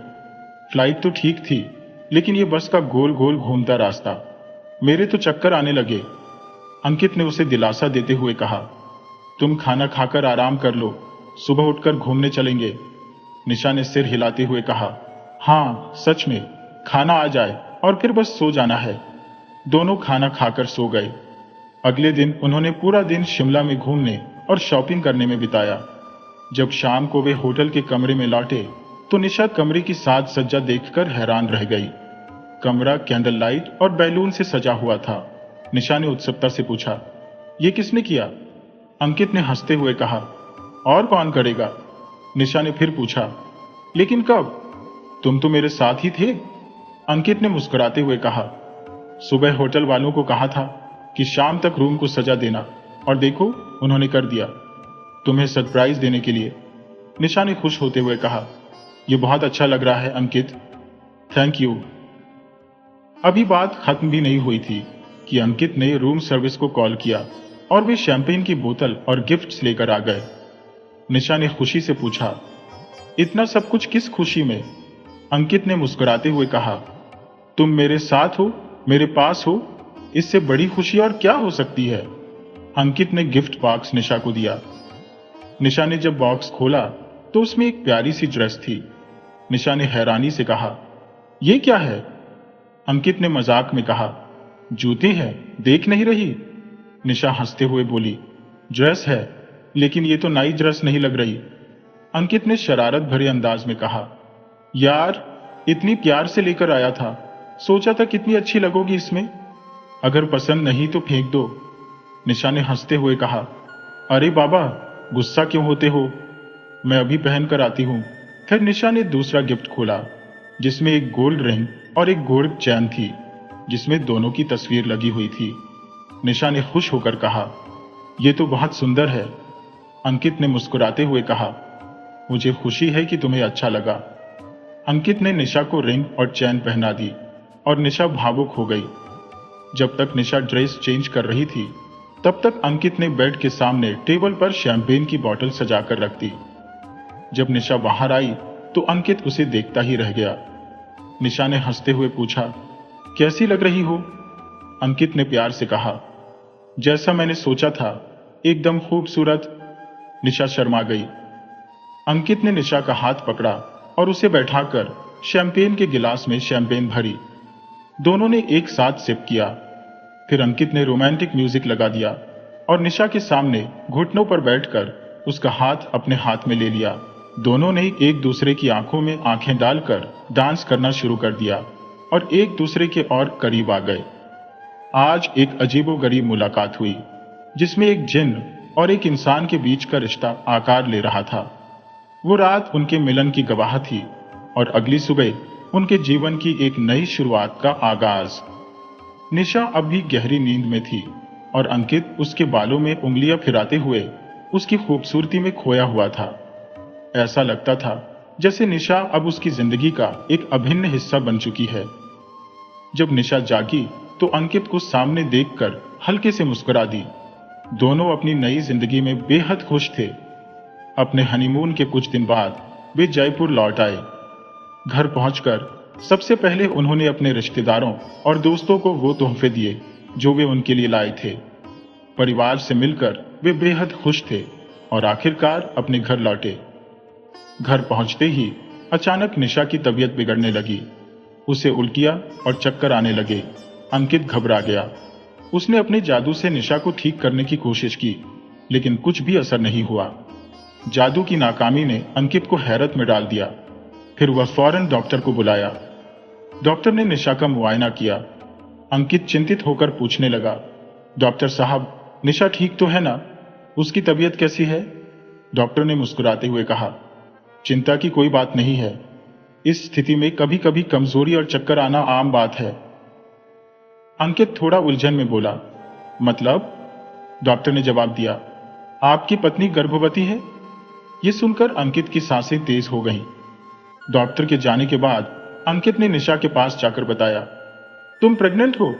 फ्लाइट तो ठीक थी, लेकिन ये बस का गोल गोल घूमता रास्ता, मेरे तो चक्कर आने लगे। अंकित ने उसे दिलासा देते हुए कहा, तुम खाना खाकर आराम कर लो, सुबह उठकर घूमने चलेंगे। निशा ने सिर हिलाते हुए कहा, हाँ सच में, खाना आ जाए और फिर बस सो जाना है। दोनों खाना खाकर सो गए। अगले दिन उन्होंने पूरा दिन शिमला में घूमने और शॉपिंग करने में बिताया। जब शाम को वे होटल के कमरे में लौटे तो निशा कमरे की साज सज्जा देखकर हैरान रह गई। कमरा कैंडल लाइट और बैलून से सजा हुआ था। निशा ने उत्सुकता से पूछा, ये किसने किया? अंकित ने हंसते हुए कहा, और कौन करेगा? निशा ने फिर पूछा, लेकिन कब? तुम तो मेरे साथ ही थे। अंकित ने मुस्कुराते हुए कहा, सुबह होटल वालों को कहा था कि शाम तक रूम को सजा देना, और देखो उन्होंने कर दिया, तुम्हें सरप्राइज देने के लिए। निशा ने खुश होते हुए कहा, यह बहुत अच्छा लग रहा है अंकित, थैंक यू। अभी बात खत्म भी नहीं हुई थी कि अंकित ने रूम सर्विस को कॉल किया और वे शैंपेन की बोतल और गिफ्ट्स लेकर आ गए। निशा ने खुशी से पूछा, इतना सब कुछ किस खुशी में? अंकित ने मुस्कुराते हुए कहा, तुम मेरे साथ हो, मेरे पास हो, इससे बड़ी खुशी और क्या हो सकती है? अंकित ने गिफ्ट बॉक्स निशा को दिया। निशा ने जब बॉक्स खोला तो उसमें एक प्यारी सी ड्रेस थी। निशा ने हैरानी से कहा, यह क्या है? अंकित ने मजाक में कहा, जूते हैं, देख नहीं रही? निशा हंसते हुए बोली, ड्रेस है, लेकिन ये तो नई ड्रेस नहीं लग रही। अंकित ने शरारत भरे अंदाज में कहा, यार इतनी प्यार से लेकर आया था, सोचा था कितनी अच्छी लगोगी इसमें, अगर पसंद नहीं तो फेंक दो। निशा ने हंसते हुए कहा, अरे बाबा गुस्सा क्यों होते हो, मैं अभी पहन कर आती हूं। फिर निशा ने दूसरा गिफ्ट खोला जिसमें एक गोल्ड रिंग और एक गोल्ड चैन थी जिसमें दोनों की तस्वीर लगी हुई थी। निशा ने खुश होकर कहा, यह तो बहुत सुंदर है। अंकित ने मुस्कुराते हुए कहा, मुझे खुशी है कि तुम्हें अच्छा लगा। अंकित ने निशा को रिंग और चैन पहना दी और निशा भावुक हो गई। जब तक निशा ड्रेस चेंज कर रही थी तब तक अंकित ने बेड के सामने टेबल पर शैंपेन की बोतल सजाकर रख दी। जब निशा बाहर आई तो अंकित उसे देखता ही रह गया। निशा ने हंसते हुए पूछा, कैसी लग रही हो? अंकित ने प्यार से कहा, जैसा मैंने सोचा था, एकदम खूबसूरत। निशा शर्मा गई। अंकित ने निशा का हाथ पकड़ा और उसे बैठाकर शैंपेन के गिलास में शैंपेन भरी। दोनों ने एक साथ सिप किया। फिर अंकित ने रोमांटिक म्यूजिक लगा दिया और निशा के सामने घुटनों पर बैठकर उसका हाथ अपने हाथ में ले लिया। दोनों ने एक दूसरे की आंखों में आंखें डालकर डांस करना शुरू कर दिया और एक दूसरे के और करीब आ गए। आज एक अजीबोगरीब मुलाकात हुई जिसमें एक जिन्न और एक इंसान के बीच का रिश्ता आकार ले रहा था। वो रात उनके मिलन की गवाह थी और अगली सुबह उनके जीवन की एक नई शुरुआत का आगाज। निशा अब भी गहरी नींद में थी और अंकित उसके बालों में उंगलियां फिराते हुए उसकी खूबसूरती में खोया हुआ था। ऐसा लगता था जैसे निशा अब उसकी जिंदगी का एक अभिन्न हिस्सा बन चुकी है। जब निशा जागी तो अंकित को सामने देखकर हल्के से मुस्कुरा दी। दोनों अपनी नई जिंदगी में बेहद खुश थे। अपने हनीमून के कुछ दिन बाद वे जयपुर लौट आए। घर पहुंचकर सबसे पहले उन्होंने अपने रिश्तेदारों और दोस्तों को वो तोहफे दिए जो वे उनके लिए लाए थे। परिवार से मिलकर वे बेहद खुश थे और आखिरकार अपने घर लौटे। घर पहुंचते ही अचानक निशा की तबीयत बिगड़ने लगी। उसे उल्टियां और चक्कर आने लगे। अंकित घबरा गया। उसने अपने जादू से निशा को ठीक करने की कोशिश की, लेकिन कुछ भी असर नहीं हुआ। जादू की नाकामी ने अंकित को हैरत में डाल दिया। फिर वह फौरन डॉक्टर को बुलाया। डॉक्टर ने निशा का मुआयना किया। अंकित चिंतित होकर पूछने लगा, डॉक्टर साहब, निशा ठीक तो है ना? उसकी तबीयत कैसी है? डॉक्टर ने मुस्कुराते हुए कहा, चिंता की कोई बात नहीं है। इस स्थिति में कभी कभी कमजोरी और चक्कर आना आम बात है। अंकित थोड़ा उलझन में बोला, मतलब? डॉक्टर ने जवाब दिया, आपकी पत्नी गर्भवती है? यह सुनकर अंकित की सांसें तेज हो गईं। डॉक्टर के जाने के बाद अंकित ने निशा के पास जाकर बताया, तुम प्रेग्नेंट हो?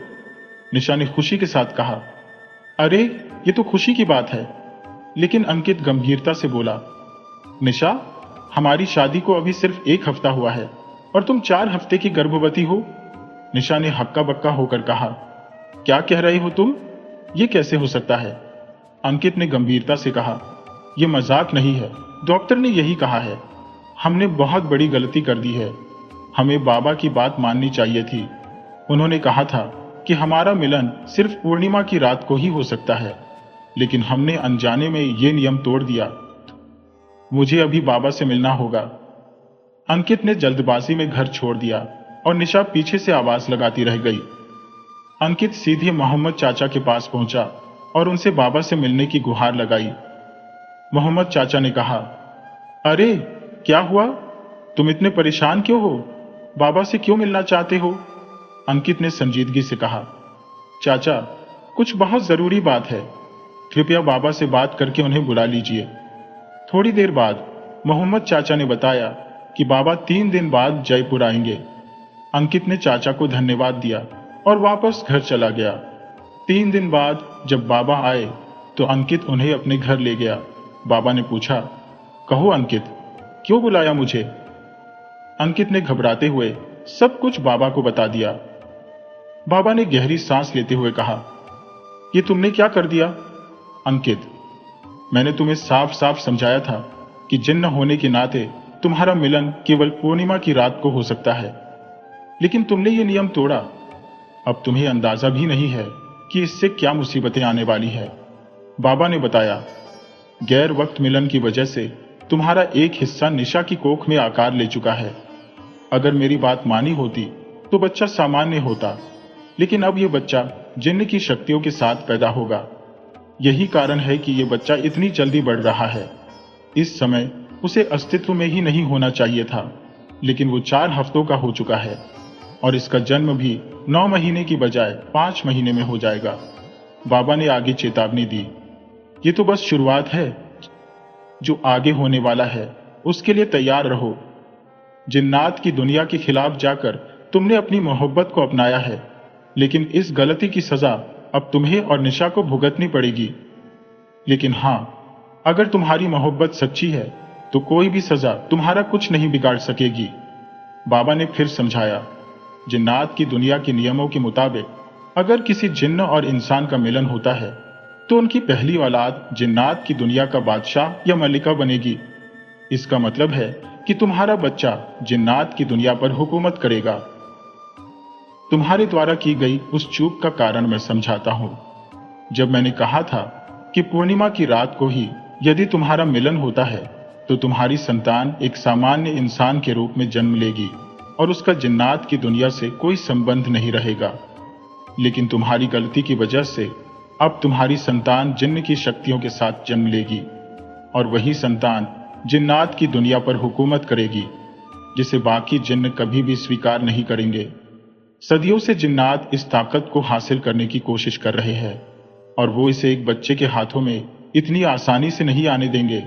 निशा ने खुशी के साथ कहा, अरे ये तो खुशी की बात है। लेकिन अंकित गंभीरता से बोला, निशा, हमारी शादी को अभी सिर्फ 1 हफ्ता हुआ है और तुम 4 हफ्ते की गर्भवती हो। निशा ने हक्का बक्का होकर कहा, क्या कह रही हो तुम? ये कैसे हो सकता है? अंकित ने गंभीरता से कहा, यह मजाक नहीं है, डॉक्टर ने यही कहा है। हमने बहुत बड़ी गलती कर दी है। हमें बाबा की बात माननी चाहिए थी। उन्होंने कहा था कि हमारा मिलन सिर्फ पूर्णिमा की रात को ही हो सकता है, लेकिन हमने अनजाने में ये नियम तोड़ दिया। मुझे अभी बाबा से मिलना होगा। अंकित ने जल्दबाजी में घर छोड़ दिया और निशा पीछे से आवाज लगाती रह गई। अंकित सीधे मोहम्मद चाचा के पास पहुंचा और उनसे बाबा से मिलने की गुहार लगाई। मोहम्मद चाचा ने कहा, अरे क्या हुआ? तुम इतने परेशान क्यों हो? बाबा से क्यों मिलना चाहते हो? अंकित ने संजीदगी से कहा, चाचा कुछ बहुत जरूरी बात है, कृपया बाबा से बात करके उन्हें बुला लीजिए। थोड़ी देर बाद मोहम्मद चाचा ने बताया कि बाबा 3 दिन बाद जयपुर आएंगे। अंकित ने चाचा को धन्यवाद दिया और वापस घर चला गया। 3 दिन बाद जब बाबा आए तो अंकित उन्हें अपने घर ले गया। बाबा ने पूछा, कहो अंकित, क्यों बुलाया मुझे? अंकित ने घबराते हुए सब कुछ बाबा को बता दिया। बाबा ने गहरी सांस लेते हुए कहा, ये तुमने क्या कर दिया? अंकित, मैंने तुम्हें साफ साफ समझाया था कि जिन्न होने के नाते तुम्हारा मिलन केवल पूर्णिमा की रात को हो सकता है, लेकिन तुमने ये नियम तोड़ा। अब तुम्हें अंदाजा भी नहीं है कि इससे क्या मुसीबतें आने वाली है। बाबा ने बताया, गैर वक्त मिलन की वजह से तुम्हारा एक हिस्सा निशा की कोख में आकार ले चुका है। अगर मेरी बात मानी होती तो बच्चा सामान्य होता, लेकिन अब यह बच्चा जिन्न की शक्तियों के साथ पैदा होगा। यही कारण है कि यह बच्चा इतनी जल्दी बढ़ रहा है। इस समय उसे अस्तित्व में ही नहीं होना चाहिए था, लेकिन वो 4 हफ्तों का हो चुका है और इसका जन्म भी 9 महीने की बजाय 5 महीने में हो जाएगा। बाबा ने आगे चेतावनी दी, ये तो बस शुरुआत है, जो आगे होने वाला है उसके लिए तैयार रहो। जिन्नात की दुनिया के खिलाफ जाकर तुमने अपनी मोहब्बत को अपनाया है, लेकिन इस गलती की सजा अब तुम्हें और निशा को भुगतनी पड़ेगी। लेकिन हां, अगर तुम्हारी मोहब्बत सच्ची है तो कोई भी सजा तुम्हारा कुछ नहीं बिगाड़ सकेगी। बाबा ने फिर समझाया, जिन्नात की दुनिया के नियमों के मुताबिक अगर किसी जिन्न और इंसान का मिलन होता है तो उनकी पहली औलाद जिन्नात की दुनिया का बादशाह या मलिका बनेगी। इसका मतलब है कि तुम्हारा बच्चा जिन्नात की दुनिया पर हुकूमत करेगा। तुम्हारे द्वारा की गई उस चूक का कारण मैं समझाता हूं। जब मैंने कहा था कि पूर्णिमा की रात को ही यदि तुम्हारा मिलन होता है तो तुम्हारी संतान एक सामान्य इंसान के रूप में जन्म लेगी और उसका जिन्नात की दुनिया से कोई संबंध नहीं रहेगा। लेकिन तुम्हारी गलती की वजह से अब तुम्हारी संतान जिन्न की शक्तियों के साथ जन्म लेगी और वही संतान जिन्नात की दुनिया पर हुकूमत करेगी, जिसे बाकी जिन्न कभी भी स्वीकार नहीं करेंगे। सदियों से जिन्नात इस ताकत को हासिल करने की कोशिश कर रहे हैं और वो इसे एक बच्चे के हाथों में इतनी आसानी से नहीं आने देंगे।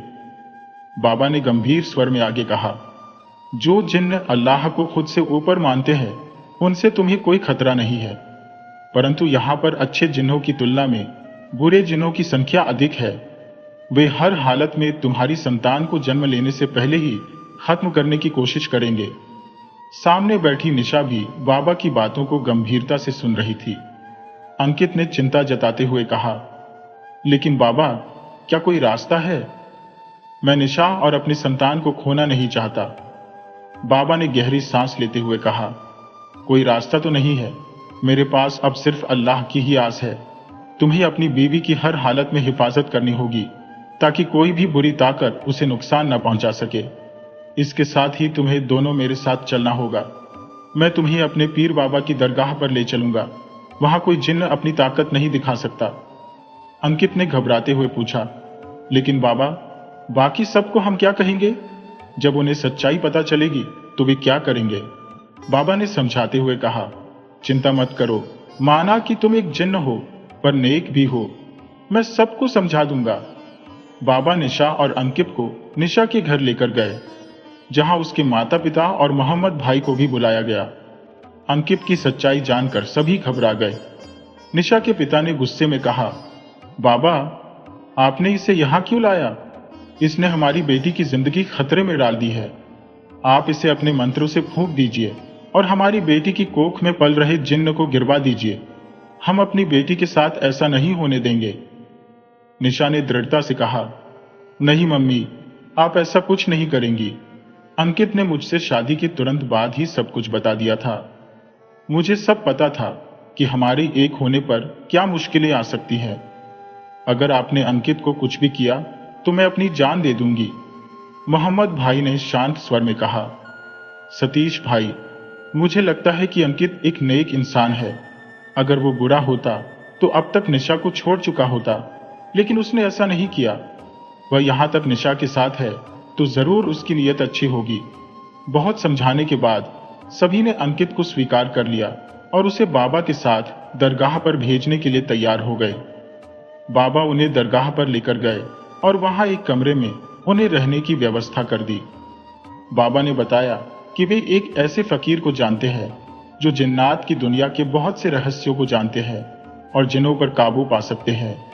बाबा ने गंभीर स्वर में आगे कहा, जो जिन्न अल्लाह को खुद से ऊपर मानते हैं उनसे तुम्हें कोई खतरा नहीं है, परंतु यहां पर अच्छे जिन्नों की तुलना में बुरे जिन्नों की संख्या अधिक है। वे हर हालत में तुम्हारी संतान को जन्म लेने से पहले ही खत्म करने की कोशिश करेंगे। सामने बैठी निशा भी बाबा की बातों को गंभीरता से सुन रही थी। अंकित ने चिंता जताते हुए कहा, लेकिन बाबा, क्या कोई रास्ता है? मैं निशा और अपनी संतान को खोना नहीं चाहता। बाबा ने गहरी सांस लेते हुए कहा, कोई रास्ता तो नहीं है, मेरे पास अब सिर्फ अल्लाह की ही आस है। तुम्हें अपनी बीवी की हर हालत में हिफाजत करनी होगी ताकि कोई भी बुरी ताकत उसे नुकसान न पहुंचा सके। इसके साथ ही तुम्हें दोनों मेरे साथ चलना होगा। मैं तुम्हें अपने पीर बाबा की दरगाह पर ले चलूंगा, वहां कोई जिन्न अपनी ताकत नहीं दिखा सकता। अंकित ने घबराते हुए पूछा, लेकिन बाबा, बाकी सबको हम क्या कहेंगे? जब उन्हें सच्चाई पता चलेगी तो वे क्या करेंगे? बाबा ने समझाते हुए कहा, चिंता मत करो, माना कि तुम एक जिन्न हो पर नेक भी हो, मैं सबको समझा दूंगा। बाबा निशा और अंकित को निशा के घर लेकर गए, जहां उसके माता पिता और मोहम्मद भाई को भी बुलाया गया। अंकित की सच्चाई जानकर सभी घबरा गए। निशा के पिता ने गुस्से में कहा, बाबा, आपने इसे यहां क्यों लाया? इसने हमारी बेटी की जिंदगी खतरे में डाल दी है। आप इसे अपने मंत्रों से फूंक दीजिए और हमारी बेटी की कोख में पल रहे जिन्न को गिरवा दीजिए। हम अपनी बेटी के साथ ऐसा नहीं होने देंगे। निशा ने दृढ़ता से कहा, नहीं मम्मी, आप ऐसा कुछ नहीं करेंगी। अंकित ने मुझसे शादी के तुरंत बाद ही सब कुछ बता दिया था। मुझे सब पता था कि हमारे एक होने पर क्या मुश्किलें आ सकती हैं। अगर आपने अंकित को कुछ भी किया तो मैं अपनी जान दे दूंगी। मोहम्मद भाई ने शांत स्वर में कहा। सतीश भाई, मुझे लगता है कि अंकित एक नेक इंसान है। अगर वो बुरा होता तो अब तक निशा को छोड़ चुका होता, लेकिन उसने ऐसा नहीं किया। वह यहां तक निशा के साथ है तो जरूर उसकी नीयत अच्छी होगी। बहुत समझाने के बाद सभी ने अंकित को स्वीकार कर लिया और उसे बाबा के साथ दरगाह पर भेजने के लिए तैयार हो गए। बाबा उन्हें दरगाह पर लेकर गए और वहां एक कमरे में उन्हें रहने की व्यवस्था कर दी। बाबा ने बताया कि वे एक ऐसे फकीर को जानते हैं जो जिन्नात की दुनिया के बहुत से रहस्यों को जानते हैं और जिन्हों पर काबू पा सकते हैं।